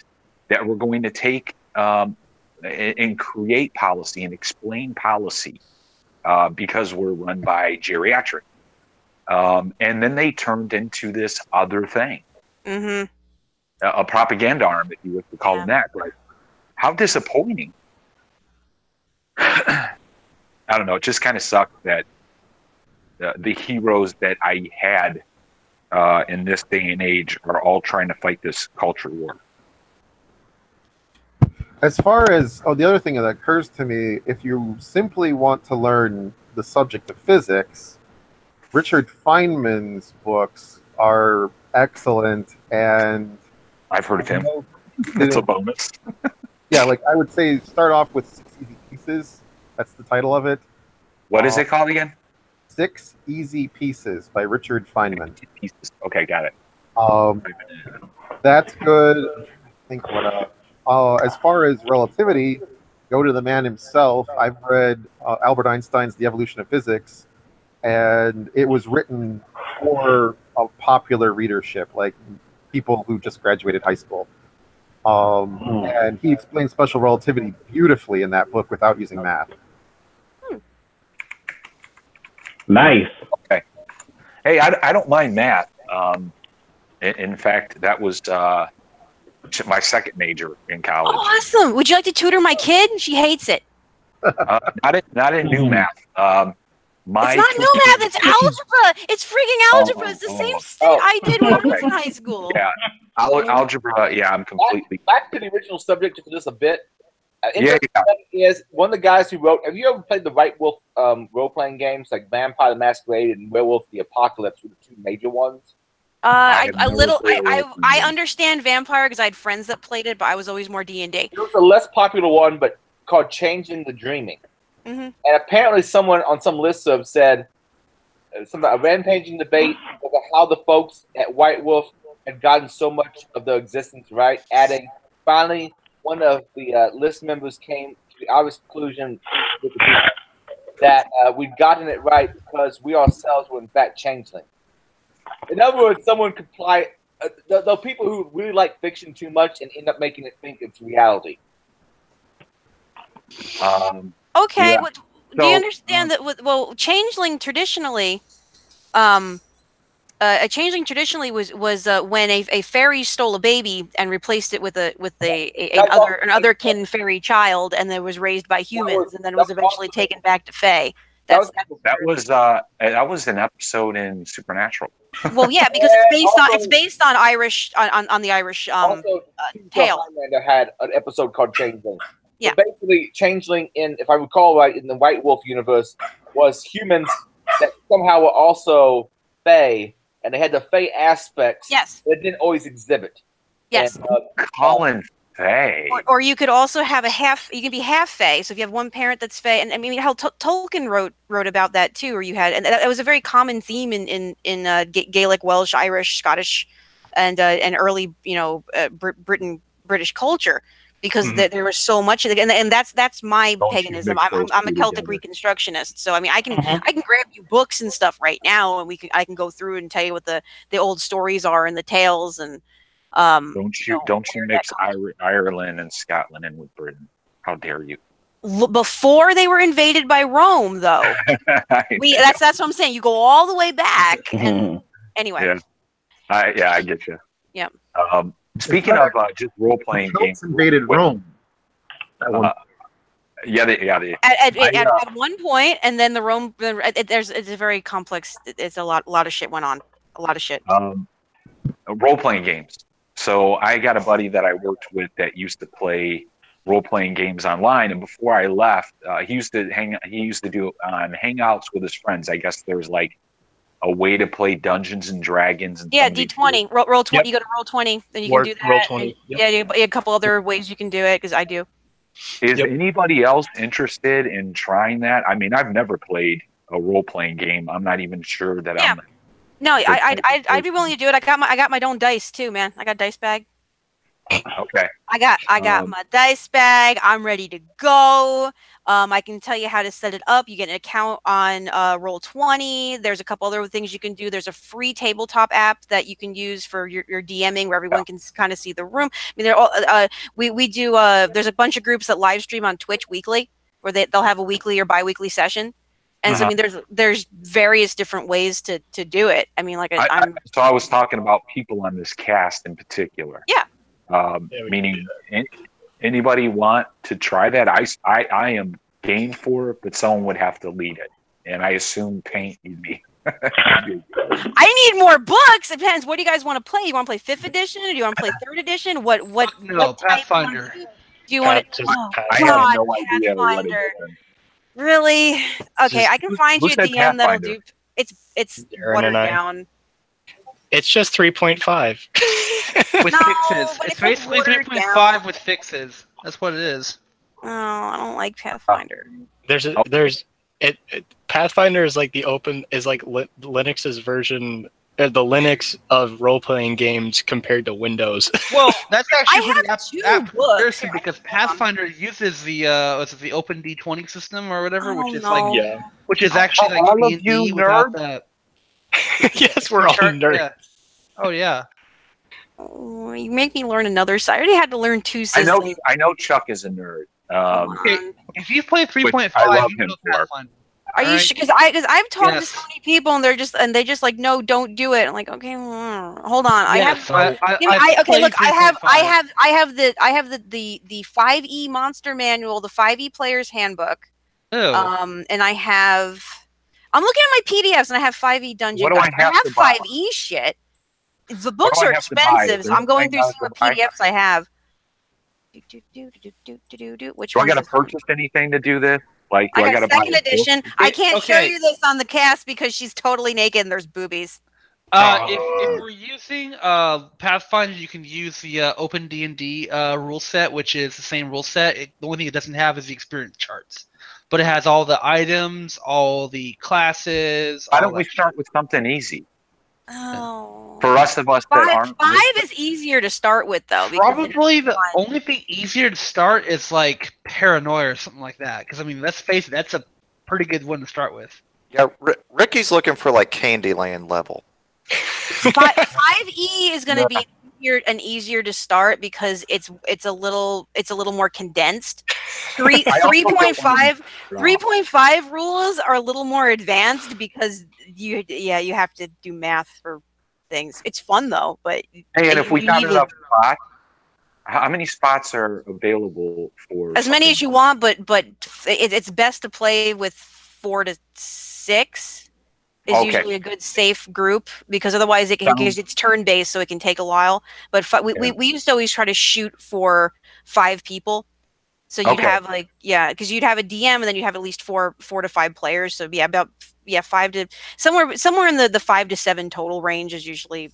Speaker 2: that were going to take and create policy and explain policy, because we're run by geriatric. And then they turned into this other thing, a propaganda arm, if you would call them that. Right? How disappointing. I don't know. It just kind of sucked that the heroes that I had in this day and age are all trying to fight this culture war.
Speaker 9: As far as, the other thing that occurs to me, if you simply want to learn the subject of physics, Richard Feynman's books are excellent, and
Speaker 2: I've heard of him. It's a bonus.
Speaker 9: Yeah, like I would say start off with 6 Easy Pieces. That's the title of it.
Speaker 2: What is it called again?
Speaker 9: 6 Easy Pieces by Richard Feynman.
Speaker 2: Okay, got it.
Speaker 9: That's good. I think what else? As far as relativity, go to the man himself. I've read Albert Einstein's The Evolution of Physics, and it was written for a popular readership, like people who just graduated high school. And he explains special relativity beautifully in that book without using math.
Speaker 6: Nice.
Speaker 2: Okay. Hey, I don't mind math. In fact, that was my second major in college.
Speaker 10: Awesome. Would you like to tutor my kid? She hates it.
Speaker 2: Not in new math.
Speaker 10: It's not new math. It's algebra. It's freaking algebra. It's the same thing I did when I was in high school.
Speaker 2: Yeah, algebra. Yeah, I'm completely
Speaker 1: back to the original subject for just a bit.
Speaker 2: Yeah.
Speaker 1: Is one of the guys who wrote. Have you ever played the White Wolf role-playing games like Vampire the Masquerade and Werewolf the Apocalypse, were the two major ones?
Speaker 10: I understand Vampire because I had friends that played it, but I was always more D&D.
Speaker 1: There was a less popular one, but called Changing the Dreaming. And apparently someone on some listserv said a rampaging debate over how the folks at White Wolf had gotten so much of their existence right, adding, finally, one of the list members came to the obvious conclusion that we'd gotten it right because we ourselves were in fact changeling. In other words, someone could apply the people who really like fiction too much and end up making it think it's reality.
Speaker 10: Okay,
Speaker 2: Yeah.
Speaker 10: Do you understand that? Well, changeling traditionally, a changeling traditionally was when a fairy stole a baby and replaced it with another kin fairy child, and then was raised by humans, and then was eventually taken back to Fae.
Speaker 2: That was an episode in Supernatural.
Speaker 10: Well, yeah, because it's based on Irish on the Irish tale.
Speaker 1: Highlander had an episode called Changeling.
Speaker 10: Yeah.
Speaker 1: So basically, Changeling, if I recall right, in the White Wolf universe, was humans that somehow were also Fae, and they had the Fae aspects that didn't always exhibit.
Speaker 10: Yes.
Speaker 1: And,
Speaker 2: Colin Fae.
Speaker 10: Or you could also have you can be half Fae. So if you have one parent that's Fae, and I mean how Tolkien wrote about that too, where you had, and that was a very common theme in Gaelic, Welsh, Irish, Scottish, and early British culture, because there was so much of it, and that's my paganism. I'm a Celtic Reconstructionist, so I mean I can grab you books and stuff right now, and I can go through and tell you what the old stories are and the tales and.
Speaker 2: Don't you mix Ireland and Scotland in with Britain? How dare you?
Speaker 10: Before they were invaded by Rome, though. That's what I'm saying. You go all the way back. And, anyway.
Speaker 2: Yeah, I get you.
Speaker 10: Yeah.
Speaker 2: Speaking of just role playing games,
Speaker 9: invaded Rome.
Speaker 10: At one point, and then the Rome. It's a very complex. It's a lot of shit went on. A lot of shit.
Speaker 2: Role playing games. So I got a buddy that I worked with that used to play role-playing games online, and before I left, he used to do on Hangouts with his friends. I guess there was like a way to play Dungeons and Dragons. And
Speaker 10: yeah, D20. Roll 20.
Speaker 4: Yep.
Speaker 10: You go to roll 20, then you
Speaker 4: Or
Speaker 10: can do that.
Speaker 4: roll 20.
Speaker 10: And,
Speaker 4: Yep.
Speaker 10: yeah, you a couple other ways you can do it because I do.
Speaker 2: Is
Speaker 4: Yep.
Speaker 2: anybody else interested in trying that? I mean, I've never played a role-playing game. I'm not even sure that
Speaker 10: Yeah.
Speaker 2: I'm.
Speaker 10: No, I'd be willing to do it. I got my own dice too, man. I got dice bag.
Speaker 2: Okay.
Speaker 10: I got my dice bag. I'm ready to go. I can tell you how to set it up. You get an account on Roll20. There's a couple other things you can do. There's a free tabletop app that you can use for your DMing, where everyone can kind of see the room. I mean, they're all we do. There's a bunch of groups that live stream on Twitch weekly, where they'll have a weekly or bi-weekly session. And so I mean, there's various different ways to do it. I mean, like
Speaker 2: so I was talking about people on this cast in particular.
Speaker 10: Yeah.
Speaker 2: Meaning, anybody want to try that? I am game for it, but someone would have to lead it, and I assume Paint would be.
Speaker 10: I need more books. It depends. What do you guys want to play? You want to play 5th edition, or do you want to play 3rd edition? What?
Speaker 3: No, Pathfinder.
Speaker 10: Do you want to?
Speaker 4: Just
Speaker 2: I have no idea what it
Speaker 10: Pathfinder.
Speaker 2: is.
Speaker 10: Really? Okay, I can find you a
Speaker 2: said
Speaker 10: DM that'll
Speaker 2: Pathfinder?
Speaker 10: do. It's
Speaker 4: Aaron
Speaker 10: watered
Speaker 4: and I.
Speaker 10: down.
Speaker 4: It's just 3.5.
Speaker 3: With
Speaker 10: No,
Speaker 3: fixes.
Speaker 10: but
Speaker 3: It's
Speaker 10: it's
Speaker 3: basically
Speaker 10: watered
Speaker 3: 3.5 with fixes. That's what it is.
Speaker 10: Oh, I don't like Pathfinder.
Speaker 4: Pathfinder is like Linux's version, the Linux of role-playing games compared to Windows.
Speaker 3: Well, that's
Speaker 10: I
Speaker 3: actually
Speaker 10: have
Speaker 3: pretty
Speaker 10: two
Speaker 3: apt
Speaker 10: books.
Speaker 3: comparison because Pathfinder uses the the Open D20 system or whatever,
Speaker 10: Oh,
Speaker 3: which is
Speaker 10: no.
Speaker 3: like
Speaker 4: Yeah.
Speaker 3: which is actually like
Speaker 2: all of
Speaker 3: D&D
Speaker 2: you
Speaker 3: without
Speaker 2: nerds?
Speaker 3: that.
Speaker 4: Yes, we're all nerds.
Speaker 3: Yeah. Oh yeah.
Speaker 10: Oh, you make me learn another side. I already had to learn 2 systems.
Speaker 2: I know Chuck is a nerd.
Speaker 10: Come
Speaker 3: Okay,
Speaker 10: on.
Speaker 3: if you play 3.5,
Speaker 2: I love
Speaker 3: you
Speaker 2: him
Speaker 3: know
Speaker 2: for it.
Speaker 3: Pathfinder.
Speaker 10: Are you
Speaker 3: Alright?
Speaker 10: sure? Because I've talked to
Speaker 3: Yes.
Speaker 10: so many people and they just like, no, don't do it. I'm like, okay, hold on. I have
Speaker 3: Yes,
Speaker 10: okay, look, I have
Speaker 3: 3.5.
Speaker 10: the 5e monster manual, the 5e player's handbook.
Speaker 3: Ew.
Speaker 10: And I'm looking at my PDFs and I have 5e dungeon
Speaker 2: What do I
Speaker 10: guides.
Speaker 2: have to buy?
Speaker 10: 5e shit. The books
Speaker 2: do I
Speaker 10: are
Speaker 2: have to buy?
Speaker 10: expensive,
Speaker 2: Is
Speaker 10: so I'm going through
Speaker 2: anything
Speaker 10: some of
Speaker 2: I
Speaker 10: the
Speaker 2: have to
Speaker 10: PDFs I have. Which
Speaker 2: Do I
Speaker 10: one's
Speaker 2: got to
Speaker 10: this one?
Speaker 2: purchase anything to do this? Like, do
Speaker 10: I
Speaker 2: I got
Speaker 10: got
Speaker 2: to buy?
Speaker 10: second edition. I can't show
Speaker 3: Okay.
Speaker 10: you this on the cast because she's totally naked and there's boobies.
Speaker 3: If we're using Pathfinder, you can use the Open D&D rule set, which is the same rule set. The only thing it doesn't have is the experience charts, but it has all the items, all the classes.
Speaker 2: Why
Speaker 3: all
Speaker 2: don't we
Speaker 3: that
Speaker 2: start with something easy
Speaker 10: Oh.
Speaker 2: for us of us that aren't?
Speaker 10: Five is easier to start with though. because it's
Speaker 3: Probably the
Speaker 10: fun.
Speaker 3: only thing easier to start is like Paranoia or something like that. Because I mean, let's face it, that's a pretty good one to start with.
Speaker 5: Yeah, Ricky's looking for like Candyland level.
Speaker 10: 5e is going to be easier to start because it's a little more condensed. 3.5 rules are a little more advanced because you have to do math for things. It's fun though, but
Speaker 2: Hey, and if we
Speaker 10: you
Speaker 2: got
Speaker 10: need
Speaker 2: enough spots, how many spots are available for?
Speaker 10: as many as you want, but it's best to play with 4 to 6. Is
Speaker 2: Okay.
Speaker 10: usually a good safe group because otherwise because it's turn based, so it can take a while. But we used to always try to shoot for 5 people, so you'd have because you'd have a DM and then you'd have at least 4 to 5 players. So about 5 to somewhere in the 5 to 7 total range is usually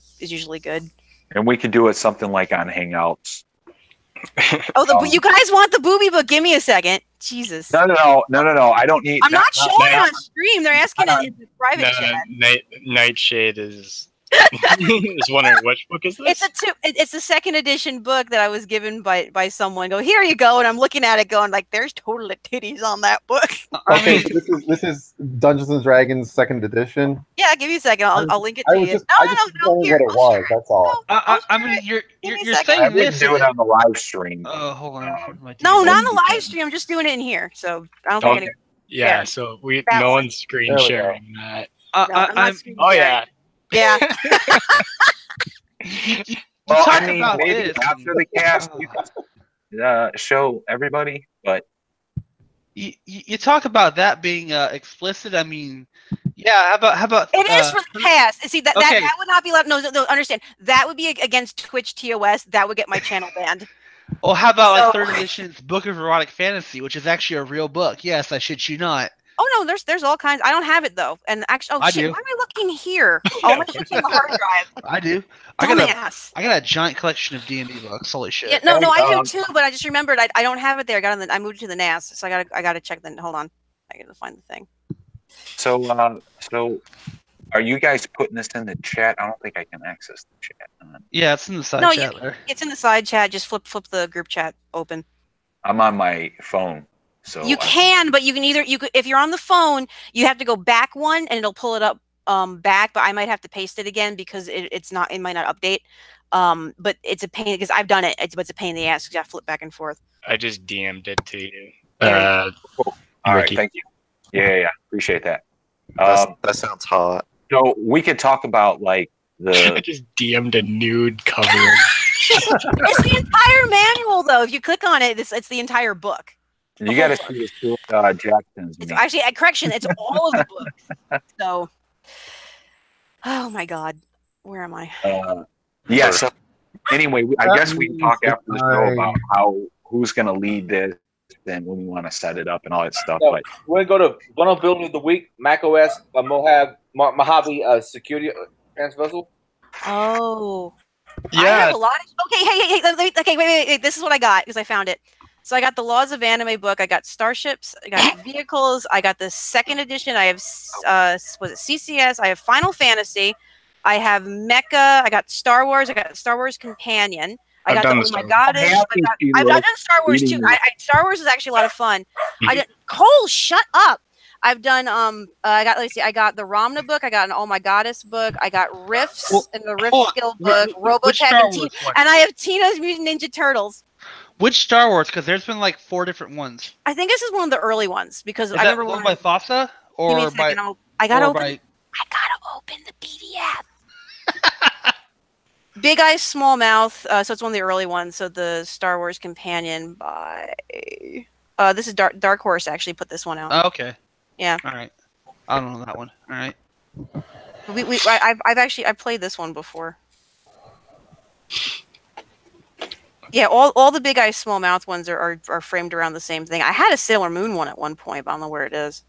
Speaker 10: good.
Speaker 2: And we could do it something like on Hangouts.
Speaker 10: Oh, you guys want the booby book? Give me a second. Jesus.
Speaker 2: No. I don't need.
Speaker 10: I'm not showing it on stream. They're asking in the private chat.
Speaker 4: Nightshade is wondering which book is this?
Speaker 10: It's a second edition book that I was given by someone. Go, here you go, and I'm looking at it going like, there's totally titties on that book.
Speaker 9: Okay, so this is Dungeons and Dragons second edition.
Speaker 10: Yeah, give me a second. I'll link it to you.
Speaker 9: I just told you what it was. That's all.
Speaker 3: I mean, you're
Speaker 2: I
Speaker 3: saying
Speaker 2: would
Speaker 3: this.
Speaker 2: do it on the live stream.
Speaker 3: Oh, hold on.
Speaker 10: No, not on the live stream. I'm just doing it in here. So I don't think any.
Speaker 4: Yeah, so no one's screen sharing that.
Speaker 10: Yeah.
Speaker 2: Well,
Speaker 3: talk
Speaker 2: I mean,
Speaker 3: about
Speaker 2: maybe
Speaker 3: this.
Speaker 2: after the cast, you can show everybody, but
Speaker 3: You talk about that being explicit. I mean, yeah. How about
Speaker 10: it is for the cast? See that
Speaker 3: okay.
Speaker 10: that would not be allowed. No, understand. That would be against Twitch TOS. That would get my channel banned.
Speaker 3: Well, how about like 3rd edition's Book of Erotic Fantasy, which is actually a real book? Yes, I shit you not.
Speaker 10: Oh no, there's all kinds. I don't have it though, and actually,
Speaker 3: I
Speaker 10: shit,
Speaker 3: do.
Speaker 10: why am I looking? fucking here. All my shit's on the hard drive.
Speaker 3: I do.
Speaker 10: Dumbass.
Speaker 3: I got a giant collection of D&D books. Holy shit.
Speaker 10: Yeah, no, I do too. But I just remembered I don't have it there. I moved it to the NAS, so I gotta check the. Hold on, I gotta find the thing.
Speaker 2: So, are you guys putting this in the chat? I don't think I can access the chat.
Speaker 3: Yeah, it's in the side chat there.
Speaker 10: It's in the side chat. Just flip the group chat open.
Speaker 2: I'm on my phone, so
Speaker 10: you can, but you can either if you're on the phone, you have to go back one and it'll pull it up back. But I might have to paste it again because it might not update. But it's a pain because I've done it. It's a pain in the ass because you have to flip back and forth.
Speaker 4: I just DM'd it to you.
Speaker 2: All right, thank you. Yeah, appreciate that.
Speaker 5: That sounds hot.
Speaker 2: So we could talk about like the.
Speaker 4: I just DM'd a nude cover.
Speaker 10: It's the entire manual, though. If you click on it, it's the entire book.
Speaker 2: You got to see this Jackson's.
Speaker 10: It's actually a correction. It's all of the books. So, oh my God, where am I?
Speaker 2: Yeah. So anyway, I guess we can talk after the show about who's going to lead this and when we want to set it up and all that stuff.
Speaker 1: So
Speaker 2: but
Speaker 1: we're going to go to Vulnerability of the Week, macOS, Mojave Security Transversal.
Speaker 10: Oh.
Speaker 3: Yeah.
Speaker 10: I have a lot of, wait. This is what I got because I found it. So I got the Laws of Anime book. I got Starships. I got Vehicles. I got the 2nd edition. I have, was it CCS? I have Final Fantasy. I have Mecha. I got Star Wars. I got Star Wars Companion. I got the Oh My Goddess. I've done Star Wars too. Star Wars is actually a lot of fun. I did. Cole, shut up. I've done I got the Ramna book, I got an Oh My Goddess book, I got Riffs and the Rift Skill book, Robotech, and I have Tina's Mutant Ninja Turtles.
Speaker 3: Which Star Wars? Because there's been like 4 different ones.
Speaker 10: I think this is one of the early ones because I remember
Speaker 3: one by FOSTA or by.
Speaker 10: I gotta open the PDF. Big Eyes, Small Mouth. So it's one of the early ones. So the Star Wars Companion by. This is Dark Horse actually put this one out.
Speaker 3: Oh, okay.
Speaker 10: Yeah.
Speaker 3: All right. I don't know that one. All right.
Speaker 10: I've played this one before. Yeah, all the Big Eyes Small Mouth ones are framed around the same thing. I had a Sailor Moon one at one point, but I don't know where it is.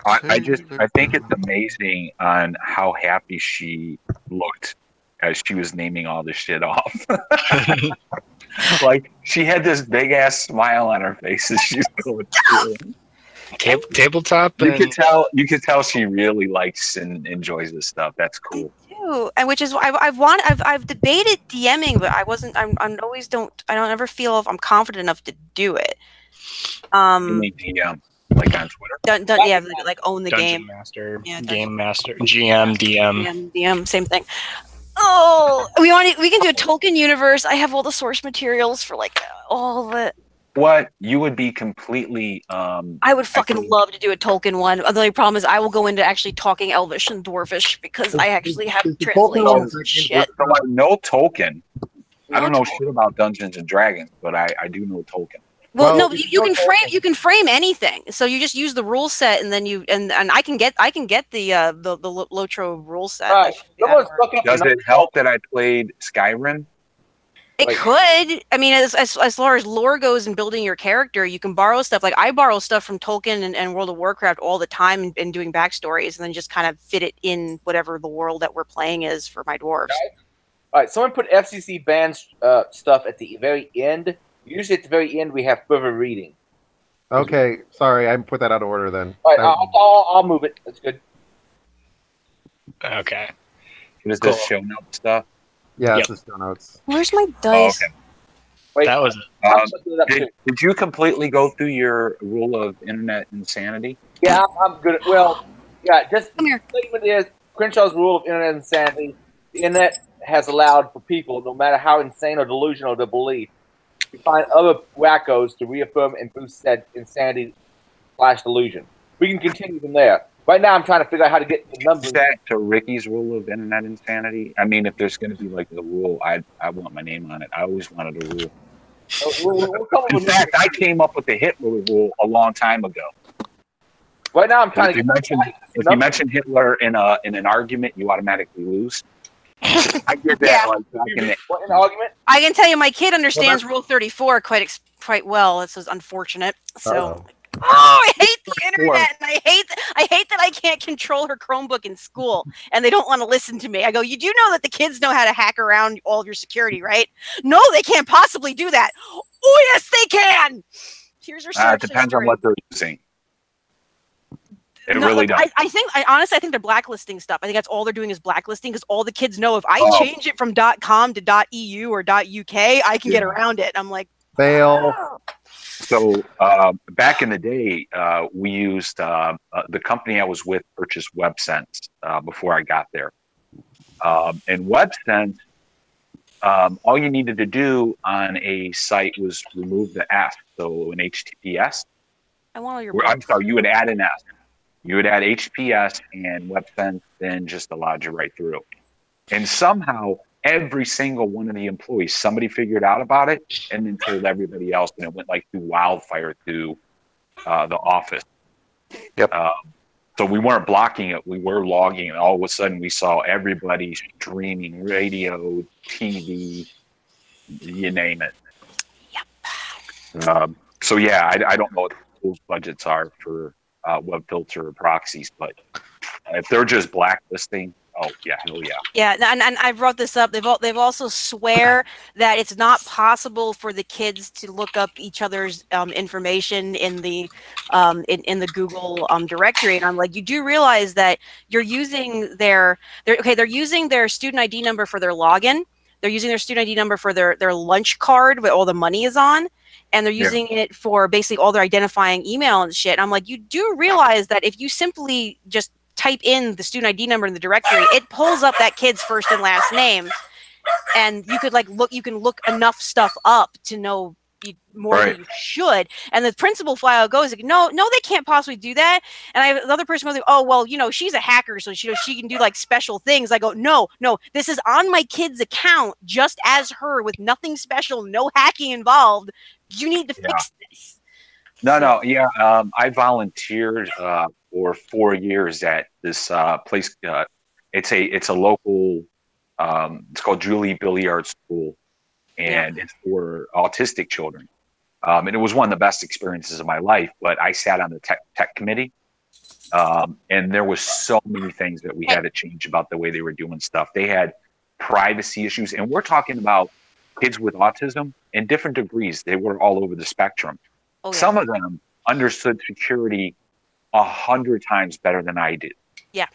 Speaker 2: I think it's amazing on how happy she looked as she was naming all this shit off. Like she had this big ass smile on her face as she's going through.
Speaker 4: Tabletop.
Speaker 2: You could tell she really likes and enjoys this stuff. That's cool.
Speaker 10: I do, and which is I've debated DMing, but I don't ever feel if I'm confident enough to do it.
Speaker 2: You mean DM, like on Twitter?
Speaker 10: Like own the
Speaker 4: Dungeon
Speaker 10: game.
Speaker 4: Master,
Speaker 10: Yeah,
Speaker 4: Game Master, GM,
Speaker 10: DM, same thing. Oh, we can do a Tolkien universe. I have all the source materials for like all of it.
Speaker 2: What you would be completely
Speaker 10: I would fucking love to do a Tolkien one. The only problem is I will go into actually talking Elvish and Dwarvish because I actually have translations and shit.
Speaker 2: So I know Tolkien. I don't know shit about Dungeons and Dragons, but I do know Tolkien.
Speaker 10: Well, no, you can frame anything. So you just use the rule set, and then and I can get the Lotro rule set.
Speaker 1: Right.
Speaker 2: Does it help that I played Skyrim?
Speaker 10: It could. I mean, as far as lore goes and building your character, you can borrow stuff. Like I borrow stuff from Tolkien and World of Warcraft all the time and doing backstories, and then just kind of fit it in whatever the world that we're playing is for my dwarves.
Speaker 1: All right, someone put FCC banned stuff at the very end. Usually at the very end we have further reading.
Speaker 9: Okay, sorry, I put that out of order then.
Speaker 1: All right, I'll move it. That's good.
Speaker 4: Okay.
Speaker 2: Is this show note stuff?
Speaker 9: Yeah, it's the show notes.
Speaker 10: Where's my dice?
Speaker 2: Okay.
Speaker 1: Wait,
Speaker 4: that was it.
Speaker 2: Did you completely go through your rule of internet insanity?
Speaker 1: Yeah, I'm good. Well, yeah, just
Speaker 10: Come here.
Speaker 1: the statement is Crenshaw's rule of internet insanity. The internet has allowed for people, no matter how insane or delusional their belief, to find other wackos to reaffirm and boost said insanity / delusion. We can continue from there. Right now, I'm trying to figure out how to get the numbers.
Speaker 2: Back to Ricky's rule of internet insanity. I mean, if there's going to be like a rule, I want my name on it. I always wanted a rule. In fact, I came up with the Hitler rule a long time ago.
Speaker 1: Right now, I'm trying to
Speaker 2: if you mention Hitler in an argument, you automatically lose. I did that back in the
Speaker 1: argument.
Speaker 10: I can tell you, my kid understands Rule 34 quite well. This is unfortunate. So, I hate the internet, and I hate that I can't can't control her Chromebook in school, and they don't want to listen to me. I go, you do know that the kids know how to hack around all of your security, right? No, they can't possibly do that. Oh, yes, they can. Here's your search
Speaker 2: It depends
Speaker 10: history.
Speaker 2: on what they're using. It
Speaker 10: No,
Speaker 2: really does.
Speaker 10: I honestly think they're blacklisting stuff. I think that's all they're doing is blacklisting, because all the kids know if I change it from .com to .eu or .uk, I can get around it. I'm like,
Speaker 9: fail.
Speaker 2: So back in the day, we used the company I was with purchased WebSense before I got there. And WebSense, all you needed to do on a site was remove the S, so an HTTPS.
Speaker 10: I want all your.
Speaker 2: I'm sorry, you would add an S. You would add HTTPS, and WebSense then just allowed you right through. And somehow, every single one of the employees, somebody figured out about it and then told everybody else, and it went like through wildfire through the office.
Speaker 5: Yep.
Speaker 2: So we weren't blocking it; we were logging it. All of a sudden, we saw everybody streaming, radio, TV, you name it.
Speaker 10: Yep.
Speaker 2: So yeah, I don't know what those budgets are for web filter proxies, but if they're just blacklisting, oh yeah, hell yeah.
Speaker 10: Yeah, and I brought this up. They've also swear that it's not possible for the kids to look up each other's information in the Google directory. And I'm like, you do realize that you're using they're using their student ID number for their login. They're using their student ID number for their lunch card where all the money is on. And they're using it for basically all their identifying email and shit. And I'm like, you do realize that if you simply just type in the student ID number in the directory, it pulls up that kid's first and last name, and you could you can look enough stuff up to know more than you should. And the principal flat out goes like, no, they can't possibly do that. And I have another person goes like, oh well, she's a hacker, so she can do like special things. I go, no, this is on my kid's account, just as her, with nothing special, no hacking involved. You need to fix this.
Speaker 2: No, yeah. I volunteered for 4 years at this place. It's a local. It's called Julie Billiard School, and it's for autistic children. And it was one of the best experiences of my life. But I sat on the tech committee, and there was so many things that we had to change about the way they were doing stuff. They had privacy issues, and we're talking about kids with autism in different degrees. They were all over the spectrum. Oh, yeah. Some of them understood security 100 times better than I did.
Speaker 10: Yeah,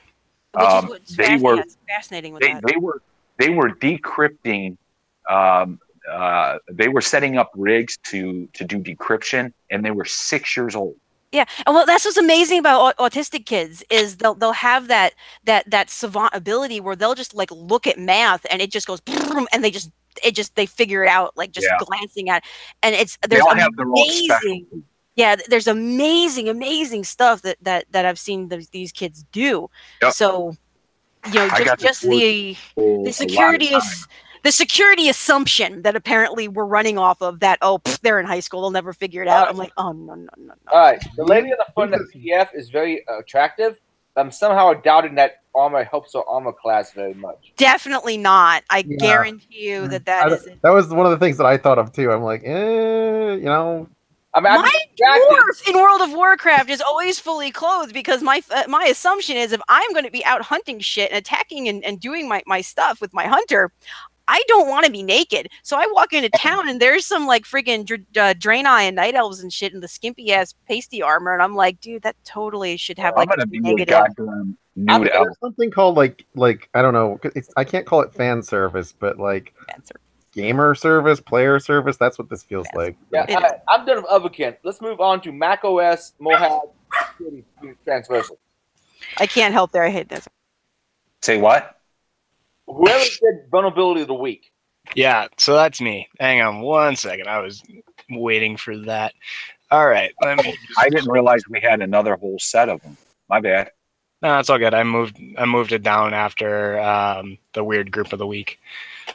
Speaker 10: which is what's fascinating with that.
Speaker 2: They were decrypting. They were setting up rigs to do decryption, and they were 6 years old.
Speaker 10: Yeah, and well, that's what's amazing about autistic kids is they'll have that savant ability where they'll just like look at math and it just goes and they figure it out like just glancing at it. And there's amazing. Yeah, there's amazing stuff that I've seen these kids do. Yep. So just the security assumption that apparently we're running off of that, they're in high school, they'll never figure it out. I'm like, oh, no.
Speaker 1: All right. The lady in the front of the PDF is very attractive. I'm somehow doubting that armor helps her armor class very much.
Speaker 10: Definitely not. I guarantee you that isn't.
Speaker 9: That was one of the things that I thought of, too. I'm like,
Speaker 10: my dwarf in World of Warcraft is always fully clothed because my assumption is if I'm going to be out hunting shit and attacking and doing my stuff with my hunter, I don't want to be naked. So I walk into town and there's some like friggin' Draenei and Night Elves and shit in the skimpy ass pasty armor, and I'm like, dude, that totally should have like
Speaker 2: a negative.
Speaker 9: There's something called like I don't know. I can't call it fan service, but like gamer service, player service. That's what this feels like.
Speaker 1: Yeah, I'm done with Otherkin. Let's move on to Mac OS Mojave Security Transversal.
Speaker 10: I can't help there. I hate this.
Speaker 2: Say what?
Speaker 1: Whoever did vulnerability of the week.
Speaker 4: Yeah, so that's me. Hang on 1 second. I was waiting for that. All right.
Speaker 2: I didn't realize we had another whole set of them. My bad.
Speaker 4: No, it's all good. I moved it down after the weird group of the week.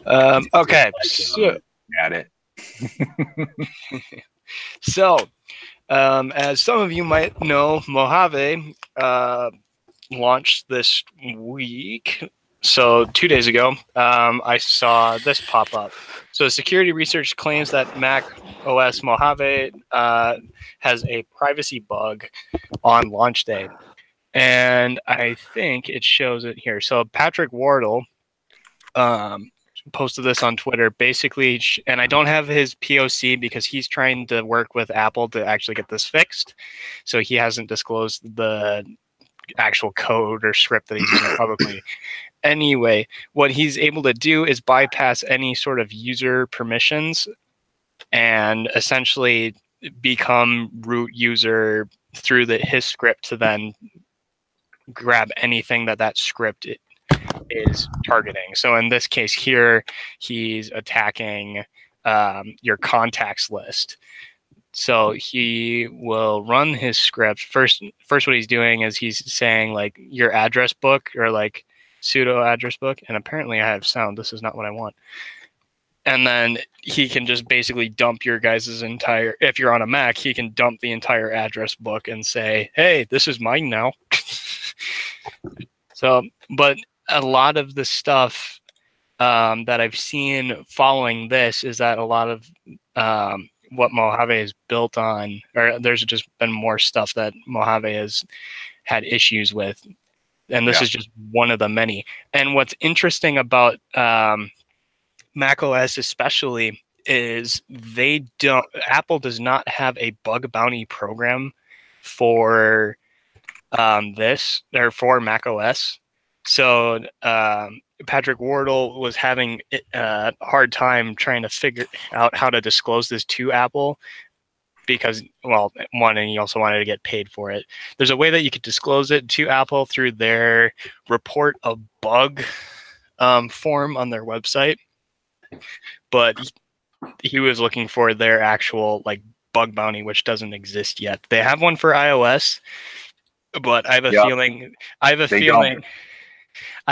Speaker 4: Okay. So,
Speaker 2: got it.
Speaker 4: So, as some of you might know, Mojave launched this week. So 2 days ago, I saw this pop up. So security research claims that Mac OS Mojave has a privacy bug on launch day. And I think it shows it here. So Patrick Wardle posted this on Twitter, basically, and I don't have his POC because he's trying to work with Apple to actually get this fixed. So he hasn't disclosed the actual code or script that he's using publicly. Anyway, what he's able to do is bypass any sort of user permissions and essentially become root user through his script to then grab anything that script is targeting. So in this case here, he's attacking your contacts list. So he will run his script. First what he's doing is he's saying like your address book or like pseudo address book. And apparently I have sound. This is not what I want. And then he can just basically dump your guys' entire, if you're on a Mac, he can dump the entire address book and say, hey, this is mine now. So, but a lot of the stuff that I've seen following this is that a lot of what Mojave is built on, or there's just been more stuff that Mojave has had issues with. And this is just one of the many. And what's interesting about macOS especially is Apple does not have a bug bounty program for this or for macOS. So Patrick Wardle was having a hard time trying to figure out how to disclose this to Apple because, well, one, and he also wanted to get paid for it. There's a way that you could disclose it to Apple through their report a bug form on their website. But he was looking for their actual like bug bounty, which doesn't exist yet. They have one for iOS, but I have a feeling. I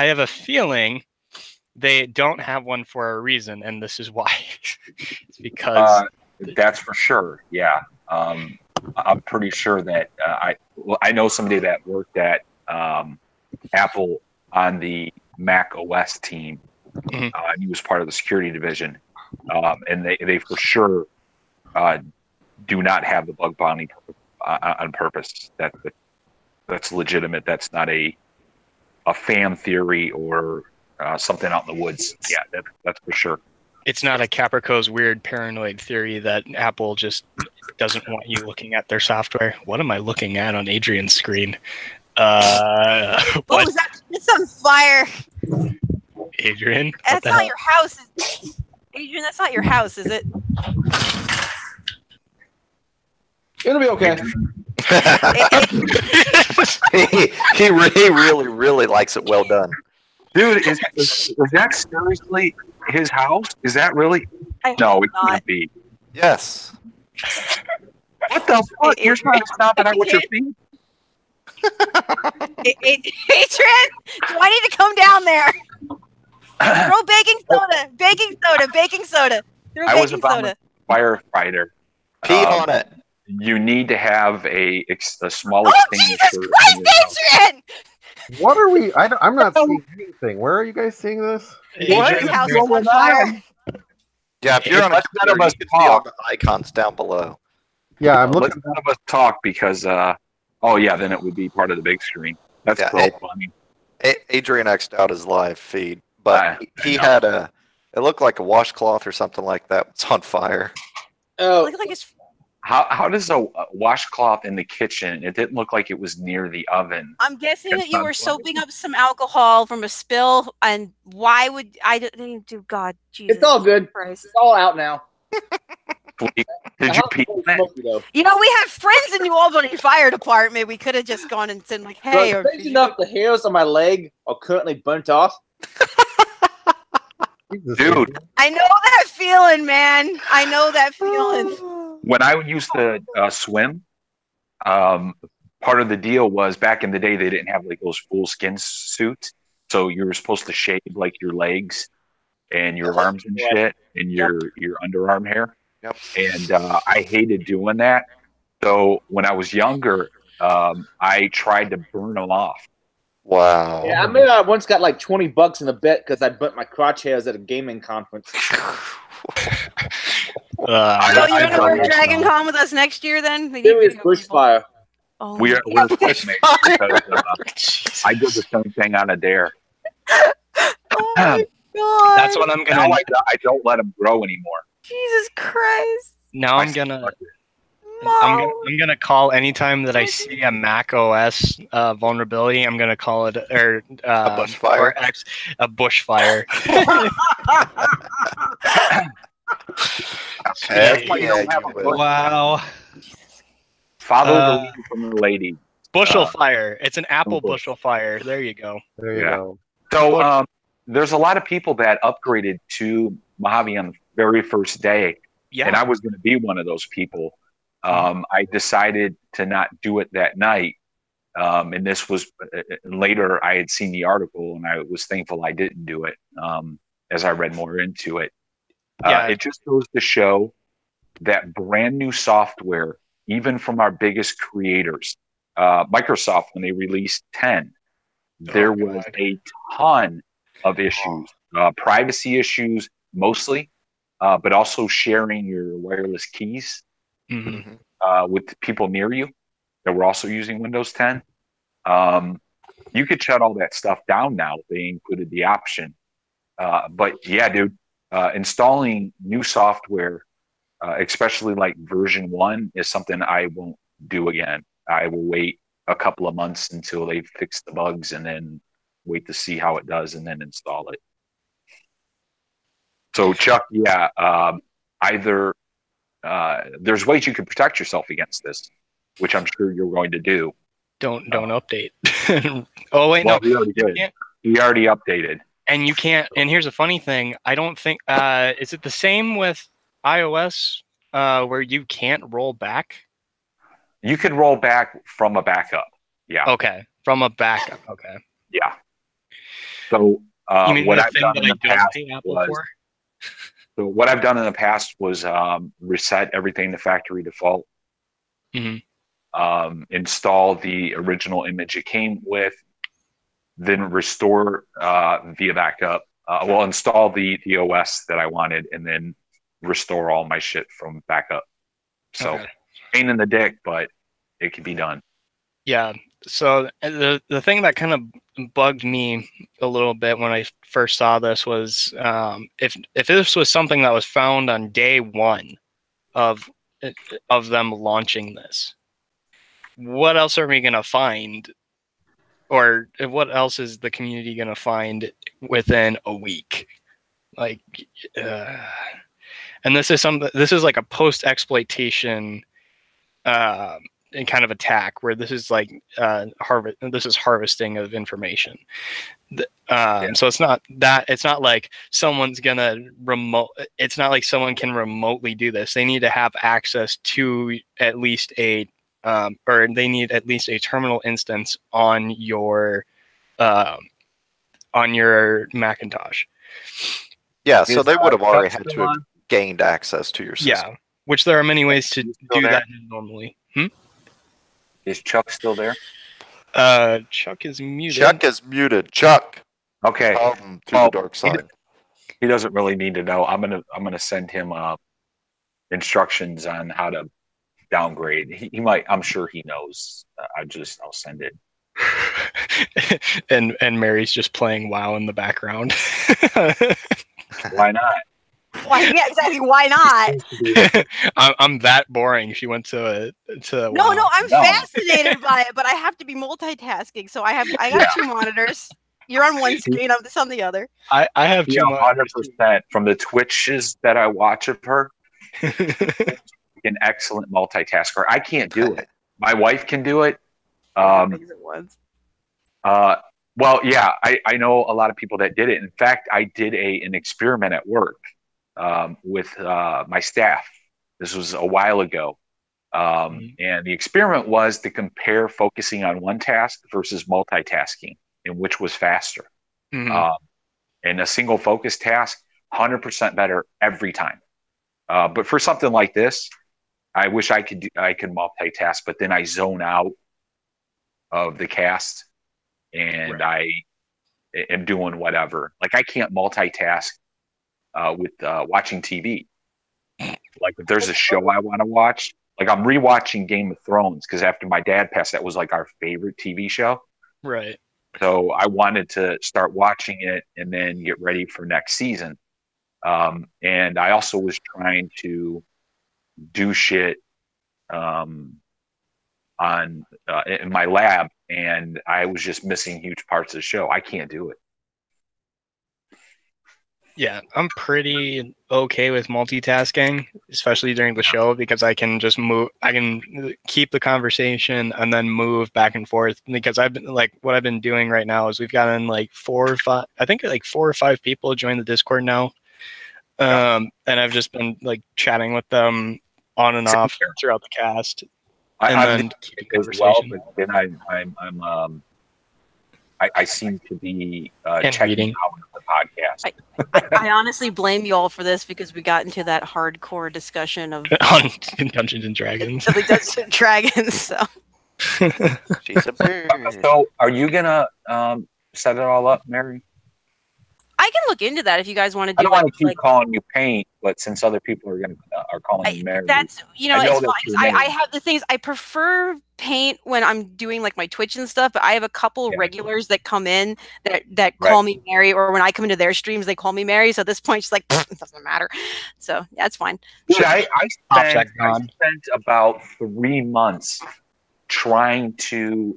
Speaker 4: have a feeling they don't have one for a reason, and this is why. It's because
Speaker 2: that's for sure. Yeah, I'm pretty sure that I know somebody that worked at Apple on the Mac OS team. And he was part of the security division, and they for sure do not have the bug bounty on purpose. That's legitimate. That's not a fan theory or something out in the woods. Yeah, that's for sure.
Speaker 4: It's not a Caprico's weird paranoid theory that Apple just doesn't want you looking at their software. What am I looking at on Adrian's screen?
Speaker 10: What was that? It's on fire.
Speaker 4: Adrian,
Speaker 10: that's not your house. Adrian, that's not your house, is it?
Speaker 1: It'll be okay.
Speaker 5: he really likes it well done.
Speaker 2: Dude, is that seriously his house? Is that really? No, it can't be.
Speaker 5: Yes.
Speaker 2: What the fuck? You're trying to stop it with your feet?
Speaker 10: Adrian, do I need to come down there? Throw baking soda.
Speaker 2: I was about a firefighter.
Speaker 5: Pee on it.
Speaker 2: You need to have a small extinguisher.
Speaker 10: Jesus Christ, Adrian!
Speaker 9: What are we? I'm not seeing anything. Where are you guys seeing this?
Speaker 10: Adrian's house is on fire.
Speaker 5: Yeah, if you're on a computer, you can see all the icons down below.
Speaker 9: Yeah, I'm looking.
Speaker 2: Let's none of us talk because, then it would be part of the big screen. That's so funny.
Speaker 5: Adrian X'd out his live feed, but he had it looked like a washcloth or something like that. It's on fire.
Speaker 1: Oh,
Speaker 10: Look like it's.
Speaker 2: How does a washcloth in the kitchen? It didn't look like it was near the oven.
Speaker 10: I'm guessing that you were soaping up some alcohol from a spill, and why would I didn't do God? Jesus,
Speaker 1: it's all good.
Speaker 10: Christ.
Speaker 1: It's all out now.
Speaker 2: Did you pee on that?
Speaker 10: You know, we have friends in New Albany Fire Department. We could have just gone and said, like, hey.
Speaker 1: Strange enough, the hairs on my leg are currently burnt off.
Speaker 2: Dude.
Speaker 10: I know that feeling, man. I know that feeling.
Speaker 2: When I used to swim, part of the deal was back in the day they didn't have like those full skin suits, so you were supposed to shave like your legs and your arms and shit and your underarm hair.
Speaker 5: Yep.
Speaker 2: And I hated doing that. So when I was younger, I tried to burn them off.
Speaker 5: Wow.
Speaker 1: Yeah, I mean, I once got like $20 in a bet because I burnt my crotch hairs at a gaming conference.
Speaker 10: You're gonna work Dragon Con with us next year, then?
Speaker 1: Serious bushfire.
Speaker 10: Oh,
Speaker 2: we're teammates because I did the same thing on a dare.
Speaker 10: oh my god!
Speaker 4: That's what I'm gonna.
Speaker 2: Now I don't let them grow anymore.
Speaker 10: Jesus Christ!
Speaker 4: Now I'm gonna call anytime that I see a Mac OS vulnerability. I'm gonna call it
Speaker 5: a bushfire.
Speaker 4: A bushfire.
Speaker 3: Wow.
Speaker 2: Follow the lead from the lady.
Speaker 4: Bushel fire. It's an Apple bushel fire. There you go.
Speaker 9: There you go.
Speaker 2: So there's a lot of people that upgraded to Mojave on the very first day.
Speaker 4: Yeah.
Speaker 2: And I was going to be one of those people. I decided to not do it that night. And this was later, I had seen the article and I was thankful I didn't do it as I read more into it. It just goes to show that brand new software, even from our biggest creators, Microsoft, when they released 10, there was a ton of issues, privacy issues mostly, but also sharing your wireless keys with people near you that were also using Windows 10. You could shut all that stuff down now if they included the option. But yeah, dude, installing new software, especially like version 1, is something I won't do again. I will wait a couple of months until they fix the bugs and then wait to see how it does and then install it. So Chuck, either there's ways you can protect yourself against this, which I'm sure you're going to do.
Speaker 4: Don't update. Oh wait,
Speaker 2: well,
Speaker 4: no,
Speaker 2: he already did. He already updated.
Speaker 4: And you can't. And here's a funny thing. I don't think. Is it the same with iOS, where you can't roll back?
Speaker 2: You could roll back from a backup. Yeah.
Speaker 4: Okay, from a backup. Okay.
Speaker 2: Yeah. So what I've done in the past what I've done in the past was reset everything to factory default. Install the original image it came with, then restore via backup. Install the OS that I wanted, and then restore all my shit from backup. So pain in the dick, but it can be done.
Speaker 4: Yeah. So the thing that kind of bugged me a little bit when I first saw this was if this was something that was found on day 1 of them launching this, what else are we gonna find, or what else is the community gonna find within a week? Like, and this is like a post exploitation and kind of attack where this is like harvesting of information. So it's not like someone's gonna it's not like someone can remotely do this. They need to have access to at least or they need at least a terminal instance on your Macintosh.
Speaker 5: Yeah, so they would have already had to have gained access to your system.
Speaker 4: Yeah, which there are many ways to do that normally.
Speaker 2: Is Chuck still there?
Speaker 4: Chuck is muted.
Speaker 5: Chuck is muted. Chuck.
Speaker 2: Okay.
Speaker 5: To the dark side.
Speaker 2: He doesn't really need to know. I'm gonna send him instructions on how to downgrade. He might. I'm sure he knows. I'll send it.
Speaker 4: and Mary's just playing WoW in the background.
Speaker 2: Why not?
Speaker 10: Why? Yeah, exactly. Why not?
Speaker 4: I'm that boring. She went to
Speaker 10: No, I'm fascinated by it, but I have to be multitasking. So I got 2 monitors. You're on one screen. I'm on the other.
Speaker 4: I have 2 monitors.
Speaker 2: 100% from the Twitches that I watch of her. An excellent multitasker. I can't do it. My wife can do it.
Speaker 10: Things at once.
Speaker 2: Well, yeah, I know a lot of people that did it. In fact, I did an experiment at work with my staff. This was a while ago. And the experiment was to compare focusing on one task versus multitasking, and which was faster. And a single focus task, 100% better every time. But for something like this, I wish I could multitask, but then I zone out of the cast and I am doing whatever. Like I can't multitask with watching TV. Like if there's a show I want to watch, like I'm rewatching Game of Thrones because after my dad passed, that was like our favorite TV show.
Speaker 4: Right.
Speaker 2: So I wanted to start watching it and then get ready for next season. And I also was trying to do shit on in my lab, and I was just missing huge parts of the show. I can't do it.
Speaker 4: Yeah, I'm pretty okay with multitasking, especially during the show, because I can just move. I can keep the conversation and then move back and forth. Because I've been like, what I've been doing right now is we've gotten like 4 or 5. I think like 4 or 5 people join the Discord now, and I've just been like chatting with them on and off throughout the cast, and then keeping conversation.
Speaker 2: Well, but then I seem to be checking out the podcast.
Speaker 10: I honestly blame you all for this because we got into that hardcore discussion of
Speaker 4: on Dungeons and Dragons.
Speaker 10: Of Dungeons and Dragons. So,
Speaker 2: so are you gonna set it all up, Mary?
Speaker 10: I can look into that if you guys want to do.
Speaker 2: I don't want to keep calling you Paint, but since other people are calling you Mary,
Speaker 10: that's it's fine. I have the things I prefer Paint when I'm doing like my Twitch and stuff, but I have a couple regulars that come in that call me Mary, or when I come into their streams they call me Mary. So at this point, she's like, it doesn't matter. So yeah, it's fine.
Speaker 2: Dude, I spent about 3 months trying to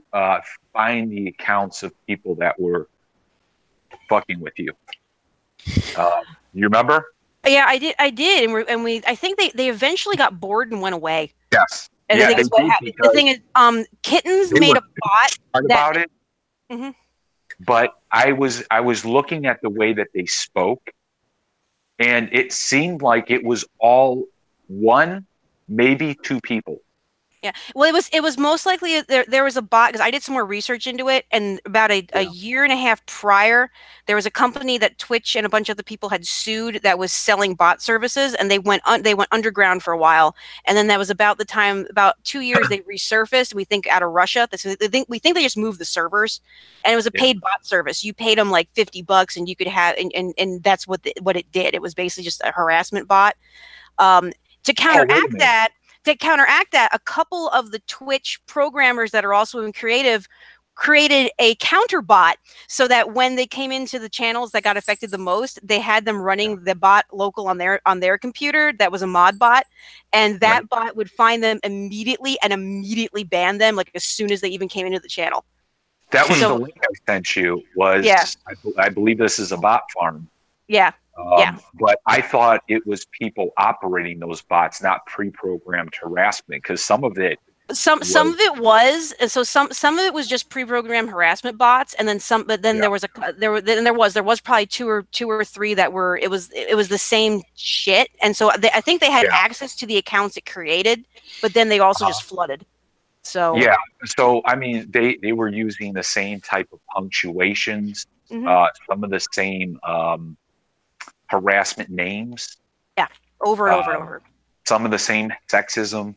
Speaker 2: find the accounts of people that were fucking with you. You remember?
Speaker 10: Yeah, I did, and we I think they eventually got bored and went away.
Speaker 2: Yes.
Speaker 10: And I think it's what happened. The thing is, Kittens made a bot
Speaker 2: about it. Mm-hmm. But I was looking at the way that they spoke, and it seemed like it was all 1, maybe 2 people.
Speaker 10: Yeah, well, it was most likely there was a bot, because I did some more research into it, and about a year and a half prior, there was a company that Twitch and a bunch of the people had sued that was selling bot services, and they went underground for a while, and then that was about the time, about 2 years, they resurfaced. We think out of Russia. We think they just moved the servers, and it was a paid bot service. You paid them like $50, and you could have, and that's what it did. It was basically just a harassment bot. To counteract that. To counteract that, a couple of the Twitch programmers that are also in creative created a counter bot so that when they came into the channels that got affected the most, they had them running the bot local on their computer. That was a mod bot, and that bot would find them immediately and immediately ban them, like as soon as they even came into the channel.
Speaker 2: That was the link I sent you. I believe this is a bot farm.
Speaker 10: Yeah.
Speaker 2: But I thought it was people operating those bots, not pre-programmed harassment, because some of it
Speaker 10: some of it was, so some of it was just pre-programmed harassment bots, and then some, but then there was probably two or three that were, it was the same shit, and so I think they had access to the accounts it created, but then they also just flooded. So
Speaker 2: so I mean they were using the same type of punctuations, some of the same harassment names. Yeah,
Speaker 10: over and over and over.
Speaker 2: Some of the same sexism,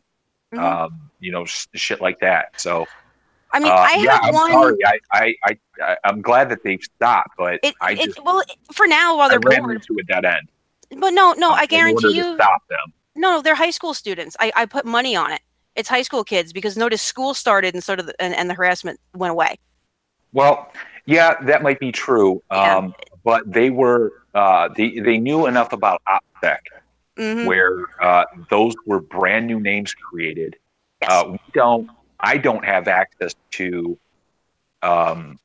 Speaker 2: shit like that. So,
Speaker 10: I mean,
Speaker 2: I'm glad that they've stopped, but
Speaker 10: for now while they're bored.
Speaker 2: Into a dead end.
Speaker 10: But no, I guarantee you.
Speaker 2: Stop them.
Speaker 10: No, they're high school students. I put money on it. It's high school kids, because notice school started and sort of and the harassment went away.
Speaker 2: Well, yeah, that might be true. But they were they knew enough about OpSec where those were brand new names created. Yes. I don't have access to the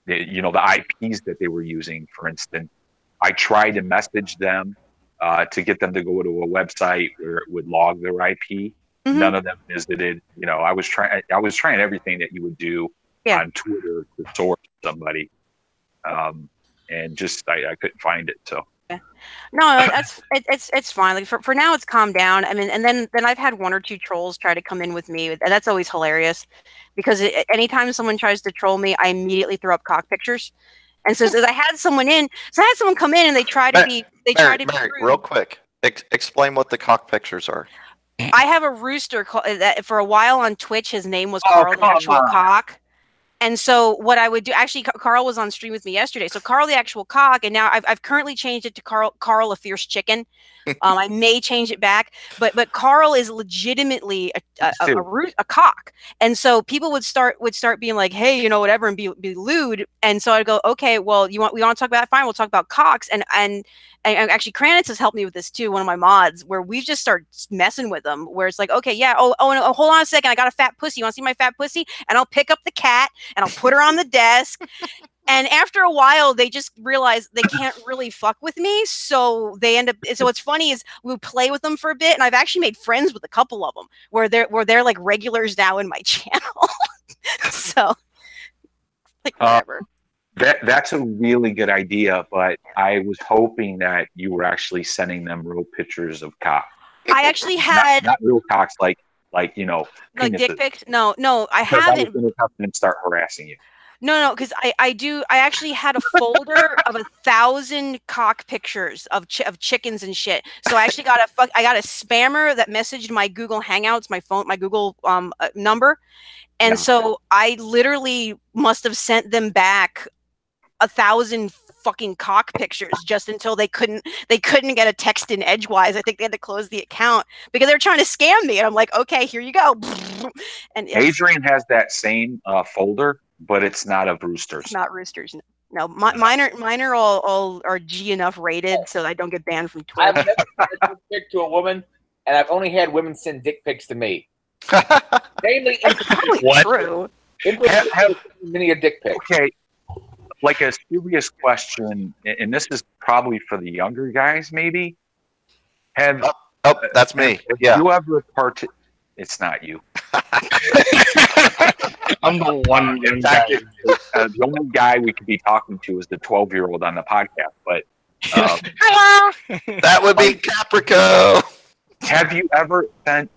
Speaker 2: IPs that they were using. For instance, I tried to message them to get them to go to a website where it would log their IP. None of them visited. I was trying everything that you would do on Twitter to source somebody. And just I couldn't find it. So
Speaker 10: no, it's fine. Like for now, it's calmed down. I mean, and then I've had 1 or 2 trolls try to come in with me, and that's always hilarious, because anytime someone tries to troll me, I immediately throw up cock pictures. And so I had someone come in and they try to be rude.
Speaker 5: Real quick, explain what the cock pictures are.
Speaker 10: I have a rooster that for a while on Twitch, his name was Carl the Actual Cock. And so what I would do, actually, Carl was on stream with me yesterday. So Carl the actual cock, and now I've currently changed it to Carl a fierce chicken. I may change it back, but Carl is legitimately a cock, and so people would start being like, hey, you know, whatever, and be lewd, and so I'd go, okay, well, we want to talk about it? Fine, we'll talk about cocks, and actually Kranitz has helped me with this too, one of my mods, where we just start messing with them, where it's like, okay, yeah, no, hold on a second, I got a fat pussy, you want to see my fat pussy? And I'll pick up the cat and I'll put her on the desk. And after a while, they just realize they can't really fuck with me. So they end up. So what's funny is we play with them for a bit, and I've actually made friends with a couple of them where they're like regulars now in my channel. So, like, whatever.
Speaker 2: That's a really good idea, but I was hoping that you were actually sending them real pictures of cock.
Speaker 10: I actually had
Speaker 2: not real cocks, like you know,
Speaker 10: like dick pics. No, I haven't.
Speaker 2: I was going to come and start harassing you.
Speaker 10: No, because I actually had a folder of 1,000 cock pictures of chickens and shit. So I actually got a spammer that messaged my Google Hangouts, my Google number, and so I literally must have sent them back 1,000 fucking cock pictures just until they couldn't get a text in edgewise. I think they had to close the account because they were trying to scam me, and I'm like, okay, here you go. And
Speaker 2: Adrian has that same folder. But it's not of roosters.
Speaker 10: It's not roosters. No, mine are all are G enough rated, so I don't get banned from Twitter.
Speaker 1: I've never sent a dick pic to a woman, and I've only had women send dick pics to me. Namely,
Speaker 10: true.
Speaker 1: Many a dick pic.
Speaker 2: Okay, like a serious question, and this is probably for the younger guys, maybe.
Speaker 5: That's me. Yeah.
Speaker 2: You ever It's not you.
Speaker 4: I'm the one guy.
Speaker 2: The only guy we could be talking to is the 12-year-old on the podcast. But
Speaker 5: hello, that would be Caprico.
Speaker 2: Have you ever sent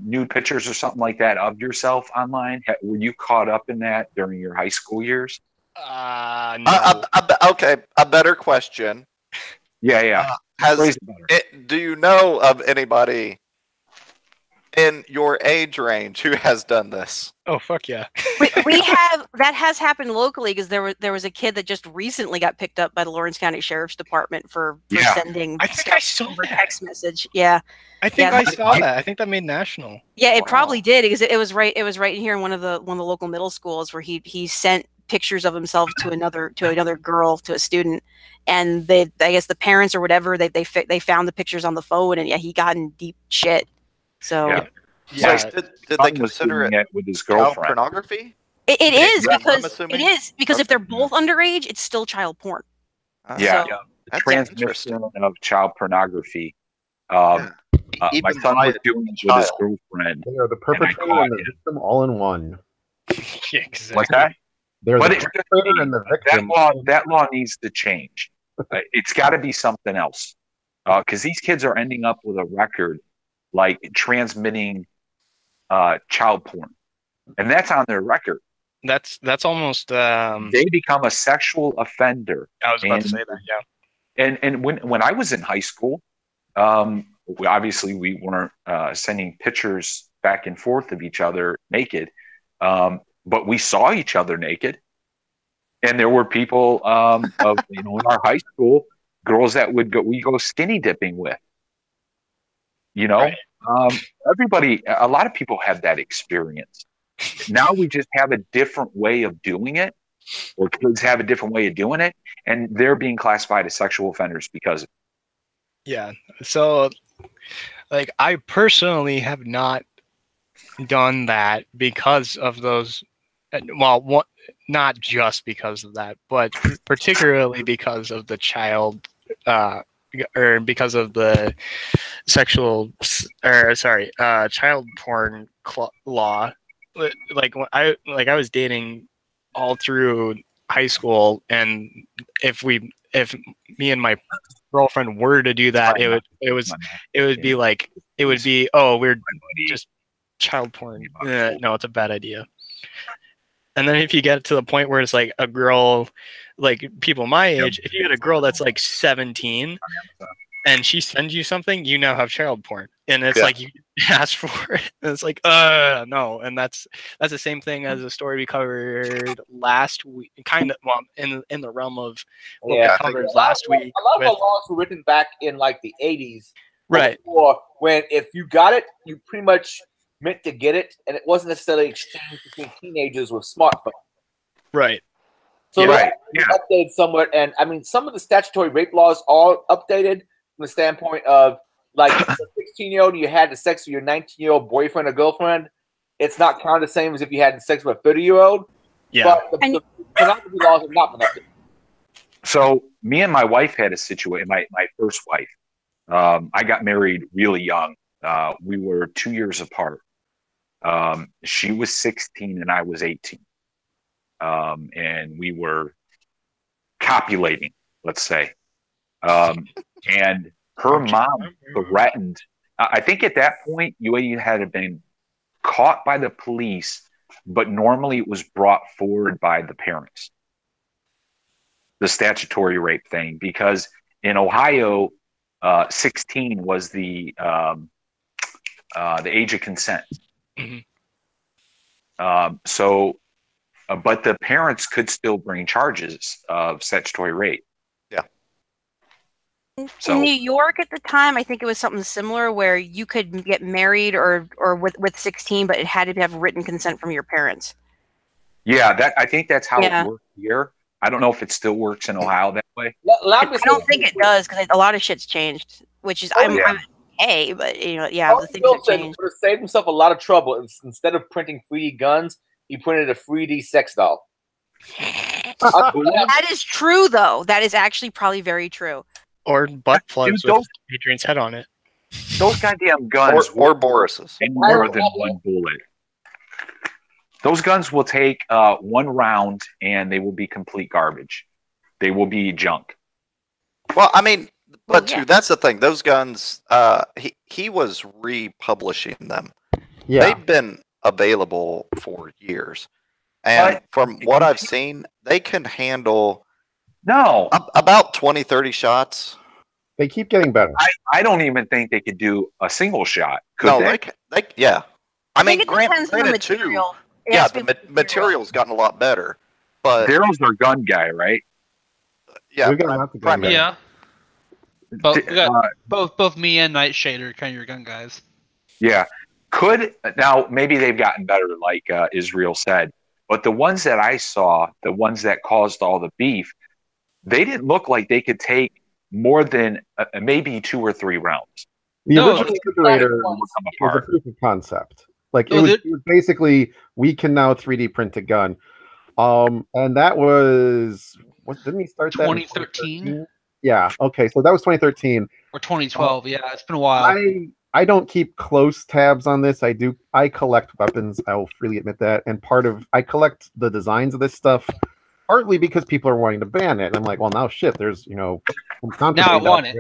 Speaker 2: nude pictures or something like that of yourself online? Were you caught up in that during your high school years?
Speaker 4: No.
Speaker 5: Okay, a better question.
Speaker 2: Yeah.
Speaker 5: Do you know of anybody in your age range who has done this?
Speaker 4: Oh, fuck yeah.
Speaker 10: we have, that has happened locally because there was a kid that just recently got picked up by the Lawrence County Sheriff's Department for sending
Speaker 4: I think I saw that.
Speaker 10: text message. Yeah.
Speaker 4: I think I saw that. I think that made national.
Speaker 10: Yeah, it probably did because it was right here in one of the local middle schools where he sent pictures of himself to another girl, to a student, and I guess the parents or whatever, they found the pictures on the phone, and he got in deep shit. So,
Speaker 5: so did they consider it
Speaker 2: with his
Speaker 5: child
Speaker 2: girlfriend?
Speaker 5: pornography?
Speaker 10: It is because if they're both underage, it's still child porn.
Speaker 5: That's
Speaker 2: Transmission of child pornography. My son was doing it with his girlfriend.
Speaker 9: They are the perpetrator and the victim all in one.
Speaker 4: Exactly.
Speaker 2: What's that?
Speaker 9: They're the perpetrator and the victim.
Speaker 2: That law needs to change. It's got to be something else, because these kids are ending up with a record like transmitting child porn, and that's on their record.
Speaker 4: That's almost
Speaker 2: they become a sexual offender.
Speaker 4: I was about to say that, yeah.
Speaker 2: And when I was in high school, obviously we weren't sending pictures back and forth of each other naked, but we saw each other naked, and there were people in our high school, girls that we go skinny dipping with. Right. A lot of people have that experience. Now we just have a different way of doing it, or kids have a different way of doing it, and they're being classified as sexual offenders because of it.
Speaker 4: Yeah. So, like, I personally have not done that because of those. Well, not just because of that, but particularly because of the child. Or because of the child porn law. Like when I was dating all through high school, and if me and my girlfriend were to do that, it would be we're just child porn. No, it's a bad idea. And then if you get to the point where it's like a girl, like people my age, if you get a girl that's like 17 and she sends you something, you now have child porn, and it's like you asked for it. And it's like, no, and that's the same thing as a story we covered last week, kind of, well, in the realm of what we covered last week.
Speaker 1: A lot of the laws were written back in like the 80s,
Speaker 4: right?
Speaker 1: Or when if you got it, you pretty much meant to get it, and it wasn't necessarily exchanged between teenagers with smartphones.
Speaker 4: Right.
Speaker 1: So updated somewhat, and I mean, some of the statutory rape laws are updated from the standpoint of like a 16-year-old, you had the sex with your 19-year-old boyfriend or girlfriend. It's not counted the same as if you had sex with a 30-year-old.
Speaker 4: Yeah.
Speaker 1: But the pornography laws have not been updated.
Speaker 2: So me and my wife had a situation. My first wife. I got married really young. We were 2 years apart. She was 16 and I was 18. And we were copulating, let's say. And her mom threatened. I think at that point, you had been caught by the police, but normally it was brought forward by the parents. The statutory rape thing, because in Ohio, 16 was the age of consent. But the parents could still bring charges of statutory rape.
Speaker 5: Yeah.
Speaker 10: In New York at the time, I think it was something similar where you could get married or with 16, but it had to have written consent from your parents.
Speaker 2: Yeah, I think that's how it worked here. I don't know if it still works in Ohio that way.
Speaker 10: I don't think it does because a lot of shit's changed, which is I'm okay, but the things have changed.
Speaker 1: To save himself a lot of trouble, instead of printing 3D guns, he printed a 3D sex doll.
Speaker 10: That is true, though. That is actually probably very true.
Speaker 4: Or butt plugs with Adrian's head on it.
Speaker 2: Those goddamn guns,
Speaker 5: or Boris's,
Speaker 2: more than one bullet. Those guns will take one round, and they will be complete garbage. They will be junk.
Speaker 5: Well, I mean, but that's the thing. Those guns, he was republishing them. Yeah, they've been available for years, and from what I've seen, they can handle about 20-30 shots.
Speaker 9: They keep getting better.
Speaker 2: I don't even think they could do a single shot.
Speaker 5: They I mean, granted too. Yeah, the material's gotten a lot better, but
Speaker 2: Daryl's our gun guy, right?
Speaker 5: Yeah,
Speaker 3: yeah. Both me and Nightshade are kind of your gun guys.
Speaker 2: Yeah, now maybe they've gotten better, like Israel said, but the ones that I saw, the ones that caused all the beef, they didn't look like they could take more than maybe 2 or 3 rounds.
Speaker 9: The original refrigerator was a proof of concept. Like it was basically, we can now 3D print a gun, and that was didn't he start that
Speaker 3: 2013?
Speaker 9: Yeah. Okay, so that was 2013
Speaker 3: or 2012. Yeah, it's been a while.
Speaker 9: I don't keep close tabs on this. I collect weapons. I will freely admit that, and I collect the designs of this stuff, partly because people are wanting to ban it. And I'm like, well, now shit, there's
Speaker 3: now I want it.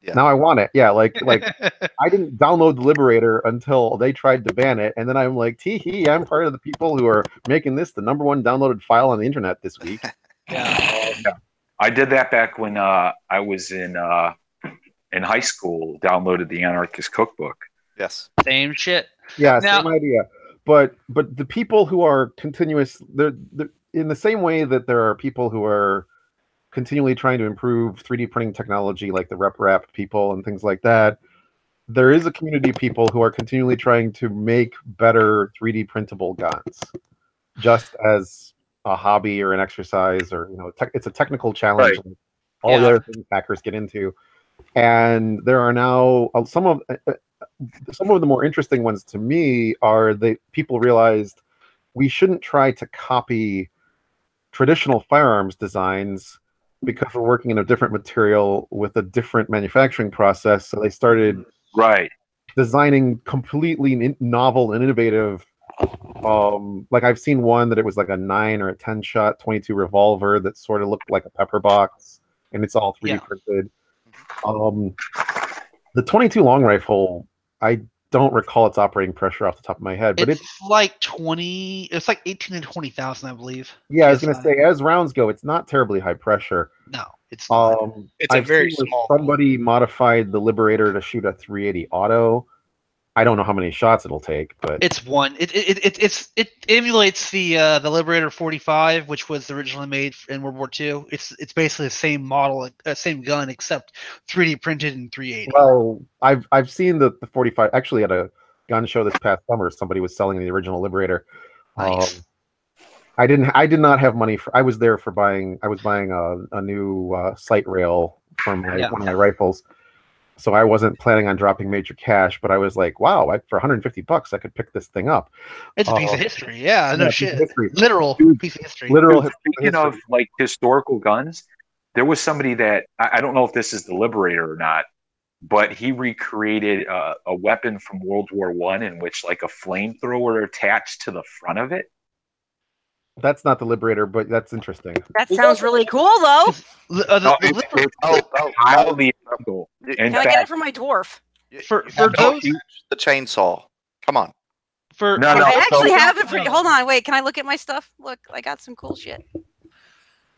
Speaker 9: Yeah. Now I want it. Yeah, like I didn't download the Liberator until they tried to ban it, and then I'm like, tee-hee, I'm part of the people who are making this the #1 downloaded file on the internet this week.
Speaker 2: I did that back when I was in high school. Downloaded the Anarchist Cookbook.
Speaker 5: Yes,
Speaker 3: same shit.
Speaker 9: Yeah, same idea. But the people who are they're in the same way that there are people who are continually trying to improve 3D printing technology, like the RepRap people and things like that. There is a community of people who are continually trying to make better 3D printable guns, just as a hobby or an exercise, or it's a technical challenge. Right. All the other things hackers get into, and there are now some of the more interesting ones to me are that people realized we shouldn't try to copy traditional firearms designs because we're working in a different material with a different manufacturing process. So they started designing completely novel and innovative. Like I've seen one that it was like a 9 or a 10 shot 22 revolver that sort of looked like a pepper box, and it's all 3D printed. The 22 long rifle, I don't recall its operating pressure off the top of my head, but it's
Speaker 3: like 20. It's like 18 to 20,000, I believe.
Speaker 9: Yeah, I was gonna say, as rounds go, it's not terribly high pressure.
Speaker 3: No, It's
Speaker 4: a very
Speaker 9: seen
Speaker 4: small.
Speaker 9: Somebody modified the Liberator to shoot a 380 auto. I don't know how many shots it'll take, but
Speaker 3: it's one. It emulates the Liberator 45, which was originally made in World War II. It's basically the same model, same gun, except 3D printed in 380.
Speaker 9: Well, I've seen the 45 actually at a gun show this past summer. Somebody was selling the original Liberator.
Speaker 3: Nice.
Speaker 9: I did not have money for. I was there for buying. I was buying a new sight rail for one of my rifles. So I wasn't planning on dropping major cash, but I was like, wow, for $150, I could pick this thing up.
Speaker 3: It's a piece of history. Yeah, no shit. Literal piece of history.
Speaker 9: Literal
Speaker 2: Speaking of like historical guns, there was somebody that, I don't know if this is the Liberator or not, but he recreated a weapon from World War I in which like a flamethrower attached to the front of it.
Speaker 9: That's not the Liberator, but that's interesting.
Speaker 10: That sounds really cool, though.
Speaker 2: Highly cool.
Speaker 10: Can I get it from my dwarf?
Speaker 3: For those,
Speaker 5: the chainsaw. Come on.
Speaker 10: I actually have it for. Hold on, wait. Can I look at my stuff? Look, I got some cool shit.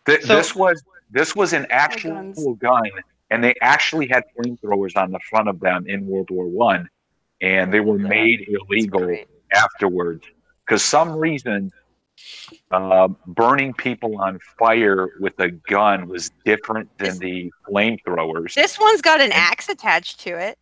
Speaker 2: This was an actual gun, and they actually had flamethrowers on the front of them in World War I, and they were made illegal afterwards because some reason. Burning people on fire with a gun was different than the flamethrowers.
Speaker 10: This one's got an axe attached to it.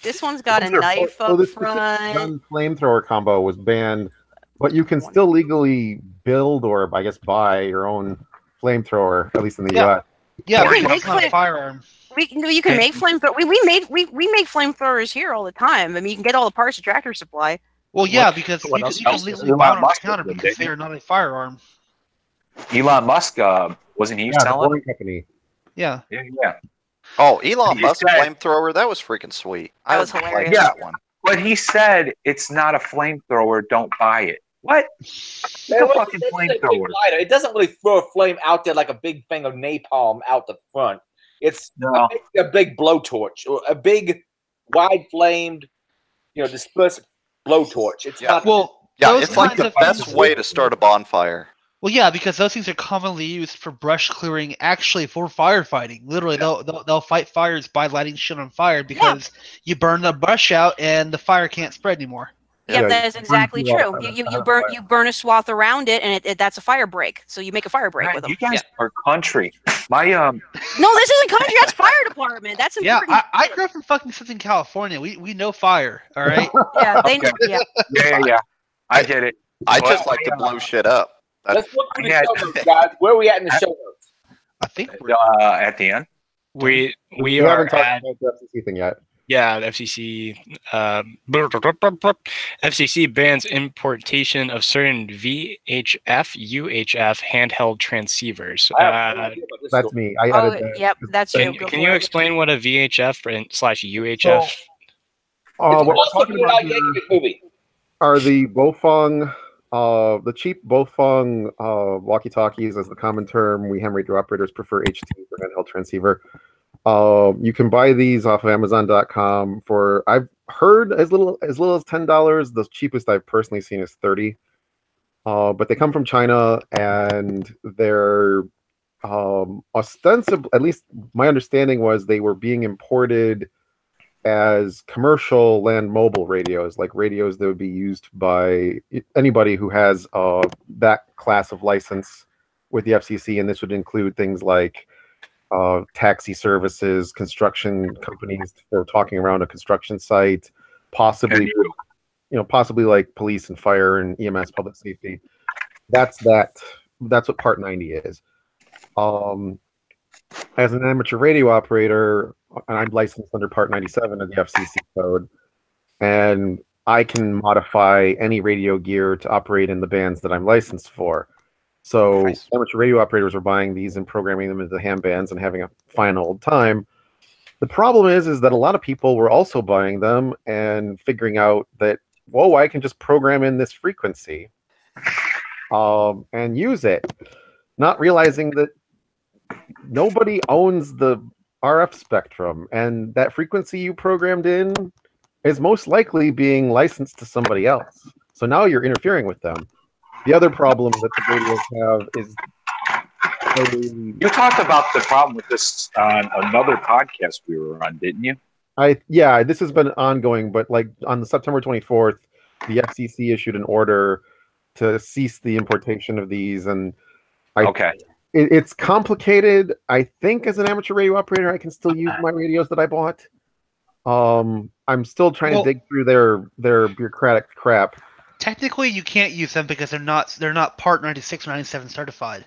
Speaker 10: This one's got a knife up front.
Speaker 9: Gun flamethrower combo was banned, but you can still legally build or I guess buy your own flamethrower, at least in the U.S.
Speaker 3: Yeah,
Speaker 10: you can make
Speaker 3: firearm.
Speaker 10: You can make flamethrower. We make flamethrowers here all the time. I mean, you can get all the parts at Tractor Supply.
Speaker 3: Well, yeah, because you can legally buy them on the counter because they are not a firearm.
Speaker 2: Elon Musk, wasn't he selling?
Speaker 9: Company.
Speaker 3: Yeah.
Speaker 5: Oh, Elon Musk flamethrower, that was freaking sweet.
Speaker 10: That was hilarious.
Speaker 2: Yeah, but he said it's not a flamethrower. Don't buy it. What? It's a fucking flamethrower.
Speaker 1: It doesn't really throw a flame out there like a big thing of napalm out the front. It's a big blowtorch or a big, wide flamed, dispersed blowtorch. It's not.
Speaker 5: Well, it's like the best way to start a bonfire.
Speaker 3: Well, yeah, because those things are commonly used for brush clearing, actually for firefighting. Literally, they'll fight fires by lighting shit on fire because you burn the brush out and the fire can't spread anymore.
Speaker 10: Yeah, that is exactly true. You burn a swath around it, and that's a fire break. So you make a fire break with them.
Speaker 2: You guys are country. My
Speaker 10: No, this isn't country. That's fire department. That's important.
Speaker 3: Yeah, I grew up in fucking Southern California. We know fire. All right.
Speaker 10: Yeah, they know. Yeah.
Speaker 2: Yeah. I get it.
Speaker 5: I just like to blow shit up.
Speaker 1: Let's look for the show notes, guys. Where are we at in the show notes?
Speaker 3: I think
Speaker 2: we're at the end.
Speaker 4: We
Speaker 9: haven't talked about the FCC thing yet.
Speaker 4: Yeah, the FCC FCC bans importation of certain VHF, UHF handheld transceivers.
Speaker 9: That's me. I added that.
Speaker 10: Yep, that's you.
Speaker 4: Can you explain what a VHF/UHF?
Speaker 9: What we're talking about here are the Bofeng, the cheap Bofeng walkie-talkies, as the common term. We ham radio operators prefer HT for handheld transceiver. You can buy these off of Amazon.com for, I've heard, as little as $10. The cheapest I've personally seen is $30. But they come from China, and they're ostensibly, at least my understanding was, they were being imported as commercial land mobile radios, like radios that would be used by anybody who has that class of license with the FCC, and this would include things like taxi services, construction companies for talking around a construction site, possibly like police and fire and EMS, public safety. That's what Part 90 is. As an amateur radio operator, and I'm licensed under Part 97 of the FCC code, and I can modify any radio gear to operate in the bands that I'm licensed for. So amateur radio operators are buying these and programming them into the ham bands and having a fine old time. The problem is that a lot of people were also buying them and figuring out that, whoa, I can just program in this frequency and use it, not realizing that nobody owns the RF spectrum, and that frequency you programmed in is most likely being licensed to somebody else. So now you're interfering with them. The other problem that the radios have is
Speaker 2: You talked about the problem with this on another podcast we were on, didn't you?
Speaker 9: This has been ongoing, but like on the September 24th, the FCC issued an order to cease the importation of these, and it's complicated. I think as an amateur radio operator, I can still use my radios that I bought. I'm still trying to dig through their bureaucratic crap.
Speaker 3: Technically, you can't use them because they're not Part 96 or 97 certified.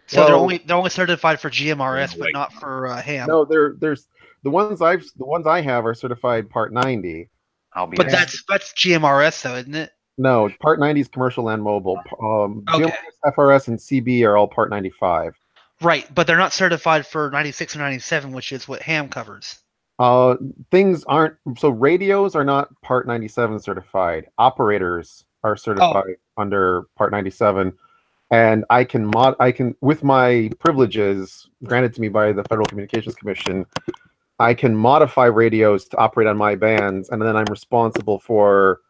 Speaker 3: So they're only certified for GMRS, but not for ham.
Speaker 9: No, there's the ones I have are certified Part 90.
Speaker 3: But that's GMRS though, isn't it?
Speaker 9: No, Part 90 is commercial and mobile. GMRS, FRS, and CB are all Part 95.
Speaker 3: Right, but they're not certified for 96 or 97, which is what ham covers.
Speaker 9: Things aren't so. Radios are not Part 97 certified. Operators are certified under Part 97, and I can with my privileges granted to me by the Federal Communications Commission, I can modify radios to operate on my bands, and then I'm responsible for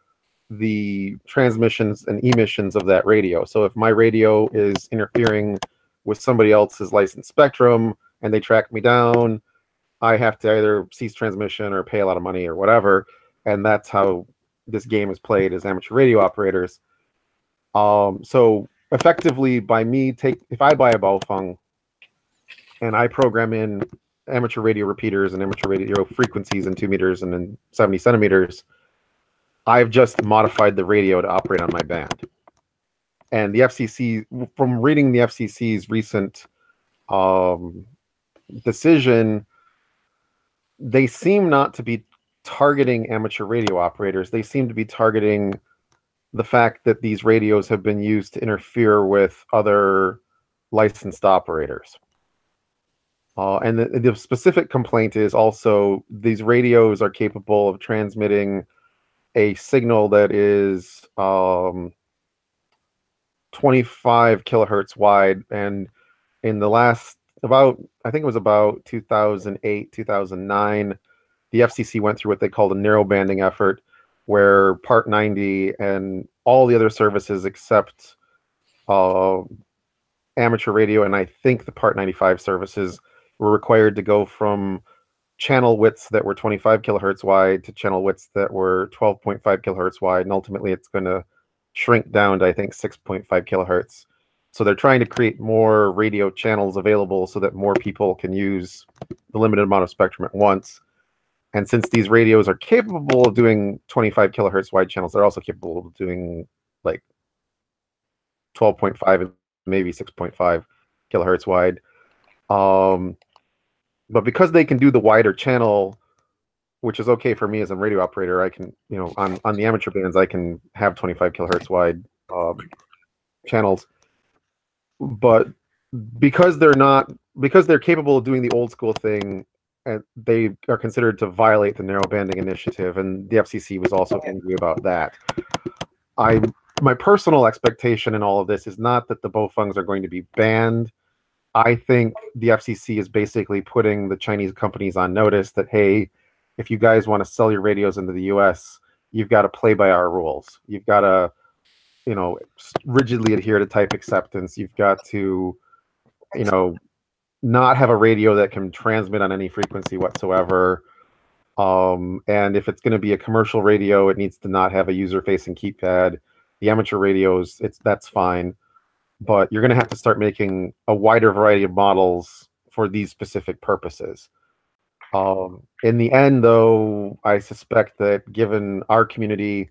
Speaker 9: the transmissions and emissions of that radio. So if my radio is interfering with somebody else's licensed spectrum and they track me down, I have to either cease transmission or pay a lot of money or whatever. And that's how this game is played as amateur radio operators. So effectively, by me if I buy a Baofeng and I program in amateur radio repeaters and amateur radio frequencies in 2 meters and in 70 centimeters, I've just modified the radio to operate on my band. And the FCC, from reading the FCC's recent decision, they seem not to be targeting amateur radio operators. They seem to be targeting the fact that these radios have been used to interfere with other licensed operators. And the specific complaint is also these radios are capable of transmitting a signal that is 25 kilohertz wide. And in the last I think it was about 2008, 2009, the FCC went through what they called a narrow banding effort, where Part 90 and all the other services except amateur radio, and I think the Part 95 services, were required to go from channel widths that were 25 kilohertz wide to channel widths that were 12.5 kilohertz wide, and ultimately it's going to shrink down to, I think, 6.5 kilohertz. So they're trying to create more radio channels available so that more people can use the limited amount of spectrum at once. And since these radios are capable of doing 25 kilohertz wide channels, they're also capable of doing like 12.5 and maybe 6.5 kilohertz wide. But because they can do the wider channel, which is okay for me as a radio operator, I can, on the amateur bands, I can have 25 kilohertz wide channels. But because they're capable of doing the old school thing, they are considered to violate the narrow banding initiative, and the FCC was also angry about that. My personal expectation in all of this is not that the Baofengs are going to be banned. I think the FCC is basically putting the Chinese companies on notice that, hey, if you guys want to sell your radios into the US, you've got to play by our rules. You've got to rigidly adhere to type acceptance. You've got to, not have a radio that can transmit on any frequency whatsoever. And if it's going to be a commercial radio, it needs to not have a user-facing keypad. The amateur radios, that's fine. But you're going to have to start making a wider variety of models for these specific purposes. In the end, though, I suspect that given our community,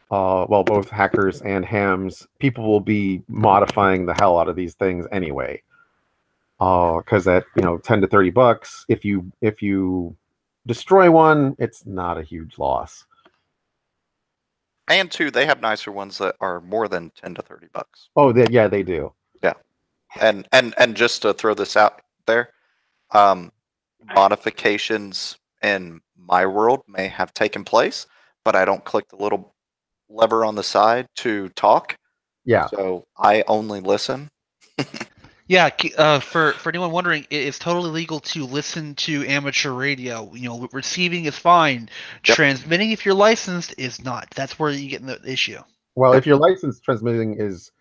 Speaker 9: both hackers and hams, people will be modifying the hell out of these things anyway. Because at $10 to $30, if you destroy one, it's not a huge loss.
Speaker 5: And two, they have nicer ones that are more than $10 to $30.
Speaker 9: Oh, they do.
Speaker 5: Yeah, and just to throw this out there, modifications in my world may have taken place, but I don't click the little lever on the side to talk.
Speaker 9: Yeah.
Speaker 5: So I only listen.
Speaker 3: Yeah, for anyone wondering, it's totally legal to listen to amateur radio. Receiving is fine. Yep. Transmitting, if you're licensed, is not. That's where you get in the issue.
Speaker 9: Well, if you're licensed, transmitting is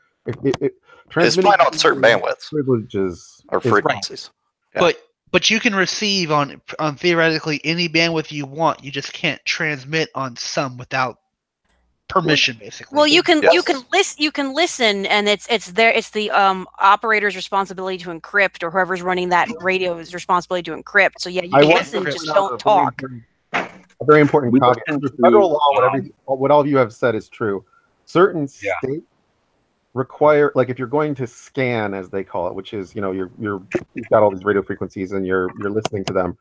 Speaker 5: It's fine on certain bandwidths
Speaker 9: privileges
Speaker 5: or frequencies.
Speaker 3: Yeah. But you can receive on theoretically any bandwidth you want. You just can't transmit on some without permission, basically.
Speaker 10: Well, you can listen, and it's the operator's responsibility to encrypt, or whoever's running that radio's responsibility to encrypt. So yeah, you can listen, just don't talk.
Speaker 9: A very important caveat. Under federal law, what all of you have said is true. Certain states require, like, if you're going to scan, as they call it, which is, you've got all these radio frequencies and you're listening to them.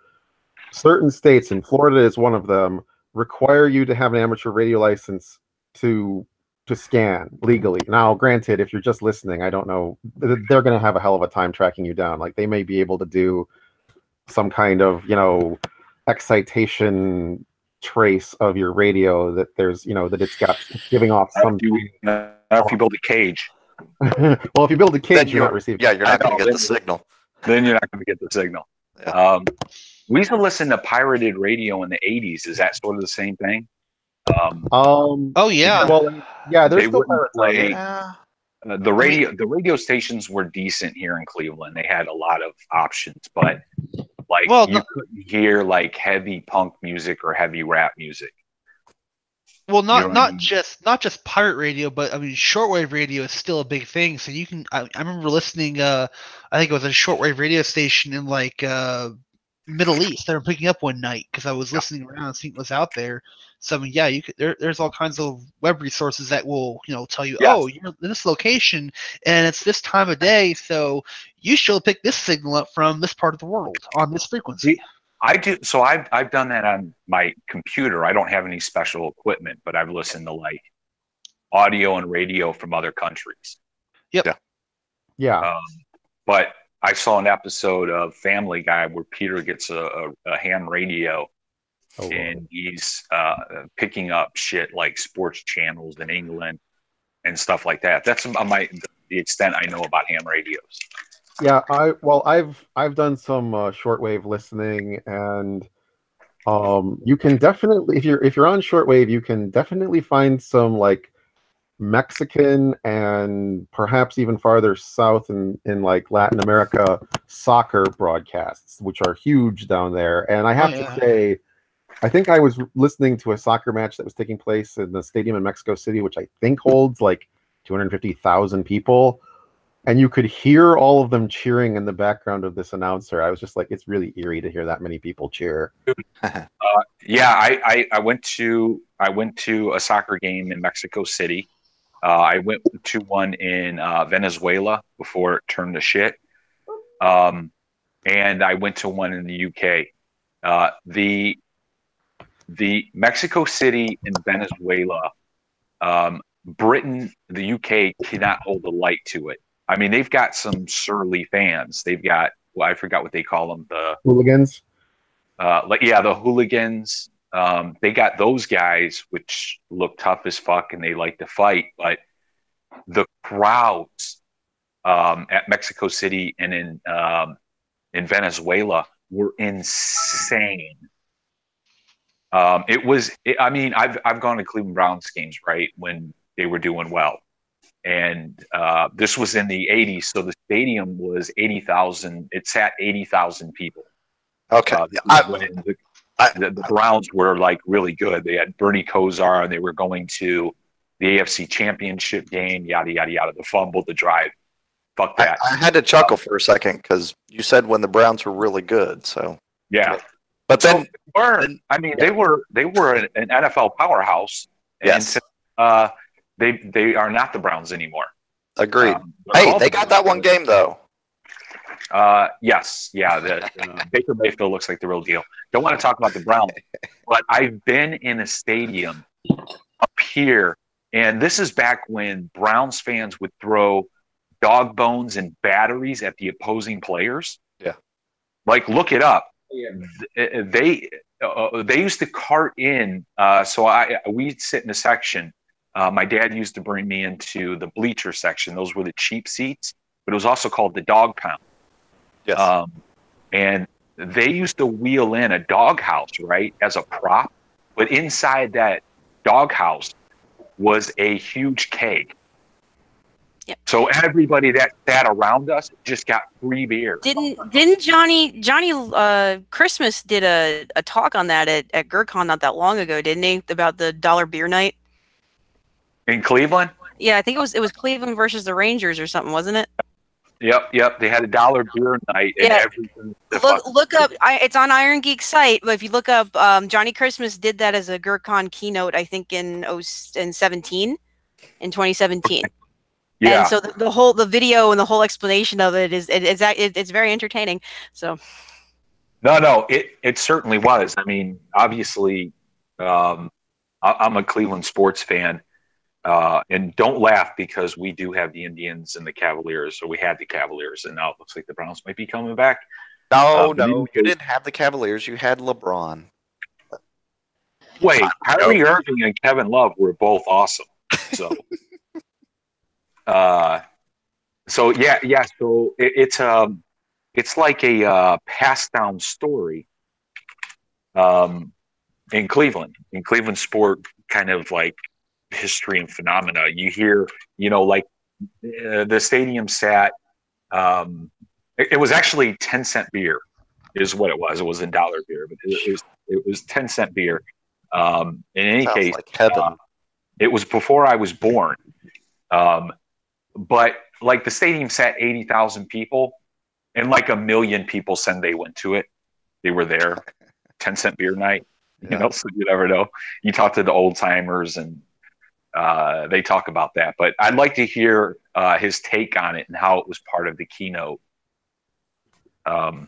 Speaker 9: Certain states, and Florida is one of them, require you to have an amateur radio license to scan legally. Now, granted, if you're just listening, I don't know, they're going to have a hell of a time tracking you down. Like, they may be able to do some kind of, excitation trace of your radio that there's, that it's giving off some.
Speaker 2: If you build a cage.
Speaker 9: Well, if you build a cage, you're not receiving.
Speaker 5: Yeah, you're not going to get the signal.
Speaker 2: Then you're not going to get the signal. Yeah. We used to listen to pirated radio in the 80s. Is that sort of the same thing?
Speaker 3: Oh yeah.
Speaker 9: Well, yeah. There's still pirates.
Speaker 2: The radio stations were decent here in Cleveland. They had a lot of options, but you couldn't hear like heavy punk music or heavy rap music.
Speaker 3: Well, not just pirate radio, but I mean shortwave radio is still a big thing. So you can. I remember listening. I think it was a shortwave radio station in like Middle East. They were picking up one night because I was listening around and seeing what was out there. So I mean, yeah, you could. There's all kinds of web resources that will tell you, oh, you're in this location and it's this time of day, so you should pick this signal up from this part of the world on this frequency.
Speaker 2: I do. So I've done that on my computer. I don't have any special equipment, but I've listened to like audio and radio from other countries.
Speaker 3: Yep.
Speaker 9: Yeah.
Speaker 2: But I saw an episode of Family Guy where Peter gets a ham radio, and he's picking up shit like sports channels in England and stuff like that. That's the extent I know about ham radios.
Speaker 9: Yeah, I've done some shortwave listening, and you can definitely, if you're on shortwave, you can definitely find some like Mexican and perhaps even farther south in like Latin America soccer broadcasts, which are huge down there. And I have to say, I think I was listening to a soccer match that was taking place in the stadium in Mexico City, which I think holds like 250,000 people. And you could hear all of them cheering in the background of this announcer. I was just like, it's really eerie to hear that many people cheer.
Speaker 2: I went to a soccer game in Mexico City. I went to one in Venezuela before it turned to shit. And I went to one in the UK. The Mexico City and Venezuela, Britain, the UK cannot hold a light to it. I mean, they've got some surly fans. They've got, I forgot what they call them. The
Speaker 9: hooligans.
Speaker 2: The hooligans. They got those guys, which look tough as fuck, and they like to fight. But the crowds at Mexico City and in Venezuela were insane. I've gone to Cleveland Browns games, right, when they were doing well. And this was in the 80s, so the stadium was 80,000. It sat 80,000 people.
Speaker 5: Okay.
Speaker 2: The Browns were like really good. They had Bernie Kosar, and they were going to the AFC Championship game, yada, yada, yada, the fumble, the drive. Fuck that.
Speaker 5: I had to chuckle for a second because you said when the Browns were really good. So
Speaker 2: yeah.
Speaker 5: But then,
Speaker 2: they were an NFL powerhouse.
Speaker 5: Yes.
Speaker 2: And they are not the Browns anymore.
Speaker 5: Agreed. Hey, they got that one game though.
Speaker 2: Yes, yeah. Baker Mayfield looks like the real deal. Don't want to talk about the Browns, but I've been in a stadium up here, and this is back when Browns fans would throw dog bones and batteries at the opposing players.
Speaker 5: Yeah,
Speaker 2: like look it up. They used to cart in. We'd sit in a section. My dad used to bring me into the bleacher section. Those were the cheap seats, but it was also called the dog pound.
Speaker 5: Yes.
Speaker 2: And they used to wheel in a doghouse, right, as a prop. But inside that doghouse was a huge keg.
Speaker 10: Yep.
Speaker 2: So everybody that sat around us just got free beer.
Speaker 10: Didn't Johnny Christmas did a talk on that at GerCon not that long ago, didn't he? About the dollar beer night
Speaker 2: In Cleveland?
Speaker 10: Yeah, I think it was Cleveland versus the Rangers or something, wasn't it?
Speaker 2: Yep. They had a dollar beer night and everything.
Speaker 10: Look up. It's on Irongeek site, but if you look up, Johnny Christmas did that as a GerCon keynote, I think in 2017.
Speaker 2: Yeah.
Speaker 10: And so the video and the whole explanation of it it's very entertaining. So.
Speaker 2: No, it certainly was. I mean, obviously, I'm a Cleveland sports fan. And don't laugh because we do have the Indians and the Cavaliers, or we had the Cavaliers, and now it looks like the Browns might be coming back.
Speaker 5: No, you didn't have the Cavaliers. You had LeBron.
Speaker 2: Wait, Kyrie Irving and Kevin Love were both awesome. So, So it's like a passed down story. In Cleveland sport, kind of like history and phenomena. You hear, like the stadium sat. It was actually 10-cent beer, is what it was. It wasn't dollar beer, but it was 10-cent beer. In any case,
Speaker 5: like heaven.
Speaker 2: It was before I was born. But like the stadium sat 80,000 people, and like 1 million people said they went to it. They were there, 10-cent beer night. So you never know. You talk to the old timers, and they talk about that. But I'd like to hear his take on it and how it was part of the keynote. How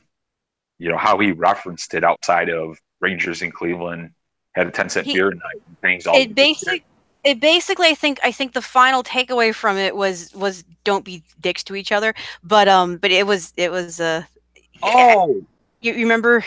Speaker 2: he referenced it outside of Rangers in Cleveland, had a 10-cent beer night and things.
Speaker 10: It basically, I think the final takeaway from it was don't be dicks to each other. But it was. You remember?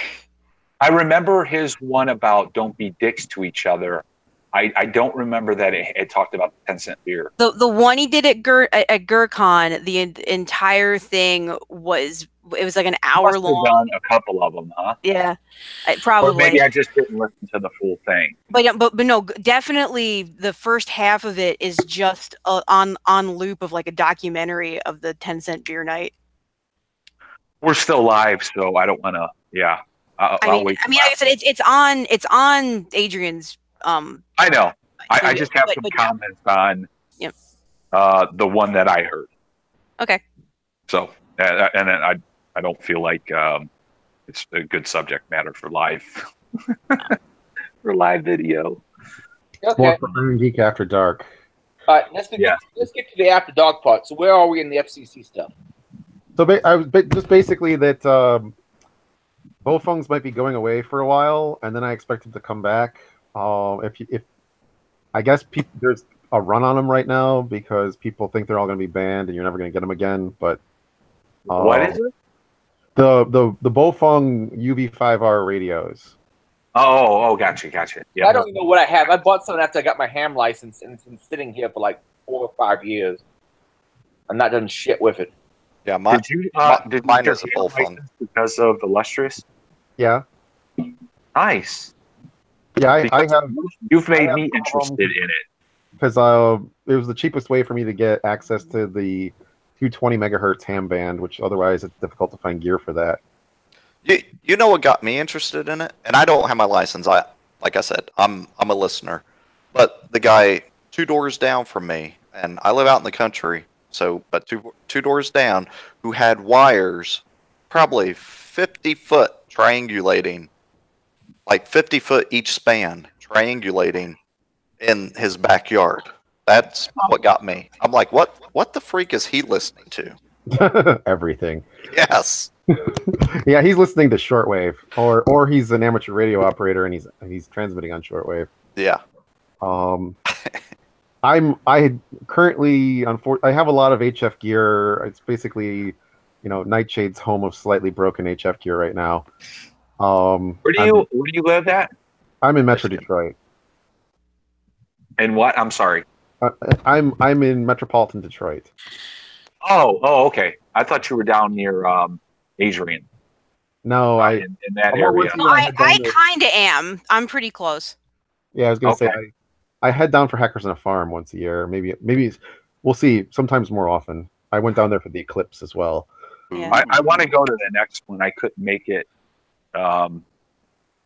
Speaker 2: I remember his one about don't be dicks to each other. I don't remember that it talked about the 10-cent beer.
Speaker 10: The one he did at GerCon, the entire thing was like an hour long.
Speaker 2: Done a couple of them, huh?
Speaker 10: Yeah, probably.
Speaker 2: Or maybe I just didn't listen to the full thing.
Speaker 10: But no, definitely the first half of it is just on loop of like a documentary of the 10-cent beer night.
Speaker 2: We're still live, so I don't want to. Yeah, I'll wait.
Speaker 10: I mean, like I said, it's on Adrian's.
Speaker 2: I know. I just have some comments on the one that I heard.
Speaker 10: Okay.
Speaker 2: So, and then I don't feel like it's a good subject matter for live for live video.
Speaker 1: Okay.
Speaker 9: More for Irongeek After Dark.
Speaker 1: All right, let's get to the After Dark part. So where are we in the FCC stuff?
Speaker 9: So I was just basically that Bofung's might be going away for a while, and then I expect him to come back. If I guess there's a run on them right now because people think they're all going to be banned and you're never going to get them again. But
Speaker 2: what is it?
Speaker 9: The Bofung UV5R radios.
Speaker 2: Oh, gotcha. Yeah.
Speaker 1: I don't even know what I have. I bought some after I got my ham license, and it's been sitting here for like 4 or 5 years. I'm not done shit with it.
Speaker 5: Yeah,
Speaker 2: mine is a Bofung because of the lustrous.
Speaker 9: Yeah.
Speaker 2: Nice.
Speaker 9: Yeah, I have.
Speaker 2: You've made me interested in it
Speaker 9: because it was the cheapest way for me to get access to the 220 megahertz ham band, which otherwise it's difficult to find gear for that.
Speaker 5: You know what got me interested in it, and I don't have my license. Like I said, I'm a listener, but the guy 2 doors down from me, and I live out in the country, but two doors down, who had wires, probably 50 foot triangulating. Like 50 foot each span, triangulating in his backyard. That's what got me. I'm like, what the freak is he listening to?
Speaker 9: Everything.
Speaker 5: Yes.
Speaker 9: Yeah, he's listening to shortwave, or he's an amateur radio operator and he's transmitting on shortwave.
Speaker 5: Yeah.
Speaker 9: I currently I have a lot of HF gear. It's basically, Nightshade's home of slightly broken HF gear right now.
Speaker 2: Where do you live at?
Speaker 9: I'm in Metro Detroit.
Speaker 2: And what? I'm sorry.
Speaker 9: I'm in metropolitan Detroit.
Speaker 2: Oh, okay. I thought you were down near Adrian.
Speaker 9: No,
Speaker 2: in that area.
Speaker 10: I kind of am. I'm pretty close.
Speaker 9: Yeah, I was gonna say I head down for Hackers on a Farm once a year. Maybe we'll see. Sometimes more often. I went down there for the eclipse as well.
Speaker 10: Yeah.
Speaker 2: I want to go to the next one. I couldn't make it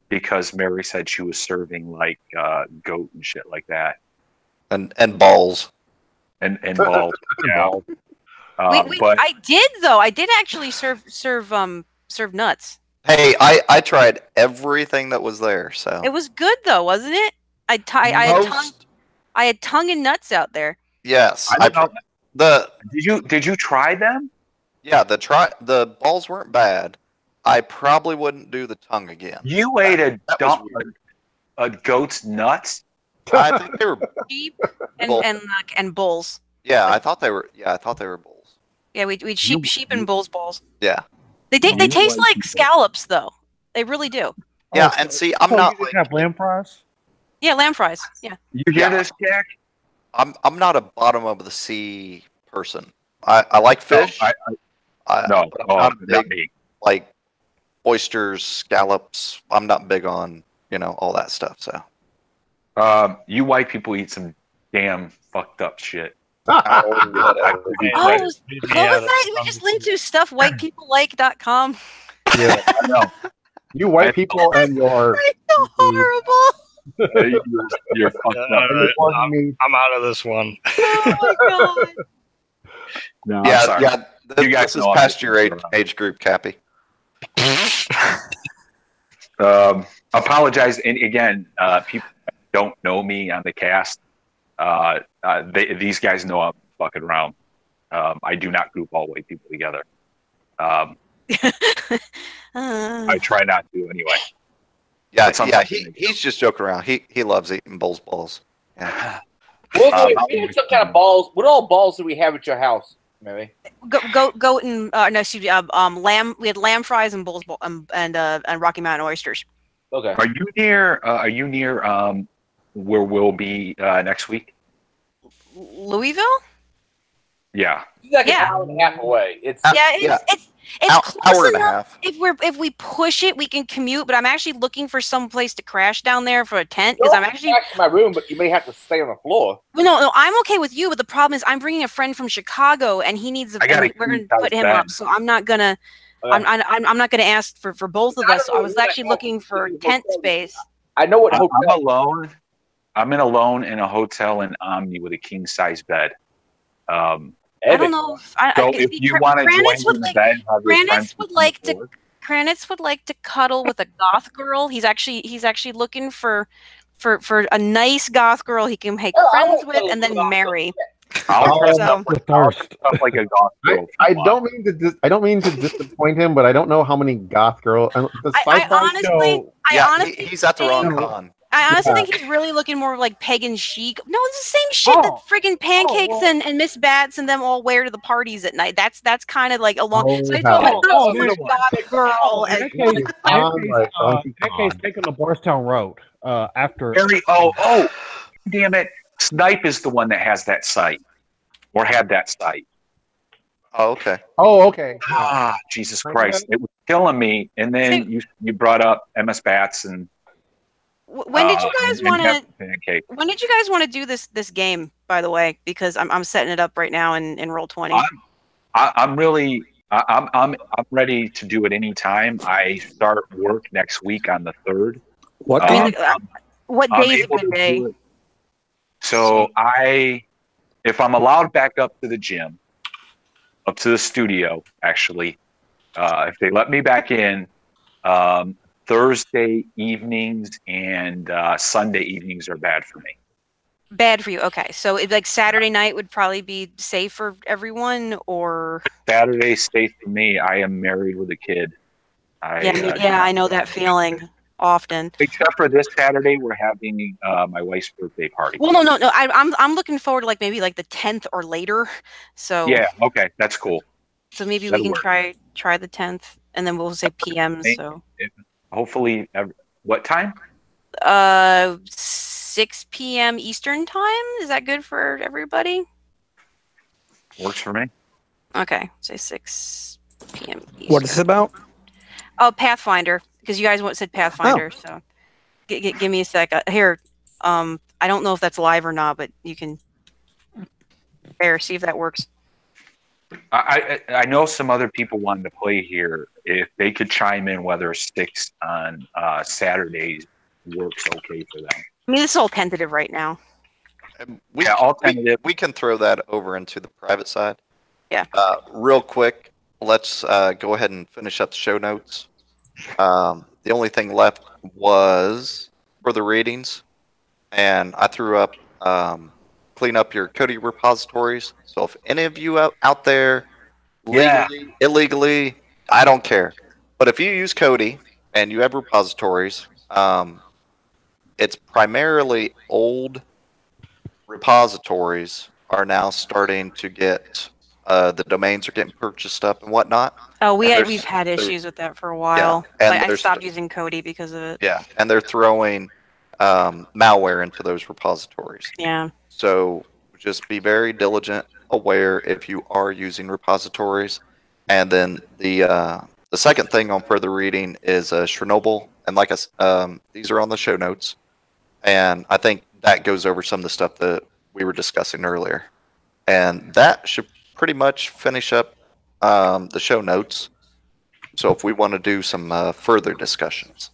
Speaker 2: because Mary said she was serving like goat and shit like that,
Speaker 5: and balls
Speaker 2: and balls. Yeah.
Speaker 10: But I did though. I did actually serve nuts.
Speaker 5: Hey, I tried everything that was there, so
Speaker 10: it was good though, wasn't it? I had tongue and nuts out there.
Speaker 5: Yes,
Speaker 2: Did you try them?
Speaker 5: Yeah, the balls weren't bad. I probably wouldn't do the tongue again.
Speaker 2: You ate a goat's nuts?
Speaker 5: I think they were
Speaker 10: sheep and bulls.
Speaker 5: Yeah, I thought they were. Yeah, I thought they were bulls.
Speaker 10: Yeah, we'd sheep and bulls balls.
Speaker 5: Yeah.
Speaker 10: They taste like scallops though. They really do.
Speaker 5: Yeah, and see, I'm not
Speaker 6: like have lamb fries.
Speaker 10: Yeah, lamb fries. Yeah.
Speaker 2: You hear this, Jack?
Speaker 5: I'm not a bottom of the sea person. I like fish.
Speaker 2: No, not me.
Speaker 5: Like oysters, scallops. I'm not big on all that stuff. So,
Speaker 2: you white people eat some damn fucked up shit.
Speaker 10: What was that? We just linked to stuffwhitepeoplelike.com.
Speaker 9: Yeah, I know. You white people and your
Speaker 10: so horrible.
Speaker 2: You're fucked up.
Speaker 4: I'm out of this one.
Speaker 10: Oh my god.
Speaker 2: No,
Speaker 5: yeah. This is past your age group, Cappy.
Speaker 2: Apologize, and again, people don't know me on the cast. These guys know I'm fucking around. I do not group all white people together. I try not to anyway.
Speaker 5: Yeah. He's just joking around. He loves eating bulls balls. Yeah.
Speaker 1: We have some kind of balls. What all balls do we have at your house, Mary?
Speaker 10: Goat and no, excuse me, lamb. We had lamb fries and bulls and Rocky Mountain oysters.
Speaker 1: Okay.
Speaker 2: Are you near where we'll be next week?
Speaker 10: Louisville?
Speaker 2: Yeah.
Speaker 1: It's like an hour and a half away. It's close
Speaker 5: hour and a
Speaker 10: enough.
Speaker 5: half.
Speaker 10: If we push it, we can commute. But I'm actually looking for some place to crash down there for a tent because I'm actually
Speaker 1: back to my room, but you may have to stay on the floor.
Speaker 10: Well, no, I'm okay with you. But the problem is, I'm bringing a friend from Chicago, and he needs. We're going to put him up, so I'm not gonna. I'm not gonna ask for both of us. So I was actually looking for tent space.
Speaker 1: I know what
Speaker 2: I'm alone. I'm alone in a hotel in Omni with a king size bed.
Speaker 10: I don't know
Speaker 2: if you want to join the bed,
Speaker 10: Kranitz would like to cuddle with a goth girl. He's actually looking for a nice goth girl he can make friends with and then marry.
Speaker 2: Like a goth girl.
Speaker 9: I don't mean to disappoint him, but I don't know how many goth girls.
Speaker 5: He's at the wrong con.
Speaker 10: I honestly think he's really looking more like pagan chic. No, it's the same shit that friggin' Pancakes and Miss Bats and them all wear to the parties at night. That's kind of like a long. So I told him, goth girl.
Speaker 6: Pancakes taking the Boystown Road after.
Speaker 2: Damn it! Snipe is the one that has that site, or had that site.
Speaker 5: Oh, okay.
Speaker 2: Ah, Jesus Christ! It was killing me. And then you brought up MS Bats and.
Speaker 10: When did you guys want to? When did you guys want to do this game? By the way, because I'm setting it up right now in Roll20.
Speaker 2: I'm ready to do it anytime. I start work next week on the 3rd.
Speaker 10: What day is a good day?
Speaker 2: So if I'm allowed back up to the gym, up to the studio, actually, if they let me back in. Thursday evenings and Sunday evenings are bad for me.
Speaker 10: Bad for you. Okay. So like Saturday night would probably be safe for everyone, or
Speaker 2: Saturday's safe for me. I am married with a kid.
Speaker 10: I know that feeling often.
Speaker 2: Except for this Saturday, we're having my wife's birthday party.
Speaker 10: Well, no. I'm looking forward to maybe the 10th or later. So
Speaker 2: yeah, okay, that's cool.
Speaker 10: So maybe we can try the 10th, and then we'll say PM. So.
Speaker 2: Hopefully, what time?
Speaker 10: 6 p.m. Eastern time. Is that good for everybody?
Speaker 2: Works for me.
Speaker 10: Okay, say 6 p.m. Eastern.
Speaker 11: What is it about?
Speaker 10: Oh, Pathfinder, because you guys said Pathfinder. Oh. So, give me a sec. Here, I don't know if that's live or not, but you can. There, see if that works.
Speaker 2: I know some other people wanted to play here. If they could chime in whether 6 on Saturdays works okay for them.
Speaker 10: I mean, this is all tentative right now.
Speaker 2: All tentative.
Speaker 5: We can throw that over into the private side.
Speaker 10: Yeah.
Speaker 5: Real quick, let's go ahead and finish up the show notes. The only thing left was for the ratings, and I threw up clean up your Kodi repositories. So if any of you out there legally, illegally, I don't care. But if you use Kodi and you have repositories, it's primarily old repositories are now starting to get the domains are getting purchased up and whatnot.
Speaker 10: Oh, we've had issues with that for a while.
Speaker 5: Yeah,
Speaker 10: like, I stopped using Kodi because of it.
Speaker 5: Yeah, and they're throwing malware into those repositories.
Speaker 10: Yeah.
Speaker 5: So just be very diligent, aware if you are using repositories. And then the second thing on further reading is Chernobyl, and like these are on the show notes, and I think that goes over some of the stuff that we were discussing earlier, and that should pretty much finish up the show notes. So if we want to do some further discussions.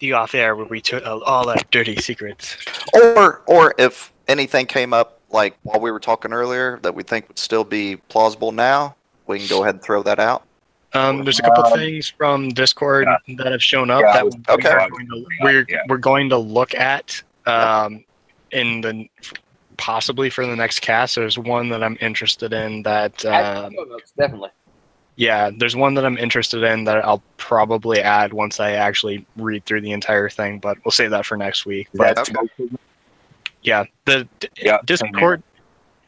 Speaker 4: The off-air where we took all our dirty secrets.
Speaker 5: Or if anything came up, like while we were talking earlier, that we think would still be plausible now, we can go ahead and throw that out.
Speaker 4: There's a couple things from Discord that have shown up that we're going to look at in the possibly for the next cast. There's one that I'm interested in that
Speaker 1: definitely.
Speaker 4: Yeah, there's one that I'm interested in that I'll probably add once I actually read through the entire thing, but we'll save that for next week. But yeah, the Discord.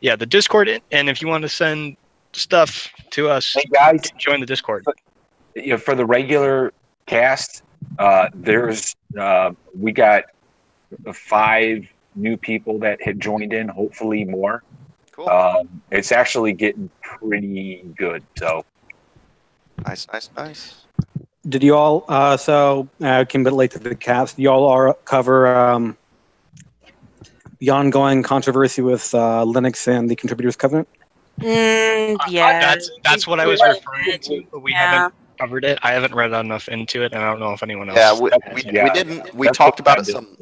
Speaker 4: Yeah, the Discord, and if you want to send stuff to us,
Speaker 2: hey guys,
Speaker 4: join the Discord.
Speaker 2: For the regular cast, there's we got 5 new people that had joined in. Hopefully more.
Speaker 5: Cool.
Speaker 2: It's actually getting pretty good. So.
Speaker 5: Nice.
Speaker 11: Did you all, so I came a bit late to the cast, you all cover the ongoing controversy with Linux and the Contributors Covenant?
Speaker 10: Yeah.
Speaker 4: That's what I was referring to, but we haven't covered it. I haven't read enough into it, and I don't know if anyone else
Speaker 5: we didn't. We talked about it some.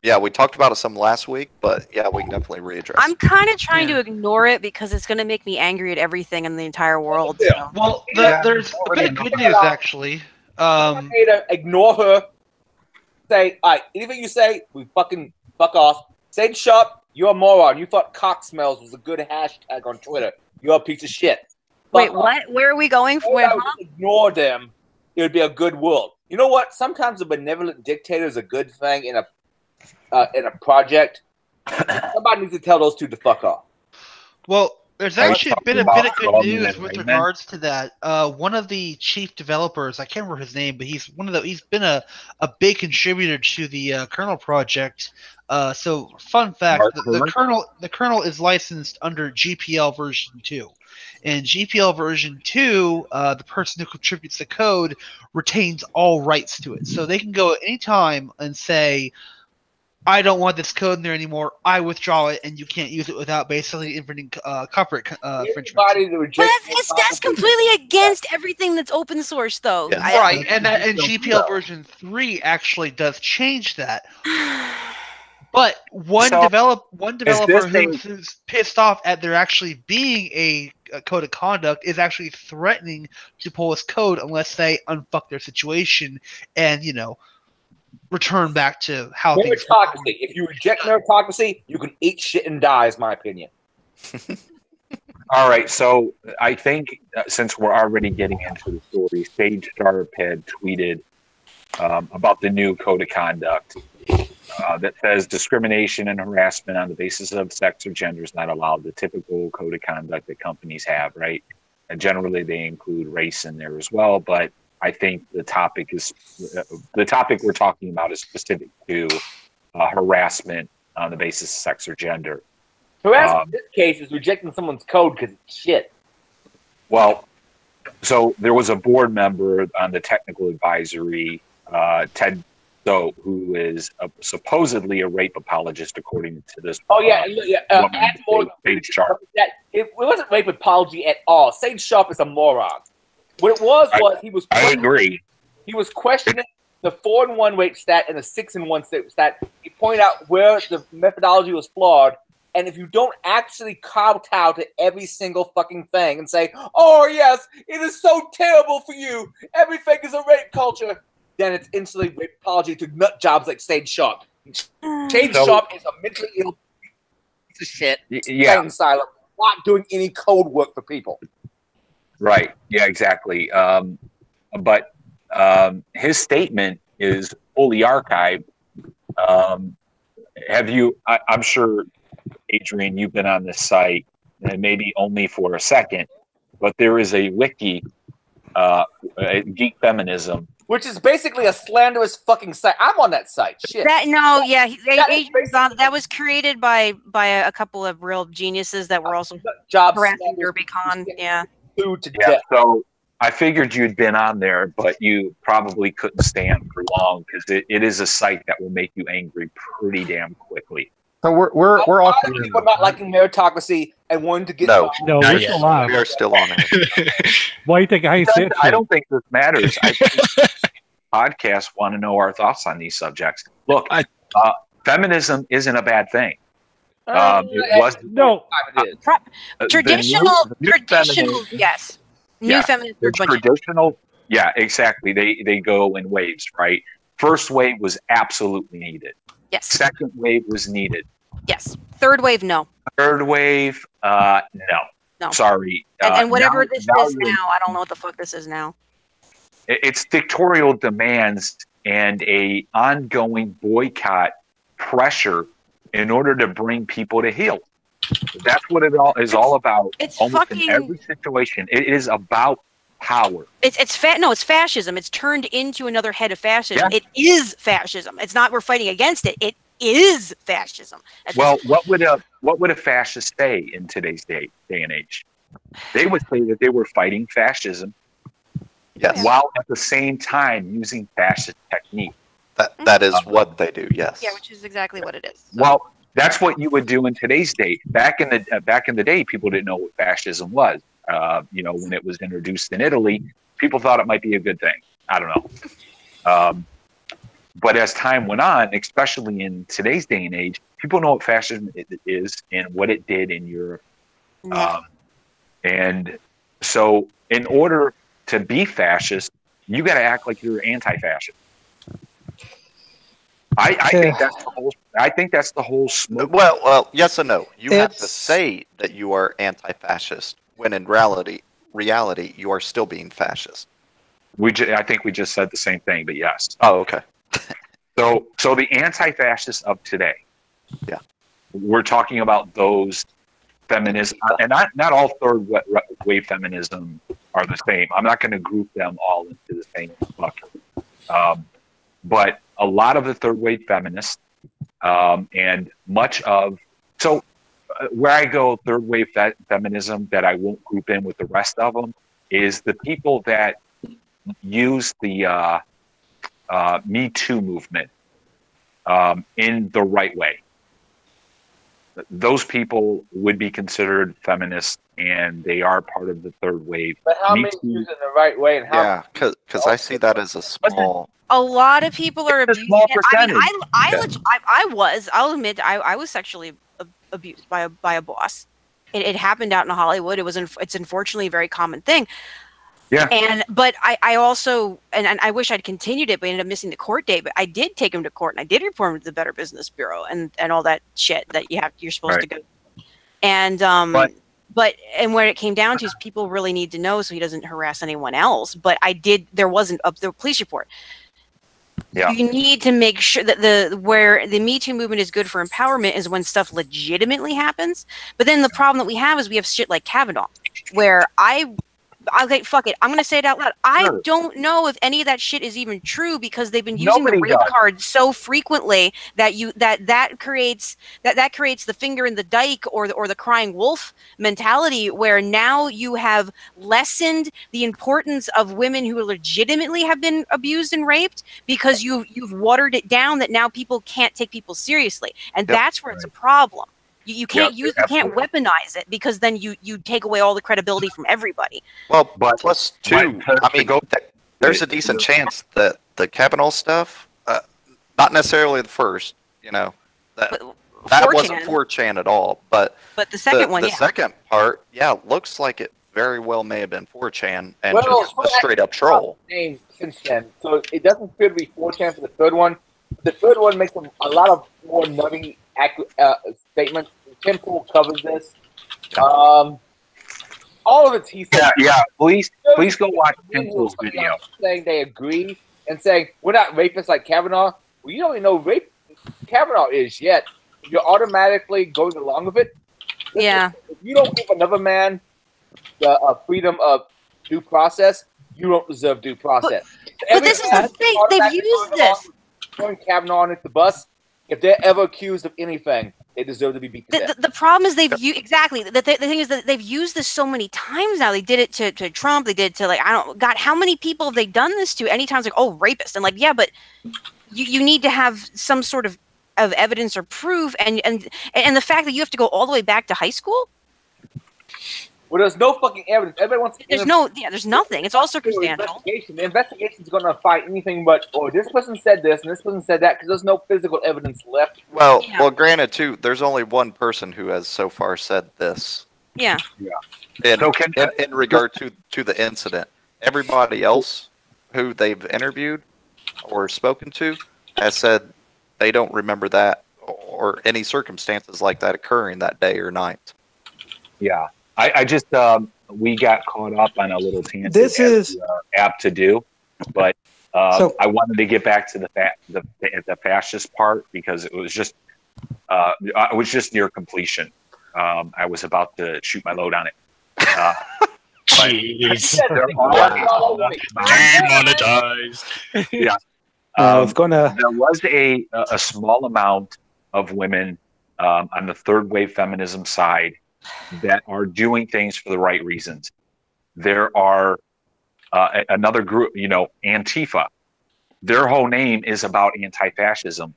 Speaker 5: Yeah, we talked about it some last week, but yeah, we can definitely readdress.
Speaker 10: I'm kind of trying to ignore it because it's going to make me angry at everything in the entire world. So.
Speaker 3: Well, there's a bit of good news actually.
Speaker 1: Ignore her. Say, all right, anything you say, we fucking fuck off. Say shut. You're a moron. You thought cock smells was a good hashtag on Twitter. You're a piece of shit.
Speaker 10: Wait, what? Where are we going for?
Speaker 1: Ignore them. It would be a good world. You know what? Sometimes a benevolent dictator is a good thing in a project. Somebody needs to tell those two to fuck off.
Speaker 3: Well, there's actually been a bit of good news with regards to that. One of the chief developers, I can't remember his name, but he's been a big contributor to the kernel project. So, fun fact: the kernel is licensed under GPL version 2. In GPL version 2, the person who contributes the code retains all rights to it. So they can go at any time and say, I don't want this code in there anymore. I withdraw it, and you can't use it without basically infringing copyright infringement.
Speaker 10: That's completely against everything that's open source, though.
Speaker 3: Yeah. Right, and GPL version 3 actually does change that. But one developer who's pissed off at there actually being a code of conduct is actually threatening to pull his code unless they unfuck their situation and, return back to how things
Speaker 1: meritocracy. If you reject meritocracy, you can eat shit and die, is my opinion.
Speaker 2: All right, so I think since we're already getting into the story, Sage Sharp had tweeted about the new code of conduct that says discrimination and harassment on the basis of sex or gender is not allowed. The typical code of conduct that companies have, right? And generally, they include race in there as well, but I think the topic we're talking about is specific to harassment on the basis of sex or gender.
Speaker 1: Harassment in this case is rejecting someone's code because it's shit.
Speaker 2: Well, so there was a board member on the technical advisory, Ted who is supposedly a rape apologist, according to this.
Speaker 1: Oh yeah, add more.
Speaker 2: Sage Sharp.
Speaker 1: It wasn't rape apology at all. Sage Sharp is a moron. What it was he was.
Speaker 2: I agree.
Speaker 1: He was questioning the 4-1 rape stat and the 6-1 stat. He pointed out where the methodology was flawed. And if you don't actually kowtow to every single fucking thing and say, "Oh yes, it is so terrible for you. Everything is a rape culture," then it's instantly rape apology to nut jobs like Sage Sharp. Sage Sharp is a mentally ill piece of shit.
Speaker 2: Yeah,
Speaker 1: staying silent, not doing any code work for people.
Speaker 2: Right. Yeah. Exactly. But his statement is fully archived. Have you? I'm sure, Adrian, you've been on this site, and maybe only for a second, but there is a wiki, Geek Feminism,
Speaker 1: which is basically a slanderous fucking site. I'm on that site. Shit.
Speaker 10: That was created by a couple of real geniuses that were also harassing DerbyCon. Yeah.
Speaker 2: So I figured you'd been on there, but you probably couldn't stand for long because it is a site that will make you angry pretty damn quickly.
Speaker 9: So we're off.
Speaker 1: People not liking meritocracy and wanting to get
Speaker 12: no, we're still on.
Speaker 5: We are still on it.
Speaker 12: Why do you think I say it?
Speaker 2: I don't think this matters. I think podcasts want to know our thoughts on these subjects. Look, feminism isn't a bad thing. It was
Speaker 10: traditional. Yes, new feminists are
Speaker 2: traditional. Yeah, exactly. They go in waves, right? First wave was absolutely needed.
Speaker 10: Yes.
Speaker 2: Second wave was needed.
Speaker 10: Yes. Third wave, no.
Speaker 2: Third wave, no.
Speaker 10: No.
Speaker 2: Sorry.
Speaker 10: And whatever this is now, I don't know what the fuck this is now.
Speaker 2: It's dictatorial demands and a ongoing boycott pressure in order to bring people to heel. That's what it all is all about.
Speaker 10: It's
Speaker 2: almost
Speaker 10: fucking,
Speaker 2: in every situation. It is about power.
Speaker 10: It's fascism. It's turned into another head of fascism. Yeah. It is fascism. It's not we're fighting against it. It is fascism.
Speaker 2: Well, what would a fascist say in today's day and age? They would say that they were fighting fascism,
Speaker 5: yes,
Speaker 2: while at the same time using fascist technique.
Speaker 5: That is what they do. Yes.
Speaker 10: Yeah, which is exactly what it is. So.
Speaker 2: Well, that's what you would do in today's day. Back in the day, people didn't know what fascism was. When it was introduced in Italy, people thought it might be a good thing. I don't know. But as time went on, especially in today's day and age, people know what fascism is and what it did in Europe. And so in order to be fascist, you got to act like you're anti-fascist. I think that's the whole smoke.
Speaker 5: Well, yes and no. You have to say that you are anti-fascist when in reality you are still being fascist.
Speaker 2: I think we just said the same thing, but yes.
Speaker 5: Oh, okay.
Speaker 2: So the anti-fascists of today.
Speaker 5: Yeah.
Speaker 2: We're talking about those feminists, and not all third wave feminism are the same. I'm not going to group them all into the same bucket. But a lot of the third wave feminists, and much of where I go third wave feminism that I won't group in with the rest of them is the people that use the Me Too movement in the right way. Those people would be considered feminists, and they are part of the third wave.
Speaker 1: But how many use it in the right way? And how?
Speaker 5: Yeah, because I see that as a small.
Speaker 10: A lot of people are abusing it. I'll admit, I was sexually abused by a boss. It happened out in Hollywood. It's unfortunately a very common thing.
Speaker 2: Yeah.
Speaker 10: But I also and I wish I'd continued it, but I ended up missing the court date. But I did take him to court, and I did report him to the Better Business Bureau and all that shit that you're supposed to go. And but when it came down to is people really need to know so he doesn't harass anyone else. But there wasn't the police report.
Speaker 2: Yeah.
Speaker 10: You need to make sure that where the Me Too movement is good for empowerment is when stuff legitimately happens. But then the problem that we have is we have shit like Kavanaugh, where I okay, fuck it. I'm gonna say it out loud. I
Speaker 2: Sure.
Speaker 10: don't know if any of that shit is even true because they've been using the
Speaker 2: Nobody
Speaker 10: rape
Speaker 2: does.
Speaker 10: card so frequently that that creates the finger in the dike or the crying wolf mentality, where now you have lessened the importance of women who legitimately have been abused and raped because you've watered it down that now people can't take people seriously, and that's where it's a problem. You can't you can't weaponize it because then you take away all the credibility from everybody.
Speaker 5: Well, but plus two, I mean, there's a decent chance that the Kavanaugh stuff, not necessarily the first, that wasn't 4chan at all, but
Speaker 10: the second one,
Speaker 5: the second part, looks like it very well may have been 4chan and just a straight up troll.
Speaker 1: Since then, so it doesn't appear to be 4chan for the third one. The third one makes a lot of more nutty statements. Tim Pool covers this. All of it, he said.
Speaker 2: Yeah. Please go watch Tim Pool's video.
Speaker 1: Saying they agree and saying we're not rapists like Kavanaugh. Well, you don't even know rape Kavanaugh is yet. You're automatically going along with it.
Speaker 10: Yeah.
Speaker 1: If you don't give another man the freedom of due process, you don't deserve due process.
Speaker 10: But this is the thing. They've used this.
Speaker 1: Throwing Kavanaugh on the bus. If they're ever accused of anything, they deserve to be beat to death.
Speaker 10: The problem is they've used exactly. The thing is that they've used this so many times now. They did it to Trump. They did it to God. How many people have they done this to? Anytime it's like, oh, rapist, and but you need to have some sort of evidence or proof, and the fact that you have to go all the way back to high school.
Speaker 1: Well, there's no fucking evidence. Everybody wants.
Speaker 10: There's nothing. It's all circumstantial.
Speaker 1: The investigation is going to find anything but, this person said this and this person said that, because there's no physical evidence left.
Speaker 5: Well, granted, too, there's only one person who has so far said this.
Speaker 10: Yeah.
Speaker 5: In regard to the incident, everybody else who they've interviewed or spoken to has said they don't remember that or any circumstances like that occurring that day or night.
Speaker 2: Yeah. I just we got caught up on a little tangent.
Speaker 11: This is
Speaker 2: apt to do, but I wanted to get back to the fascist part because it was just near completion. I was about to shoot my load on it.
Speaker 4: Jeez. Demonetized.
Speaker 2: Yeah. There was a small amount of women on the third wave feminism side that are doing things for the right reasons. There are another group, Antifa. Their whole name is about anti-fascism,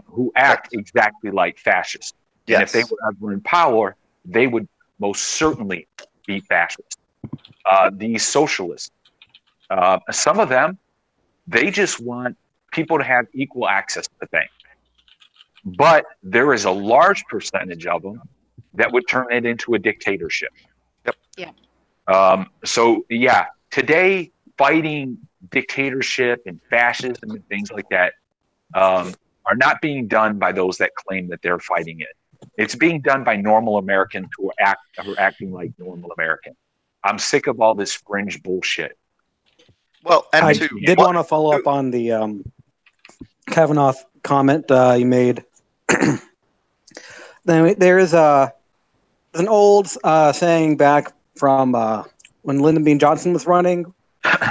Speaker 2: who act exactly like fascists. Yes. And if they were ever in power, they would most certainly be fascists. These socialists, some of them, they just want people to have equal access to things. But there is a large percentage of them that would turn it into a dictatorship.
Speaker 5: Yep.
Speaker 10: Yeah.
Speaker 2: Today, fighting dictatorship and fascism and things like that are not being done by those that claim that they're fighting it. It's being done by normal Americans who are acting like normal Americans. I'm sick of all this fringe bullshit.
Speaker 5: Well, and
Speaker 11: I did want to follow up on the Kavanaugh comment you made. There is an old saying back from when Lyndon B. Johnson was running,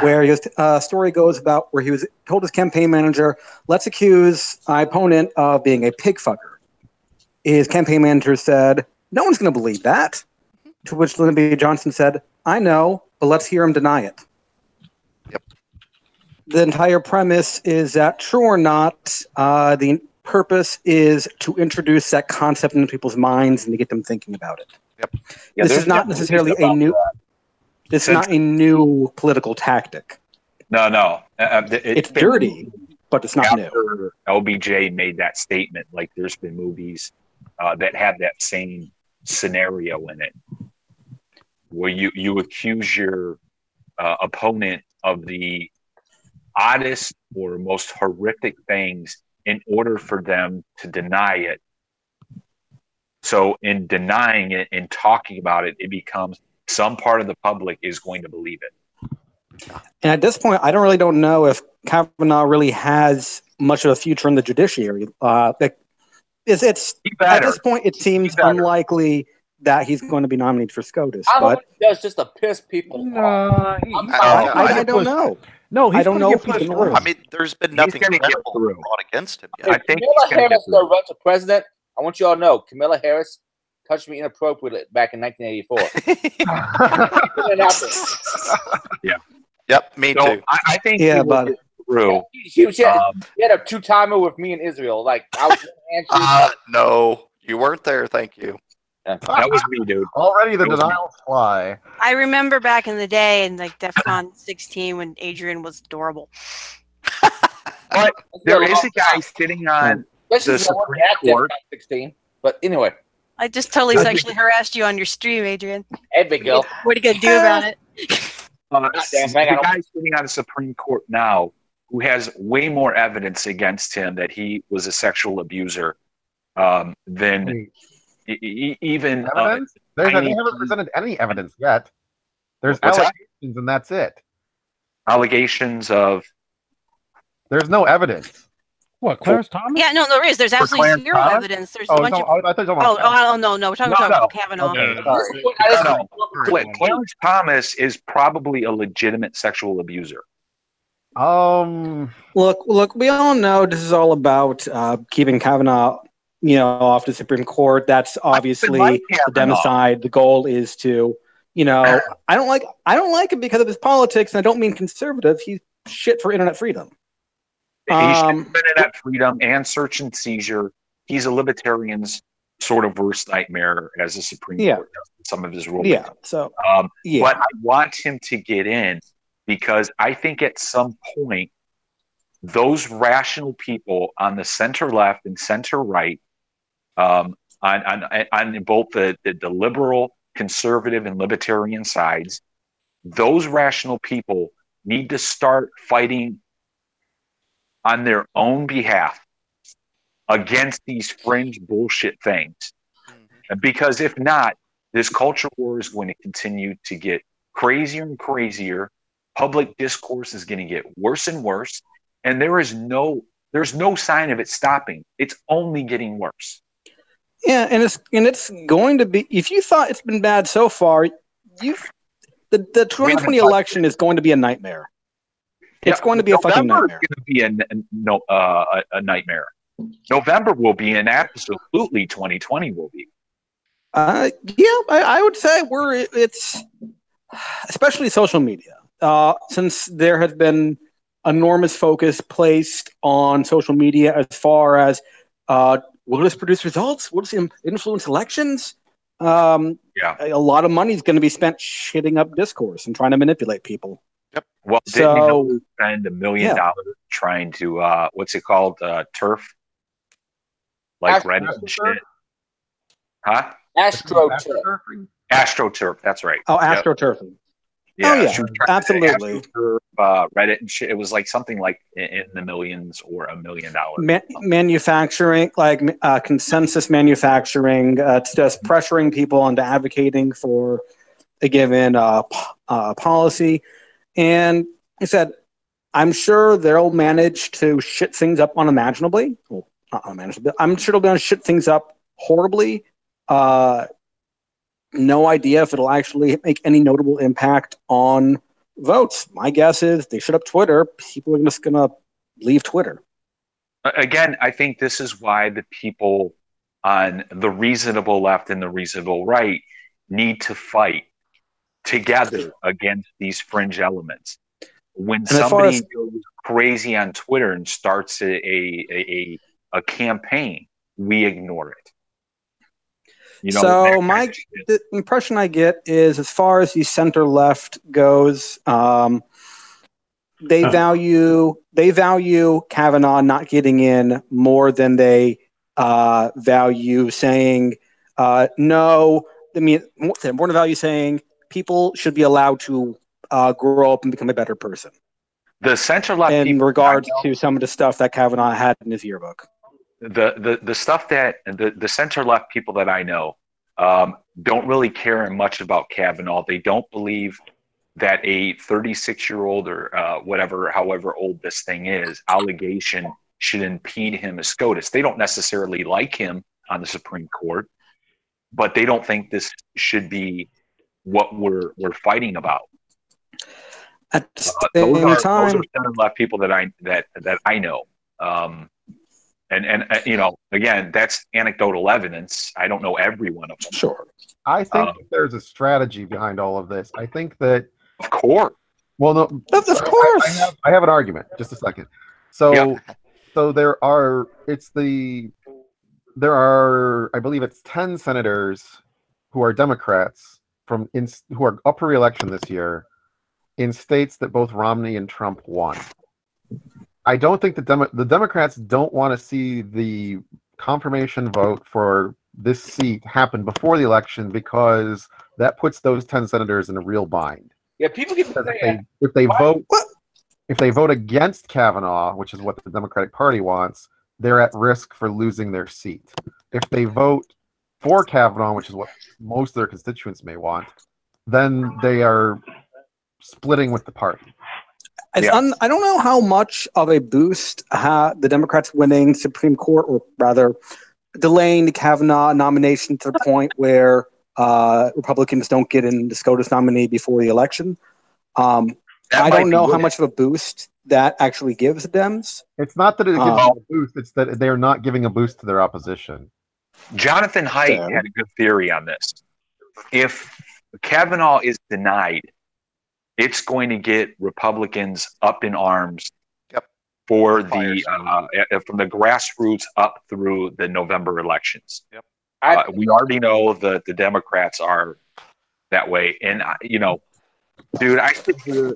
Speaker 11: where his story goes about where he was told his campaign manager, let's accuse my opponent of being a pig fucker. His campaign manager said, no one's going to believe that. To which Lyndon B. Johnson said, I know, but let's hear him deny it.
Speaker 5: Yep.
Speaker 11: The entire premise is that, true or not, the purpose is to introduce that concept into people's minds and to get them thinking about it.
Speaker 5: Yep.
Speaker 11: Yeah, this is not necessarily a new. This is not a new political tactic.
Speaker 2: No.
Speaker 11: It's dirty, but it's not new.
Speaker 2: LBJ made that statement. Like, there's been movies that have that same scenario in it, where you accuse your opponent of the oddest or most horrific things in order for them to deny it. So in denying it and talking about it, it becomes some part of the public is going to believe it.
Speaker 11: And at this point, I don't know if Kavanaugh really has much of a future in the judiciary. At this point, it seems unlikely that he's going to be nominated for SCOTUS.
Speaker 1: I don't know
Speaker 11: But
Speaker 1: what he does just to piss people off.
Speaker 11: I don't know.
Speaker 12: No,
Speaker 11: I don't know if he's going to lose.
Speaker 5: I mean, there's been nothing credible brought against him yet.
Speaker 1: If Kamala Harris still runs for president, I want you all to know Kamala Harris touched me inappropriately back in 1984.
Speaker 2: Yeah.
Speaker 5: Yep, me too.
Speaker 2: I think
Speaker 11: but
Speaker 1: through. She had a two-timer with me in Israel. Like I was.
Speaker 5: No, you weren't there. Thank you.
Speaker 2: That was me, dude.
Speaker 9: Already the denials fly.
Speaker 10: I remember back in the day in like DEF CON 16 when Adrian was adorable.
Speaker 2: But there is a guy sitting on the Supreme Court.
Speaker 1: 16. But anyway.
Speaker 10: I just totally sexually harassed you on your stream, Adrian.
Speaker 1: Hey, big girl.
Speaker 10: What are you going to do about it?
Speaker 2: The guy sitting on the Supreme Court now who has way more evidence against him that he was a sexual abuser than even
Speaker 9: evidence? They haven't presented any evidence yet. There's allegations, and that's it.
Speaker 2: Allegations of.
Speaker 9: There's no evidence.
Speaker 12: What, Clarence Thomas?
Speaker 10: Yeah, no, there is. There's absolutely zero evidence. There's a bunch of.
Speaker 9: I thought you were talking about
Speaker 10: no, we're talking about Kavanaugh.
Speaker 2: No. Clarence Thomas is probably a legitimate sexual abuser.
Speaker 11: Look, we all know this is all about keeping Kavanaugh, off the Supreme Court. That's obviously the democide. The goal is to, I don't like him because of his politics, and I don't mean conservative. He's shit for internet freedom.
Speaker 2: He's internet freedom and search and seizure. He's a libertarian's sort of worst nightmare as a Supreme Court does in some of his rulings. But I want him to get in because I think at some point those rational people on the center left and center right, on both the liberal, conservative, and libertarian sides, those rational people need to start fighting on their own behalf against these fringe bullshit things. Because if not, this culture war is going to continue to get crazier and crazier. Public discourse is going to get worse and worse. And there's no sign of it stopping. It's only getting worse.
Speaker 11: Yeah, and it's going to be, if you thought it's been bad so far, the 2020 election is going to be a nightmare. It's going to be a fucking nightmare.
Speaker 2: It's going to be a nightmare. November will be, and absolutely 2020 will be.
Speaker 11: I would say it's especially social media. Since there has been enormous focus placed on social media as far as will this produce results? Will this influence elections? A lot of money is going to be spent shitting up discourse and trying to manipulate people.
Speaker 2: Yep. Well, didn't you know we spend $1 million trying to what's it called? Turf? Like Reddit and shit. Huh?
Speaker 1: AstroTurf.
Speaker 2: AstroTurf, that's right.
Speaker 11: Oh, AstroTurfing.
Speaker 2: Yeah,
Speaker 11: absolutely.
Speaker 2: Reddit and shit. It was like something like in the millions or $1 million.
Speaker 11: Manufacturing, like consensus manufacturing. It's just pressuring people into advocating for a given policy. And I said, I'm sure they'll manage to shit things up unimaginably. Well, not unimaginably. I'm sure they'll be able to shit things up horribly. No idea if it'll actually make any notable impact on votes. My guess is they shut up Twitter. People are just going to leave Twitter.
Speaker 2: Again, I think this is why the people on the reasonable left and the reasonable right need to fight together against these fringe elements. When somebody goes crazy on Twitter and starts a campaign, we ignore it.
Speaker 11: So the impression I get is, as far as the center left goes, they value Kavanaugh not getting in more than they value saying no. I mean, more than value saying people should be allowed to grow up and become a better person.
Speaker 2: The center left,
Speaker 11: in regards to some of the stuff that Kavanaugh had in his yearbook.
Speaker 2: The stuff that the center left people that I know don't really care much about Kavanaugh. They don't believe that a 36-year-old or however old this thing is, allegation should impede him as SCOTUS. They don't necessarily like him on the Supreme Court, but they don't think this should be what we're fighting about.
Speaker 11: At the same time,
Speaker 2: those are center left people that I know. And you know, again, that's anecdotal evidence. I don't know every one of them.
Speaker 11: Sure.
Speaker 9: I think there's a strategy behind all of this. I think that,
Speaker 2: of course.
Speaker 9: Well, no,
Speaker 11: of course.
Speaker 9: I have an argument. Just a second. So, so there are, I believe it's 10 senators who are Democrats who are up for re-election this year in states that both Romney and Trump won. I don't think the Democrats don't want to see the confirmation vote for this seat happen before the election, because that puts those 10 senators in a real bind.
Speaker 1: Yeah, people keep saying
Speaker 9: if they vote against Kavanaugh, which is what the Democratic Party wants, they're at risk for losing their seat. If they vote for Kavanaugh, which is what most of their constituents may want, then they are splitting with the party.
Speaker 11: I don't know how much of a boost the Democrats winning Supreme Court, or rather delaying the Kavanaugh nomination to the point where Republicans don't get in the SCOTUS nominee before the election. I don't know how much of a boost that actually gives the Dems.
Speaker 9: It's not that it gives them a boost, it's that they're not giving a boost to their opposition.
Speaker 2: Jonathan Haidt had a good theory on this. If Kavanaugh is denied, it's going to get Republicans up in arms for from the grassroots up through the November elections. We already know that the Democrats are that way, and you know, dude, I sit here.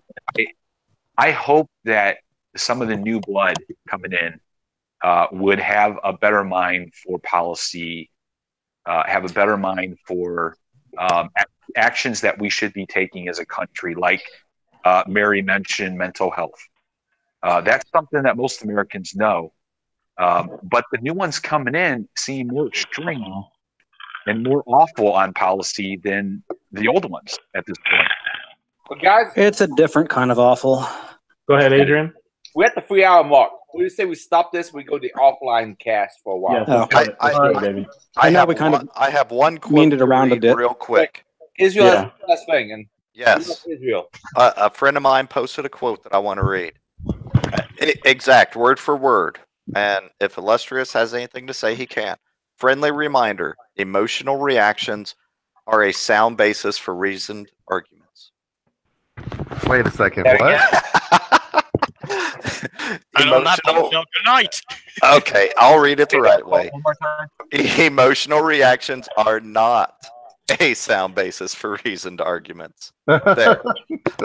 Speaker 2: I hope that some of the new blood coming in would have a better mind for policy, have a better mind for actions that we should be taking as a country, like Mary mentioned, mental health. That's something that most Americans know. But the new ones coming in seem more extreme and more awful on policy than the old ones at this point.
Speaker 1: But guys,
Speaker 11: it's a different kind of awful.
Speaker 13: Go ahead, Adrian.
Speaker 1: We're at the 3-hour mark. What do you say we stop this? We go to the offline cast for a while.
Speaker 5: I have one quote
Speaker 11: it around a bit
Speaker 5: real quick.
Speaker 1: Israel has the best thing, and
Speaker 5: yes,
Speaker 1: Israel.
Speaker 5: A friend of mine posted a quote that I want to read, exact word for word. And if Illustrious has anything to say, he can. Friendly reminder: emotional reactions are a sound basis for reasoned arguments.
Speaker 9: Wait a second. What?
Speaker 5: Good night. Okay, I'll read it the right way. Emotional reactions are not a sound basis for reasoned arguments. There,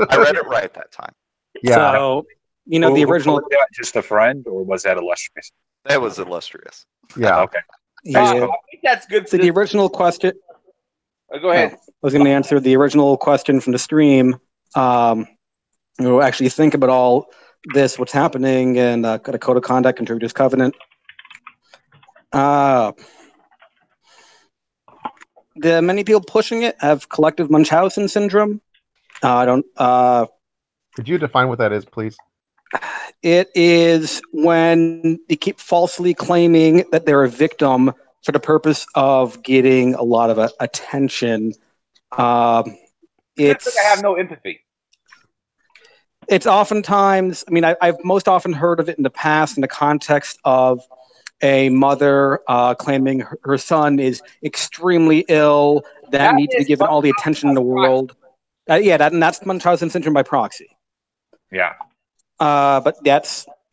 Speaker 5: I read it right that time.
Speaker 9: Yeah.
Speaker 11: So, you know, the original.
Speaker 2: Was that just a friend, or was that Illustrious?
Speaker 5: That was Illustrious.
Speaker 9: Yeah.
Speaker 2: Okay.
Speaker 11: Yeah.
Speaker 1: I think that's good.
Speaker 11: So the original question.
Speaker 1: Go ahead.
Speaker 11: I was going to answer the original question from the stream. Actually think about all this, what's happening, and got a code of conduct, contributors covenant. The many people pushing it have collective Munchausen syndrome. I don't.
Speaker 9: Could you define what that is, please?
Speaker 11: It is when they keep falsely claiming that they're a victim for the purpose of getting a lot of attention.
Speaker 1: It's like I have no empathy.
Speaker 11: It's oftentimes, I mean, I've most often heard of it in the past in the context of a mother claiming her son is extremely ill, that needs to be given all the attention in the world. That's Munchausen syndrome by proxy.
Speaker 2: Yeah.
Speaker 11: But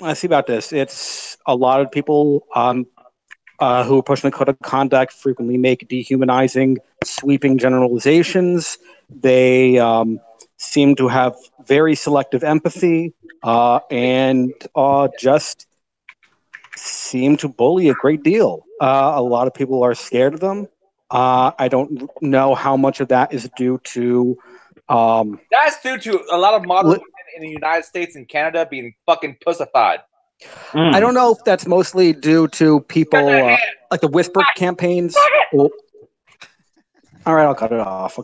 Speaker 11: I see about this. It's a lot of people who are pushing the code of conduct frequently make dehumanizing, sweeping generalizations. They seem to have very selective empathy and just seem to bully a great deal. A lot of people are scared of them. I don't know how much of that is due to...
Speaker 1: That's due to a lot of modern women in the United States and Canada being fucking pussified.
Speaker 11: I don't know if that's mostly due to people like the Whisper campaigns. All right, I'll cut it off.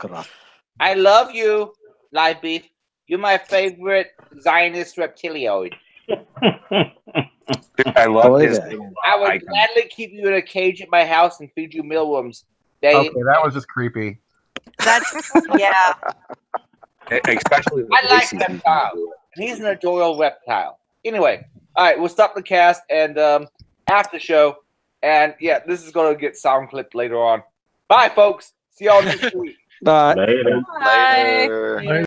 Speaker 1: I love you, live beef. You're my favorite Zionist reptilioid.
Speaker 2: I love this.
Speaker 1: I would gladly keep you in a cage at my house and feed you mealworms
Speaker 9: Okay, that was just creepy.
Speaker 10: That's yeah.
Speaker 2: Especially
Speaker 1: I like reptile. And he's an adorable reptile. Anyway, all right, we'll stop the cast and after the show. And yeah, this is going to get sound clipped later on. Bye, folks. See y'all next week.
Speaker 11: Bye.
Speaker 6: Later.
Speaker 10: Bye.
Speaker 5: Later.
Speaker 12: Later.